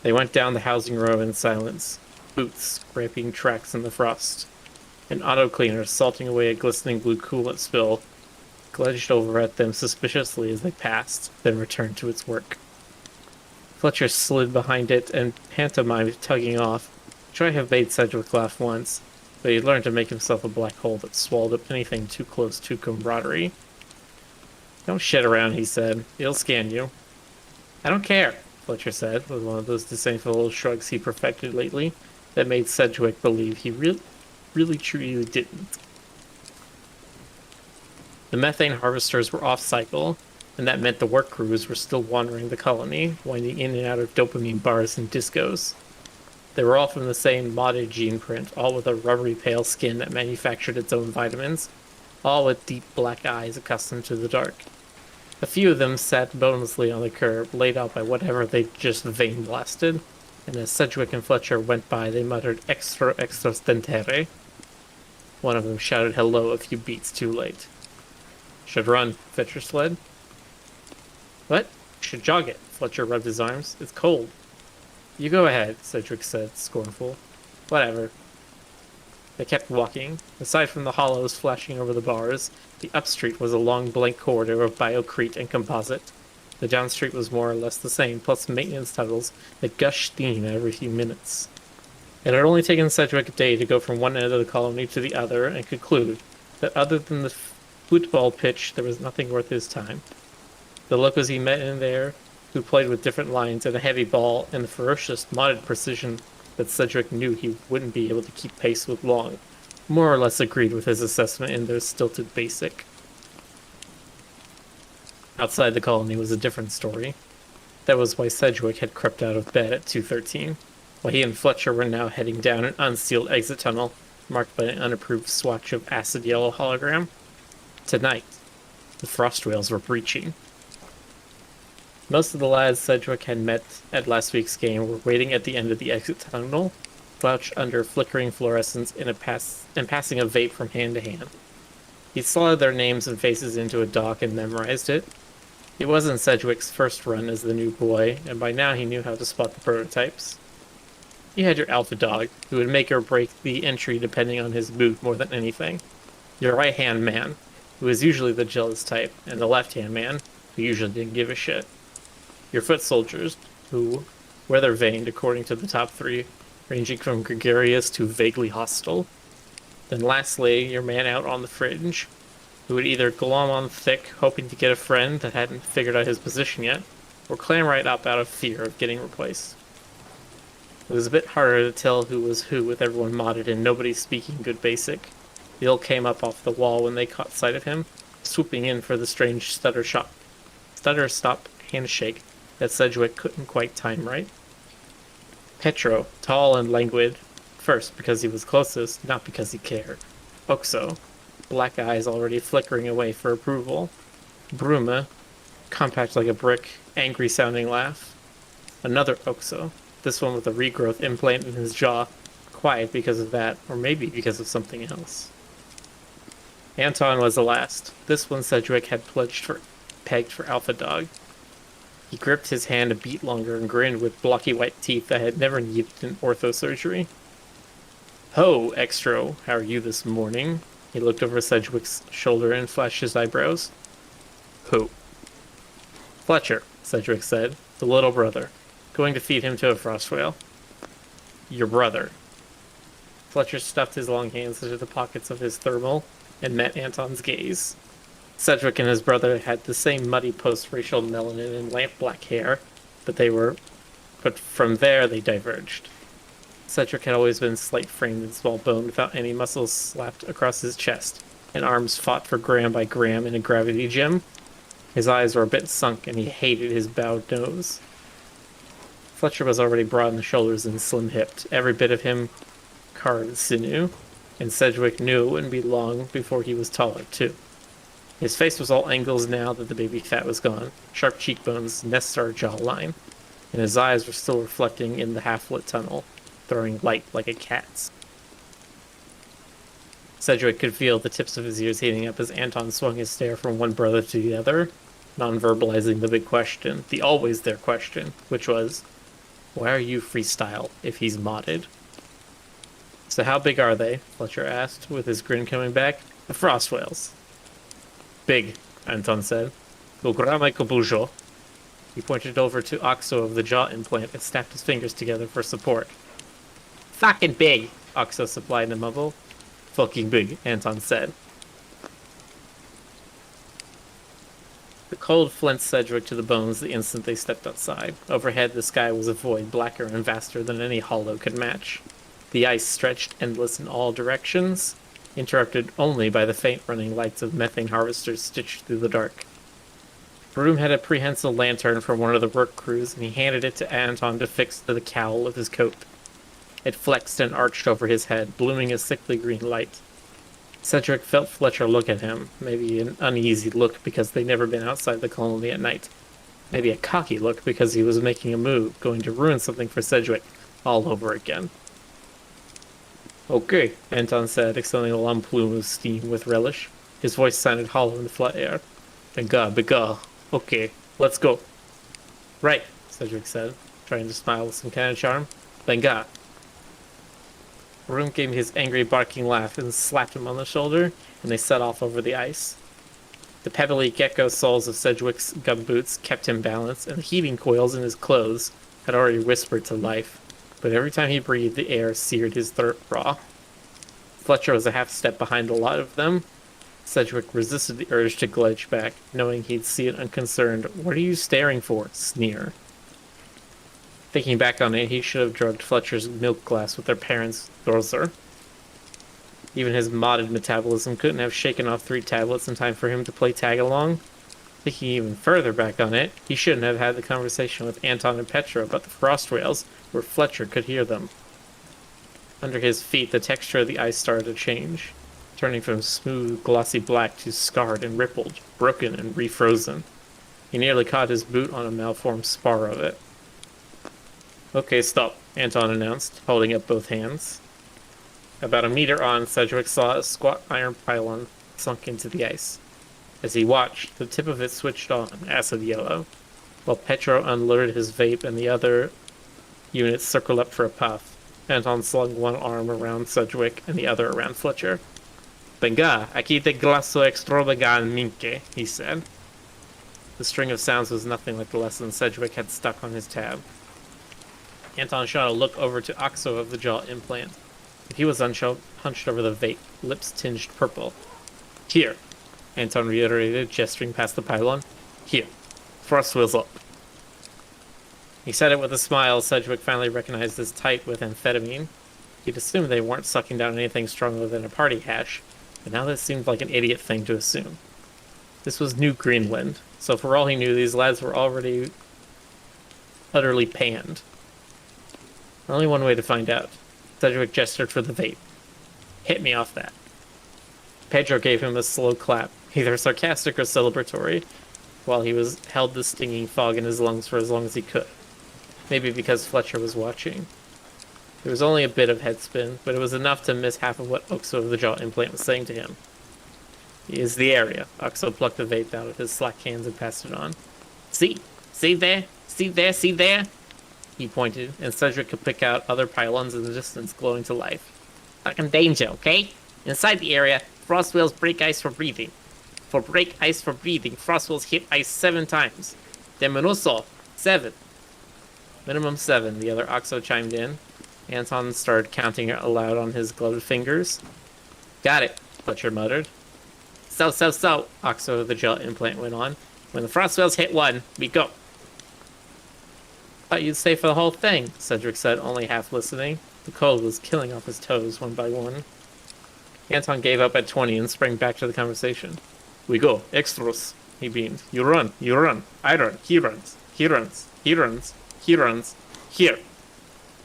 They went down the housing row in silence, boots scraping tracks in the frost. An auto cleaner, salting away a glistening blue coolant spill, gludged over at them suspiciously as they passed, then returned to its work. Fletcher slid behind it and pantomimed tugging off, which might have made Sedgwick laugh once, but he'd learned to make himself a black hole that swallowed up anything too close to camaraderie. "Don't shit around," he said. "It'll scan you." "I don't care," Fletcher said, with one of those disdainful little shrugs he perfected lately that made Sedgwick believe he really truly didn't. The methane harvesters were off-cycle, and that meant the work crews were still wandering the colony, winding in and out of dopamine bars and discos. They were all from the same modded gene print, all with a rubbery pale skin that manufactured its own vitamins, all with deep black eyes accustomed to the dark. A few of them sat bonelessly on the curb, laid out by whatever they'd just vein blasted, and as Sedgwick and Fletcher went by, they muttered extra stentere. One of them shouted hello a few beats too late. "Should run," Fletcher said. "What? Should jog it." Fletcher rubbed his arms. "It's cold." "You go ahead," Sedgwick said, scornful. "Whatever." They kept walking. Aside from the hollows flashing over the bars, the upstreet was a long blank corridor of biocrete and composite. The downstreet was more or less the same, plus maintenance tunnels that gushed steam every few minutes. It had only taken Sedgwick a day to go from one end of the colony to the other and conclude that other than the football pitch, there was nothing worth his time. The locals he met in there, who played with different lines and a heavy ball and the ferocious modded precision that Sedgwick knew he wouldn't be able to keep pace with long, more or less agreed with his assessment in their stilted basic. Outside the colony was a different story. That was why Sedgwick had crept out of bed at 2:13, while he and Fletcher were now heading down an unsealed exit tunnel, marked by an unapproved swatch of acid yellow hologram. Tonight, the frost whales were breaching. Most of the lads Sedgwick had met at last week's game were waiting at the end of the exit tunnel, crouched under flickering fluorescence and passing a vape from hand to hand. He slotted their names and faces into a doc and memorized it. It wasn't Sedgwick's first run as the new boy, and by now he knew how to spot the prototypes. You had your alpha dog, who would make or break the entry depending on his mood more than anything. Your right-hand man, who was usually the jealous type, and the left-hand man, who usually didn't give a shit. Your foot soldiers, who, weather-vaned according to the top three, ranging from gregarious to vaguely hostile. Then lastly, your man out on the fringe, who would either glom on thick, hoping to get a friend that hadn't figured out his position yet, or clam right up out of fear of getting replaced. It was a bit harder to tell who was who with everyone modded and nobody speaking good basic. The ill came up off the wall when they caught sight of him, swooping in for the strange stutter-stop handshake that Sedgwick couldn't quite time right. Petro, tall and languid, first because he was closest, not because he cared. Oxo, black eyes already flickering away for approval. Bruma, compact like a brick, angry-sounding laugh. Another Oxo, this one with a regrowth implant in his jaw, quiet because of that, or maybe because of something else. Anton was the last. This one Sedgwick had pegged for Alpha Dog. He gripped his hand a beat longer and grinned with blocky white teeth that had never needed an orthosurgery. Ho, Extro, how are you this morning? He looked over Sedgwick's shoulder and flashed his eyebrows. Who? Fletcher, Sedgwick said, the little brother. Going to feed him to a frost whale. Your brother. Fletcher stuffed his long hands into the pockets of his thermal and met Anton's gaze. Sedgwick and his brother had the same muddy post-racial melanin and lamp-black hair, but from there they diverged. Sedgwick had always been slight-framed and small-boned without any muscles slapped across his chest, and arms fought for gram by gram in a gravity gym. His eyes were a bit sunk, and he hated his bowed nose. Fletcher was already broad in the shoulders and slim-hipped, every bit of him carved sinew, and Sedgwick knew it wouldn't be long before he was taller, too. His face was all angles now that the baby fat was gone, sharp cheekbones, nest-star jawline, and his eyes were still reflecting in the half-lit tunnel, throwing light like a cat's. Sedgwick could feel the tips of his ears heating up as Anton swung his stare from one brother to the other, non-verbalizing the big question, the always-there question, which was, why are you freestyle if he's modded? So how big are they? Fletcher asked, with his grin coming back. The frost whales. Big, Anton said. Programa Kabujo. He pointed over to Oxo of the jaw implant and snapped his fingers together for support. Fucking big, Oxo supplied in a mumble. Fucking big, Anton said. The cold flint Sedgwick to the bones the instant they stepped outside. Overhead, the sky was a void blacker and vaster than any hollow could match. The ice stretched endless in all directions, interrupted only by the faint running lights of methane harvesters stitched through the dark. Broom had a prehensile lantern from one of the work crews, and he handed it to Anton to fix to the cowl of his coat. It flexed and arched over his head, blooming a sickly green light. Sedgwick felt Fletcher look at him, maybe an uneasy look because they'd never been outside the colony at night. Maybe a cocky look because he was making a move, going to ruin something for Sedgwick all over again. Okay, Anton said, exhaling a long plume of steam with relish. His voice sounded hollow in the flat air. Bega. Okay, let's go. Right, Sedgwick said, trying to smile with some kind of charm. Venga. Broom gave his angry barking laugh and slapped him on the shoulder, and they set off over the ice. The pebbly gecko soles of Sedgwick's gumboots kept him balanced, and the heating coils in his clothes had already whispered to life, but every time he breathed, the air seared his throat raw. Fletcher was a half step behind a lot of them. Sedgwick resisted the urge to glidge back, knowing he'd see an unconcerned, "What are you staring for?" sneer. Thinking back on it, he should have drugged Fletcher's milk glass with their parents' Dorzer. Even his modded metabolism couldn't have shaken off 3 tablets in time for him to play tag-along. Thinking even further back on it, he shouldn't have had the conversation with Anton and Petra about the frost whales, where Fletcher could hear them. Under his feet, the texture of the ice started to change, turning from smooth, glossy black to scarred and rippled, broken and refrozen. He nearly caught his boot on a malformed spar of it. Okay, stop, Anton announced, holding up both hands. About a meter on, Sedgwick saw a squat iron pylon sunk into the ice. As he watched, the tip of it switched on, acid yellow, while Petro unloaded his vape and the other units circled up for a puff. Anton slung one arm around Sedgwick and the other around Fletcher. Venga, aquí te glaso extravagantemente, he said. The string of sounds was nothing like the lesson Sedgwick had stuck on his tab. Anton shot a look over to Oxo of the jaw implant. He was hunched over the vape, lips tinged purple. Here, Anton reiterated, gesturing past the pylon. Here, frost wheels up. He said it with a smile. Sedgwick finally recognized his type with amphetamine. He'd assumed they weren't sucking down anything stronger than a party hash, but now that seemed like an idiot thing to assume. This was New Greenland, so for all he knew, these lads were already utterly panned. Only one way to find out. Sedgwick gestured for the vape. Hit me off that. Pedro gave him a slow clap, either sarcastic or celebratory, while he held the stinging fog in his lungs for as long as he could. Maybe because Fletcher was watching. There was only a bit of head spin, but it was enough to miss half of what Oxo of the jaw implant was saying to him. Is the area. Oxo plucked the vape out of his slack hands and passed it on. See there, see there, see there? He pointed, and Sedgwick could pick out other pylons in the distance glowing to life. Fucking danger, okay? Inside the area, frost wheels break ice for breathing. For break ice for breathing, frost wheels hit ice 7 times. De minuso, 7. Minimum 7, the other Oxo chimed in. Anton started counting aloud on his gloved fingers. Got it, Fletcher muttered. So, Oxo of the jaw implant went on. When the frost wheels hit 1, we go. Thought you'd stay for the whole thing, Sedgwick said, only half listening. The cold was killing off his toes one by one. Anton gave up at 20 and sprang back to the conversation. We go, extras, he beamed. You run, I run, he runs, he runs, he runs, he runs, here.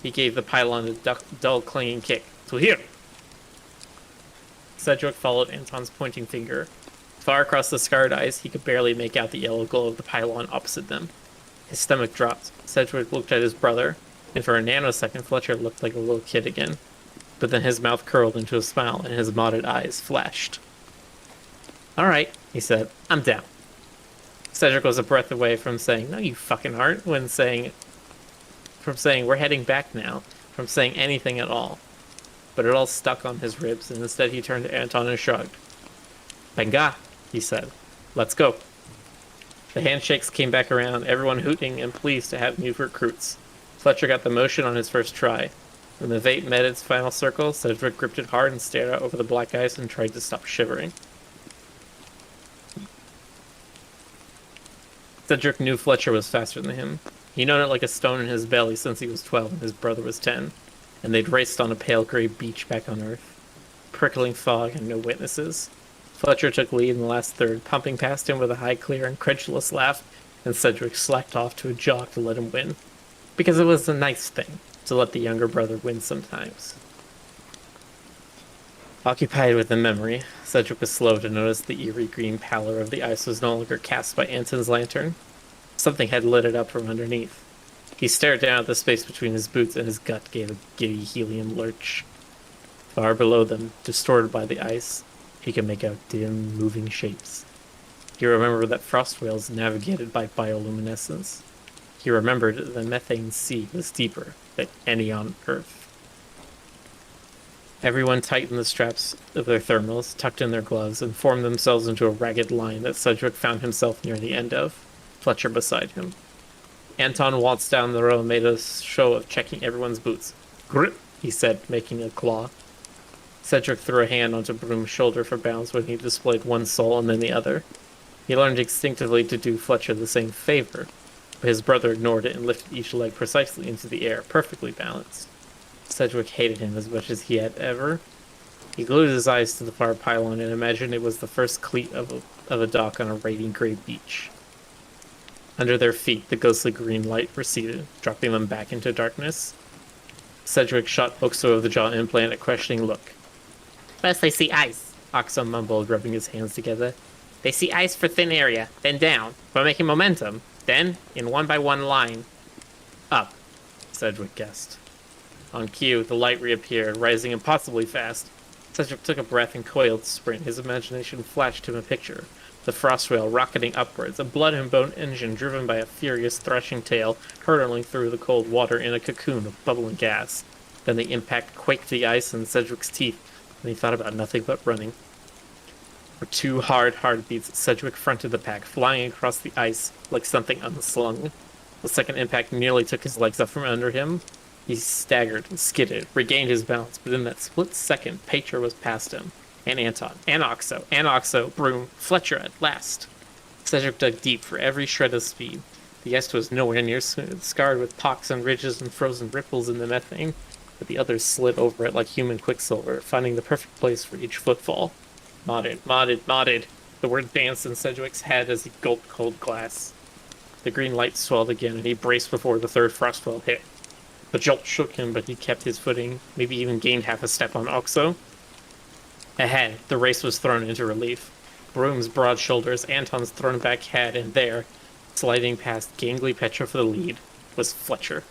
He gave the pylon a dull clanging kick. To here. Sedgwick followed Anton's pointing finger. Far across the scarred ice, he could barely make out the yellow glow of the pylon opposite them. His stomach dropped. Sedgwick looked at his brother, and for a nanosecond Fletcher looked like a little kid again. But then his mouth curled into a smile, and his modded eyes flashed. All right, he said. I'm down. Sedgwick was a breath away from saying, no, you fucking aren't, from saying, we're heading back now, from saying anything at all. But it all stuck on his ribs, and instead he turned to Anton and shrugged. Venga, he said. Let's go. The handshakes came back around, everyone hooting and pleased to have new recruits. Fletcher got the motion on his first try. When the vape met its final circle, Sedgwick gripped it hard and stared out over the black ice and tried to stop shivering. Sedgwick knew Fletcher was faster than him. He'd known it like a stone in his belly since he was 12 and his brother was 10, and they'd raced on a pale gray beach back on Earth. Prickling fog and no witnesses. Fletcher took lead in the last third, pumping past him with a high, clear, incredulous laugh, and Sedgwick slacked off to a jog to let him win. Because it was a nice thing to let the younger brother win sometimes. Occupied with the memory, Sedgwick was slow to notice the eerie green pallor of the ice was no longer cast by Anton's lantern. Something had lit it up from underneath. He stared down at the space between his boots, and his gut gave a giddy helium lurch. Far below them, distorted by the ice, he could make out dim, moving shapes. He remembered that frost whales navigated by bioluminescence. He remembered that the methane sea was deeper than any on Earth. Everyone tightened the straps of their thermals, tucked in their gloves, and formed themselves into a ragged line that Sedgwick found himself near the end of, Fletcher beside him. Anton waltzed down the row and made a show of checking everyone's boots. Grip, he said, making a claw. Sedgwick threw a hand onto Broom's shoulder for balance when he displayed one sole and then the other. He learned instinctively to do Fletcher the same favor, but his brother ignored it and lifted each leg precisely into the air, perfectly balanced. Sedgwick hated him as much as he had ever. He glued his eyes to the far pylon and imagined it was the first cleat of a dock on a radiant gray beach. Under their feet, the ghostly green light receded, dropping them back into darkness. Sedgwick shot Oxo of the jaw implant a questioning look. First I see ice, Oxo mumbled, rubbing his hands together. They see ice for thin area, then down, by making momentum, then, in one by one line, up, Sedgwick guessed. On cue, the light reappeared, rising impossibly fast. Sedgwick took a breath and coiled to spring. His imagination flashed him a picture. The frost rail rocketing upwards, a blood and bone engine driven by a furious threshing tail hurtling through the cold water in a cocoon of bubbling gas. Then the impact quaked the ice in Sedgwick's teeth, and he thought about nothing but running. For 2 hard heartbeats, Sedgwick fronted the pack, flying across the ice like something unslung. The second impact nearly took his legs up from under him. He staggered and skidded, regained his balance, but in that split second, Petra was past him. And Anton, and Oxo, Broom, Fletcher at last. Sedgwick dug deep for every shred of speed. The ice was nowhere near smooth, scarred with pocks and ridges and frozen ripples in the methane, but the others slid over it like human quicksilver, finding the perfect place for each footfall. Modded. The word danced in Sedgwick's head as he gulped cold glass. The green light swelled again, and he braced before the third frostwell hit. The jolt shook him, but he kept his footing, maybe even gained half a step on Oxo. Ahead, the race was thrown into relief. Broom's broad shoulders, Anton's thrown back head, and there, sliding past gangly Petra for the lead, was Fletcher.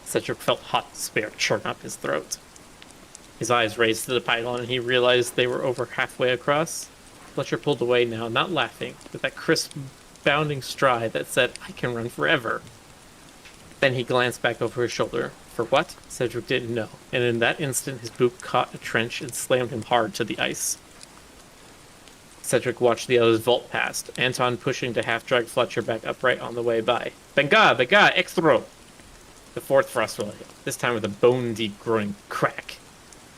Sedgwick felt hot despair churn up his throat. His eyes raised to the pylon, and he realized they were over halfway across. Fletcher pulled away now, not laughing, with that crisp, bounding stride that said, "I can run forever." Then he glanced back over his shoulder. For what? Sedgwick didn't know, and in that instant his boot caught a trench and slammed him hard to the ice. Sedgwick watched the others vault past, Anton pushing to half-drag Fletcher back upright on the way by. Benga, extra! The fourth frostwell hit, this time with a bone-deep growing crack.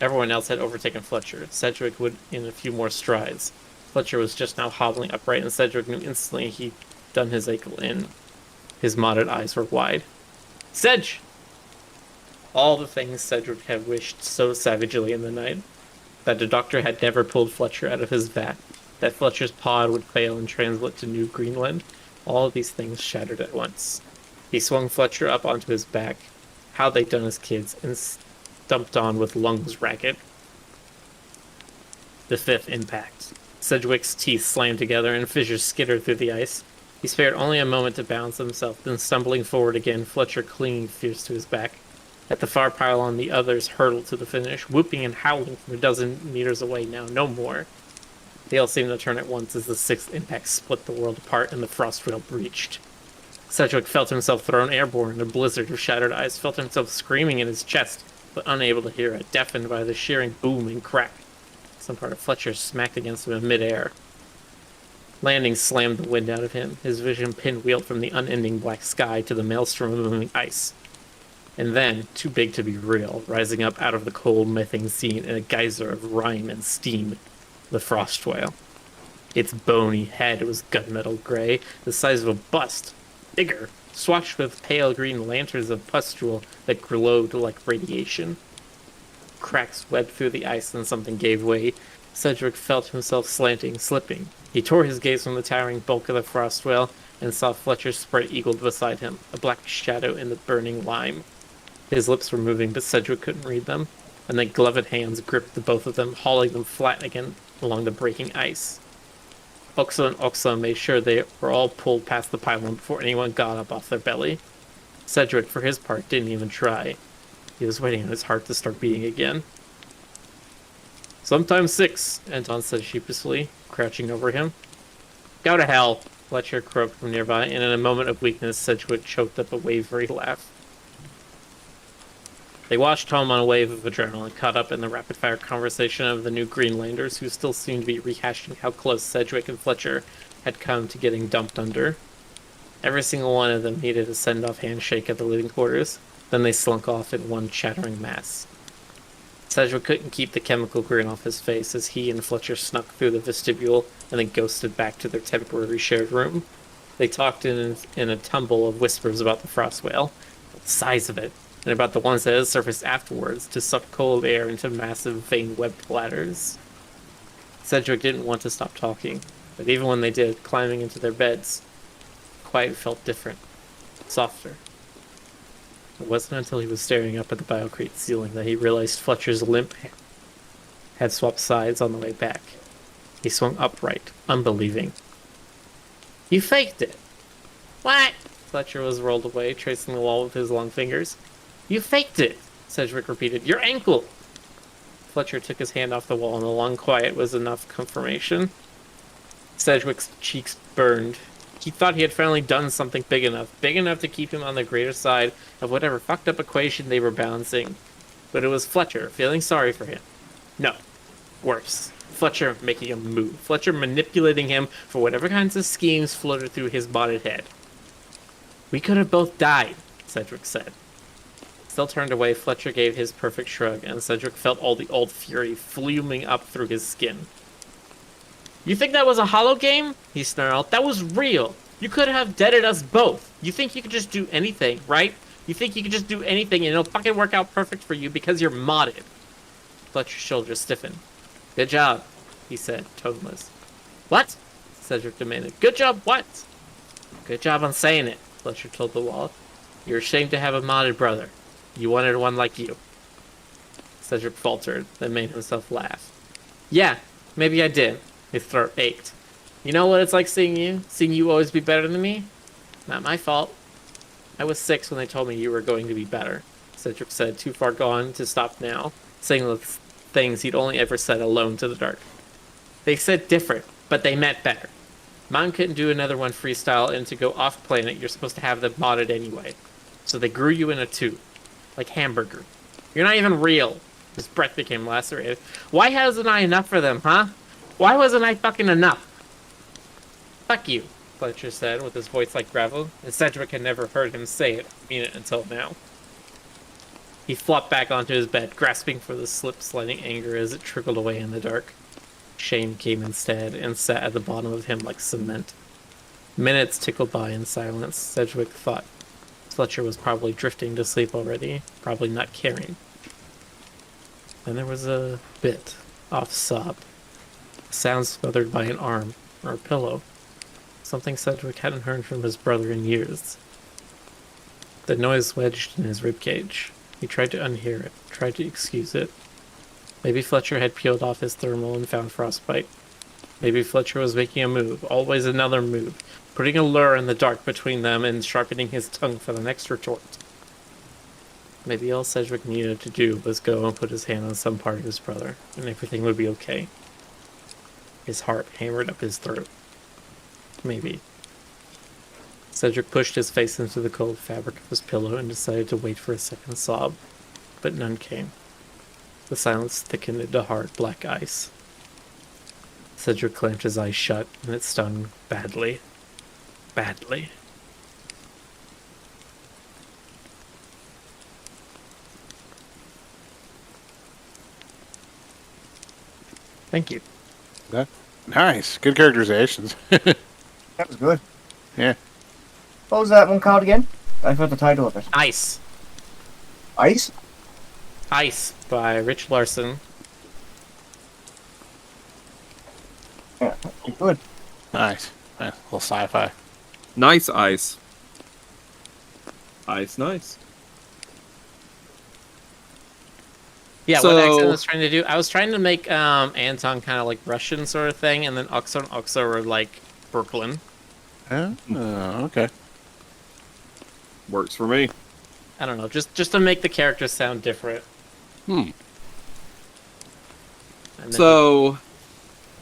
Everyone else had overtaken Fletcher. Sedgwick would in a few more strides. Fletcher was just now hobbling upright, and Sedgwick knew instantly he'd done his ankle in. His modded eyes were wide. Sedge! All the things Sedgwick had wished so savagely in the night. That the doctor had never pulled Fletcher out of his vat. That Fletcher's pod would fail and translate to New Greenland. All of these things shattered at once. He swung Fletcher up onto his back, how they'd done as kids, and stumped on with lungs ragged. The fifth impact. Sedgwick's teeth slammed together and fissures skittered through the ice. He spared only a moment to balance himself, then stumbling forward again, Fletcher clinging fierce to his back. At the far pylon, the others hurtled to the finish, whooping and howling from a dozen meters away now, no more. They all seemed to turn at once as the sixth impact split the world apart and the frost rail breached. Sedgwick felt himself thrown airborne in a blizzard of shattered ice, felt himself screaming in his chest, but unable to hear it, deafened by the shearing boom and crack. Some part of Fletcher smacked against him in midair. Landing slammed the wind out of him, his vision pinwheeled from the unending black sky to the maelstrom of moving ice. And then, too big to be real, rising up out of the cold methane scene in a geyser of rime and steam, the frost whale. Its bony head was gunmetal gray, the size of a bust, bigger, swatched with pale green lanterns of pustule that glowed like radiation. Cracks webbed through the ice and something gave way. Sedgwick felt himself slanting, slipping. He tore his gaze from the towering bulk of the frost whale and saw Fletcher spread-eagled beside him, a black shadow in the burning lime. His lips were moving, but Sedgwick couldn't read them, and then gloved hands gripped the both of them, hauling them flat again along the breaking ice. Oxo and Oxo made sure they were all pulled past the pylon before anyone got up off their belly. Sedgwick, for his part, didn't even try. He was waiting on his heart to start beating again. "Sometimes 6, Anton said sheepishly, crouching over him. "Go to hell," Fletcher croaked from nearby, and in a moment of weakness, Sedgwick choked up a wavery laugh. They washed home on a wave of adrenaline, caught up in the rapid-fire conversation of the new Greenlanders, who still seemed to be rehashing how close Sedgwick and Fletcher had come to getting dumped under. Every single one of them needed a send-off handshake at the living quarters, then they slunk off in one chattering mass. Sedgwick couldn't keep the chemical grin off his face as he and Fletcher snuck through the vestibule and then ghosted back to their temporary shared room. They talked in a tumble of whispers about the frost whale, the size of it, and about the ones that had surfaced afterwards to suck cold air into massive vein-webbed bladders. Sedgwick didn't want to stop talking, but even when they did, climbing into their beds, quiet felt different, softer. It wasn't until he was staring up at the biocrate ceiling that he realized Fletcher's limp had swapped sides on the way back. He swung upright, unbelieving. You faked it. What? Fletcher was rolled away, tracing the wall with his long fingers. You faked it, Sedgwick repeated. Your ankle! Fletcher took his hand off the wall, and the long quiet was enough confirmation. Sedgwick's cheeks burned. He thought he had finally done something big enough to keep him on the greater side of whatever fucked up equation they were balancing. But it was Fletcher feeling sorry for him. No, worse. Fletcher making him move. Fletcher manipulating him for whatever kinds of schemes floated through his botted head. We could have both died, Sedgwick said. Still turned away, Fletcher gave his perfect shrug, and Sedgwick felt all the old fury fluming up through his skin. You think that was a hollow game? He snarled. That was real. You could have deaded us both. You think you could just do anything, right? You think you could just do anything and it'll fucking work out perfect for you because you're modded. Fletcher's shoulders stiffened. Good job, he said, toneless. What? Sedgwick demanded. Good job what? Good job on saying it, Fletcher told the wall. You're ashamed to have a modded brother. You wanted one like you. Sedgwick faltered, then made himself laugh. Yeah, maybe I did. His throat ached. You know what it's like seeing you always be better than me? Not my fault. I was 6 when they told me you were going to be better, Sedgwick said, too far gone to stop now, saying the things he'd only ever said alone to the dark. They said different, but they meant better. Mom couldn't do another one freestyle, and to go off-planet, you're supposed to have them modded anyway. So they grew you in a tube. Like hamburger. You're not even real. His breath became lacerated. Why wasn't I enough for them, huh? Why wasn't I fucking enough? Fuck you, Fletcher said, with his voice like gravel, and Sedgwick had never heard him say it, mean it until now. He flopped back onto his bed, grasping for the slip-sliding anger as it trickled away in the dark. Shame came instead, and sat at the bottom of him like cement. Minutes tickled by in silence. Sedgwick thought Fletcher was probably drifting to sleep already, probably not caring. Then there was a bit off sob. A sound smothered by an arm, or a pillow. Something Sedgwick hadn't heard from his brother in years. The noise wedged in his ribcage. He tried to unhear it, tried to excuse it. Maybe Fletcher had peeled off his thermal and found frostbite. Maybe Fletcher was making a move, always another move, putting a lure in the dark between them and sharpening his tongue for the next retort. Maybe all Sedgwick needed to do was go and put his hand on some part of his brother, and everything would be okay. His heart hammered up his throat. Maybe. Sedgwick pushed his face into the cold fabric of his pillow and decided to wait for a second sob, but none came. The silence thickened into hard black ice. Sedgwick clamped his eyes shut, and it stung badly. Badly. Thank you. Nice. Good characterizations. That was good. Yeah. What was that one called again? I forgot the title of it. Ice. Ice? Ice by Rich Larson. Yeah, good. Nice. Yeah, a little sci-fi. Nice ice. Ice, nice. Yeah, So- what accent I was trying to do, I was trying to make Anton kind of like Russian sort of thing, and then Oxo and Oxo were like Brooklyn. Oh, okay. Works for me. I don't know, just to make the characters sound different. Hmm. And then So,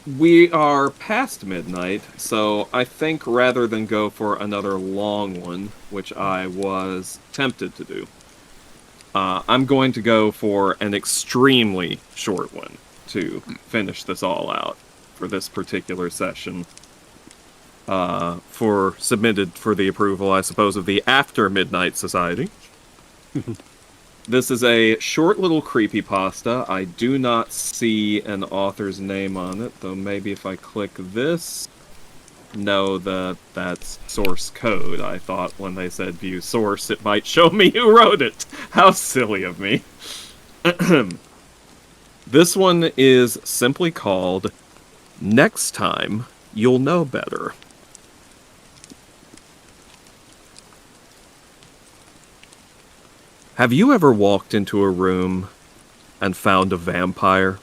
we are past midnight, so I think rather than go for another long one, which I was tempted to do, I'm going to go for an extremely short one to finish this all out for this particular session. Submitted for the approval, I suppose, of the After Midnight Society. This is a short little creepypasta. I do not see an author's name on it, though maybe if I click this... No, that's source code. I thought when they said view source, it might show me who wrote it. How silly of me. This one is simply called Next Time You'll Know Better. Have you ever walked into a room and found a vampire?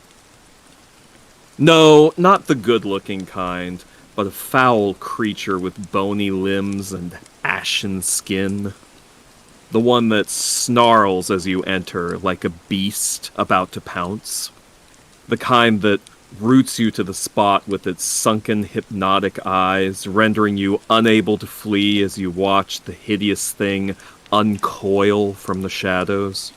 No, not the good-looking kind, but a foul creature with bony limbs and ashen skin. The one that snarls as you enter like a beast about to pounce. The kind that roots you to the spot with its sunken, hypnotic eyes, rendering you unable to flee as you watch the hideous thing uncoil from the shadows.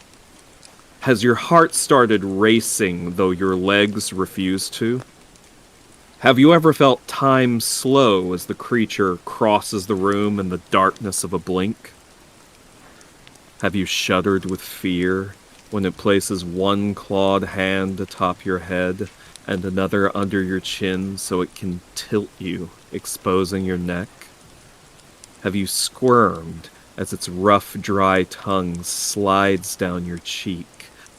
Has your heart started racing, though your legs refuse to? Have you ever felt time slow as the creature crosses the room in the darkness of a blink? Have you shuddered with fear when it places one clawed hand atop your head and another under your chin so it can tilt you, exposing your neck? Have you squirmed as its rough, dry tongue slides down your cheek,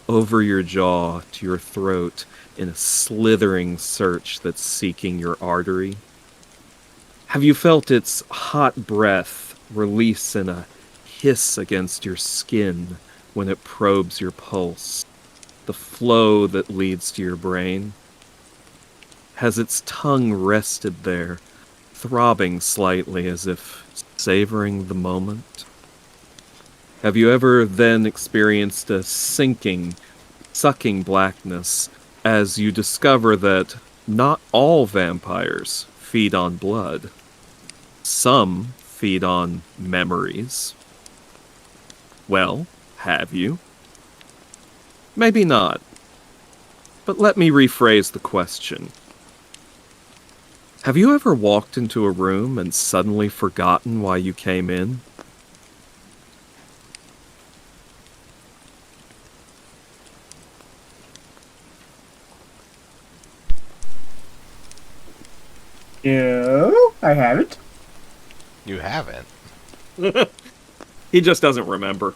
over your jaw to your throat in a slithering search that's seeking your artery? Have you felt its hot breath release in a hiss against your skin when it probes your pulse, the flow that leads to your brain? Has its tongue rested there, throbbing slightly as if savoring the moment? Have you ever then experienced a sinking, sucking blackness as you discover that not all vampires feed on blood? Some feed on memories. Well, have you? Maybe not. But let me rephrase the question. Have you ever walked into a room and suddenly forgotten why you came in? No, I haven't. You haven't. He just doesn't remember.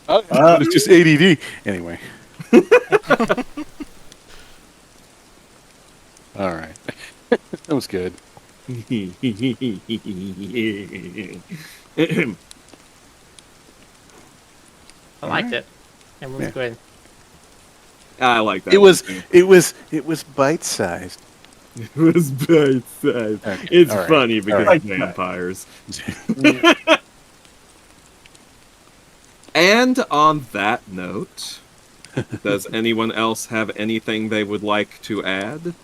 It's just ADD. Anyway. All right. That was good. I liked it. Everyone's Yeah. good. I like that. It was bite-sized. It was bite-sized. Okay, It's all right, funny because all right. of vampires. And on that note, does anyone else have anything they would like to add?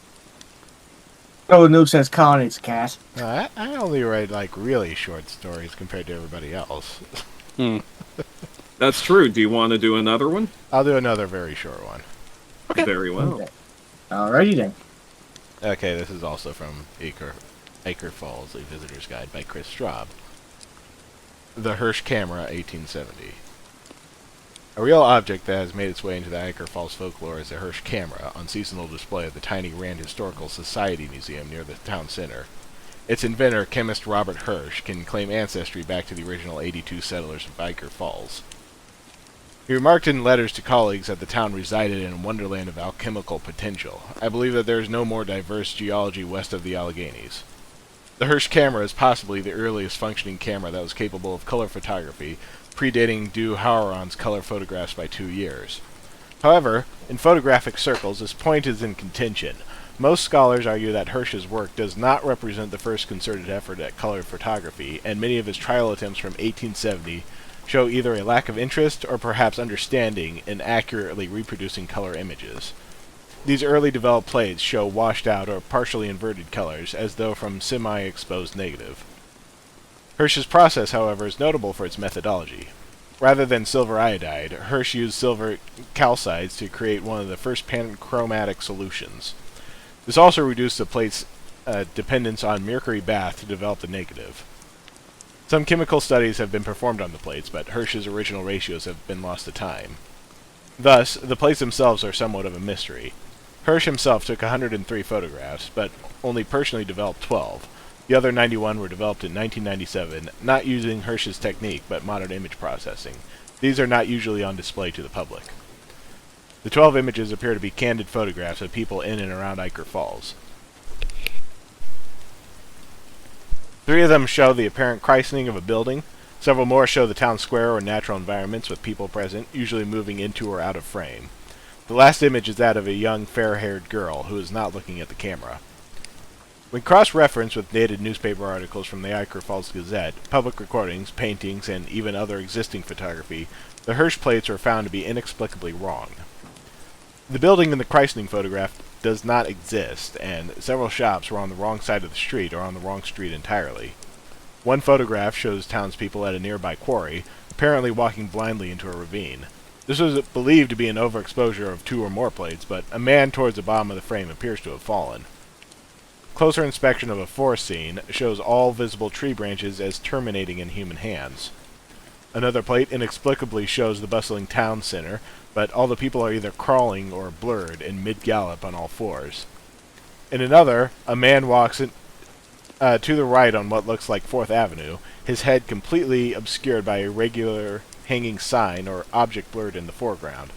Oh, no says Colin, it's a cat. I only write like really short stories compared to everybody else. That's true. Do you want to do another one? I'll do another very short one. Okay. Very well. Okay. Alrighty then. Okay, this is also from Acre Falls, A Visitor's Guide by Kris Straub. The Hirsch Camera, 1870. A real object that has made its way into the Acre Falls folklore is the Hirsch Camera, on seasonal display at the tiny Rand Historical Society Museum near the town center. Its inventor, chemist Robert Hirsch, can claim ancestry back to the original 82 settlers of Acre Falls. He remarked in letters to colleagues that the town resided in a wonderland of alchemical potential. I believe that there is no more diverse geology west of the Alleghenies. The Hirsch camera is possibly the earliest functioning camera that was capable of color photography, predating Du Hauron's color photographs by 2 years. However, in photographic circles, this point is in contention. Most scholars argue that Hirsch's work does not represent the first concerted effort at color photography, and many of his trial attempts from 1870 show either a lack of interest or perhaps understanding in accurately reproducing color images. These early developed plates show washed out or partially inverted colors, as though from semi-exposed negative. Hirsch's process, however, is notable for its methodology. Rather than silver iodide, Hirsch used silver calcides to create one of the first panchromatic solutions. This also reduced the plate's dependence on mercury bath to develop the negative. Some chemical studies have been performed on the plates, but Hirsch's original ratios have been lost to time. Thus, the plates themselves are somewhat of a mystery. Hirsch himself took 103 photographs, but only personally developed 12. The other 91 were developed in 1997, not using Hirsch's technique, but modern image processing. These are not usually on display to the public. The 12 images appear to be candid photographs of people in and around Acre Falls. 3 of them show the apparent christening of a building. Several more show the town square or natural environments with people present, usually moving into or out of frame. The last image is that of a young, fair-haired girl who is not looking at the camera. When cross-referenced with dated newspaper articles from the Iker Falls Gazette, public recordings, paintings, and even other existing photography, the Hirsch plates are found to be inexplicably wrong. The building in the christening photograph does not exist, and several shops were on the wrong side of the street or on the wrong street entirely. One photograph shows townspeople at a nearby quarry, apparently walking blindly into a ravine. This was believed to be an overexposure of 2 or more plates, but a man towards the bottom of the frame appears to have fallen. Closer inspection of a forest scene shows all visible tree branches as terminating in human hands. Another plate inexplicably shows the bustling town center, but all the people are either crawling or blurred in mid-gallop on all fours. In another, a man walks to the right on what looks like 4th Avenue, his head completely obscured by a regular hanging sign or object blurred in the foreground.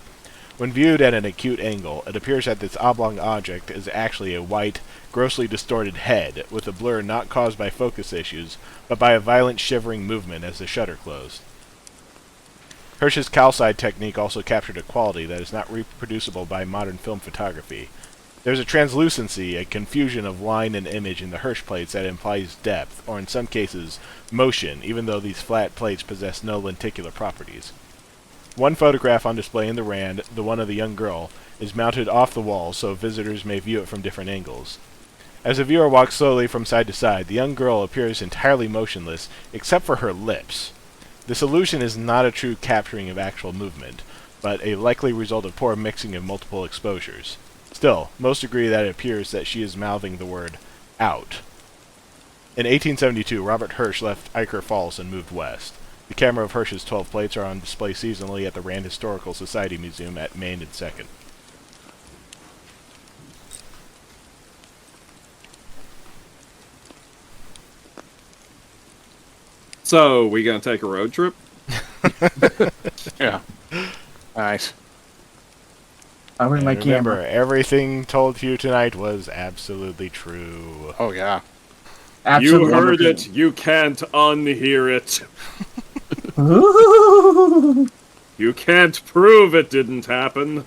When viewed at an acute angle, it appears that this oblong object is actually a white, grossly distorted head, with a blur not caused by focus issues, but by a violent shivering movement as the shutter closed. Hirsch's calcite technique also captured a quality that is not reproducible by modern film photography. There's a translucency, a confusion of line and image in the Hirsch plates that implies depth, or in some cases, motion, even though these flat plates possess no lenticular properties. One photograph on display in the Rand, the one of the young girl, is mounted off the wall so visitors may view it from different angles. As the viewer walks slowly from side to side, the young girl appears entirely motionless, except for her lips. This illusion is not a true capturing of actual movement, but a likely result of poor mixing of multiple exposures. Still, most agree that it appears that she is mouthing the word, out. In 1872, Robert Hirsch left Iker Falls and moved west. The camera of Hirsch's 12 plates are on display seasonally at the Rand Historical Society Museum at Main and 2nd. So, we gonna take a road trip? Yeah. Nice. I bring my Remember, camera. everything told to you tonight was absolutely true. Oh, yeah. Absolutely. You heard it, you can't unhear it. Ooh. You can't prove it didn't happen.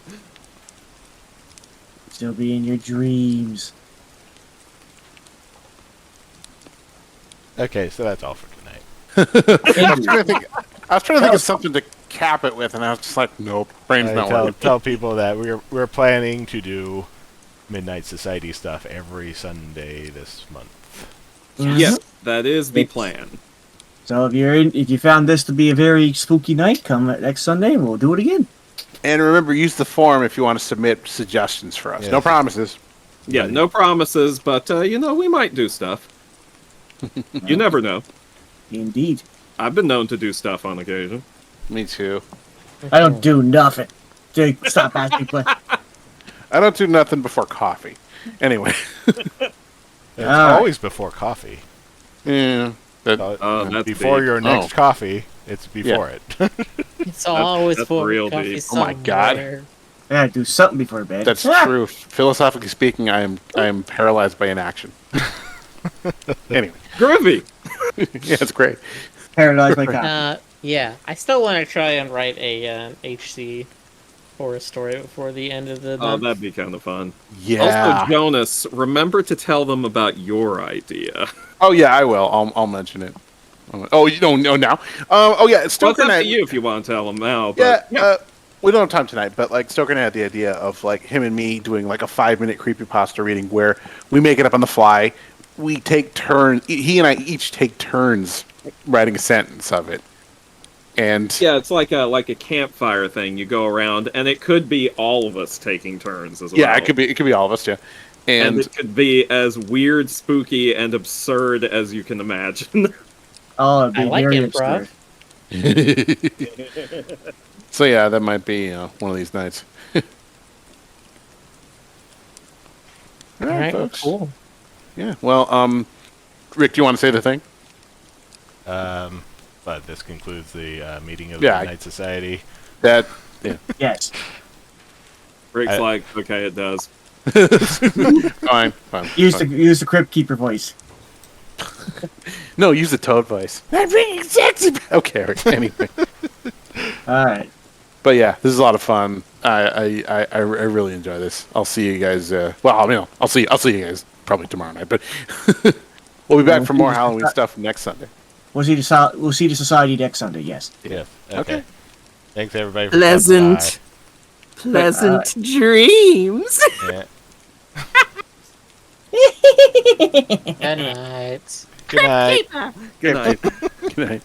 Still be in your dreams. Okay, so that's all for tonight. I was trying to think of something to cap it with, and I was just like, nope, brain's not working. Tell people that we're planning to do Midnight Society stuff every Sunday this month. Yes, that is the plan. So if you found this to be a very spooky night, come next Sunday and we'll do it again. And remember, use the form if you want to submit suggestions for us. Yes. No promises. Yeah, no promises, but, we might do stuff. You never know. Indeed. I've been known to do stuff on occasion. Me too. I don't do nothing. Jake, stop asking questions. I don't do nothing before coffee. Anyway. It's Alright. always before coffee. Yeah. That's before big. your next coffee, it's before it. It's always that's for real coffee deep. Oh my God. somewhere. I gotta do something before bed. That's Ah! true. Philosophically speaking, I am paralyzed by inaction. Anyway. Groovy! Yeah, it's great. Paralyzed by coffee. Yeah, I still want to try and write a HC horror story before the end of the Oh, month. that'd be kind of fun. Yeah. Also, Jonas, remember to tell them about your idea. Oh yeah, I will. I'll mention it. Oh, you don't know now. Oh yeah, Well, it's Stoker up and I. to you if you want to tell them now. Yeah, But we don't have time tonight, but like Stoker and I had the idea of like him and me doing like a 5-minute creepypasta reading where we make it up on the fly. We take turns. He and I each take turns writing a sentence of it, and yeah, it's like a campfire thing. You go around, and it could be all of us taking turns as well. yeah, it could be all of us, yeah. And And it could be as weird, spooky, and absurd as you can imagine. Oh, it'd be I like very improv. absurd. so yeah, that might be one of these nights. All All right, folks. cool. Yeah. Well, Rick, do you want to say the thing? But this concludes the meeting of Yeah, the I- Midnight Society. That yeah. Yes. Rick's I- like, okay, it does. fine. Use fine. the Crypt Keeper voice. No, use the Toad voice. I'm being sexy. Okay. Anyway. All right. But yeah, this is a lot of fun. I really enjoy this. I'll see you guys. I'll see you guys probably tomorrow night. But we'll be back for more Halloween stuff next Sunday. We'll see the society next Sunday. Yes. Yeah. Okay. Thanks everybody for Pleasant dreams. Yeah. Good night. Good night. Good night. Good night.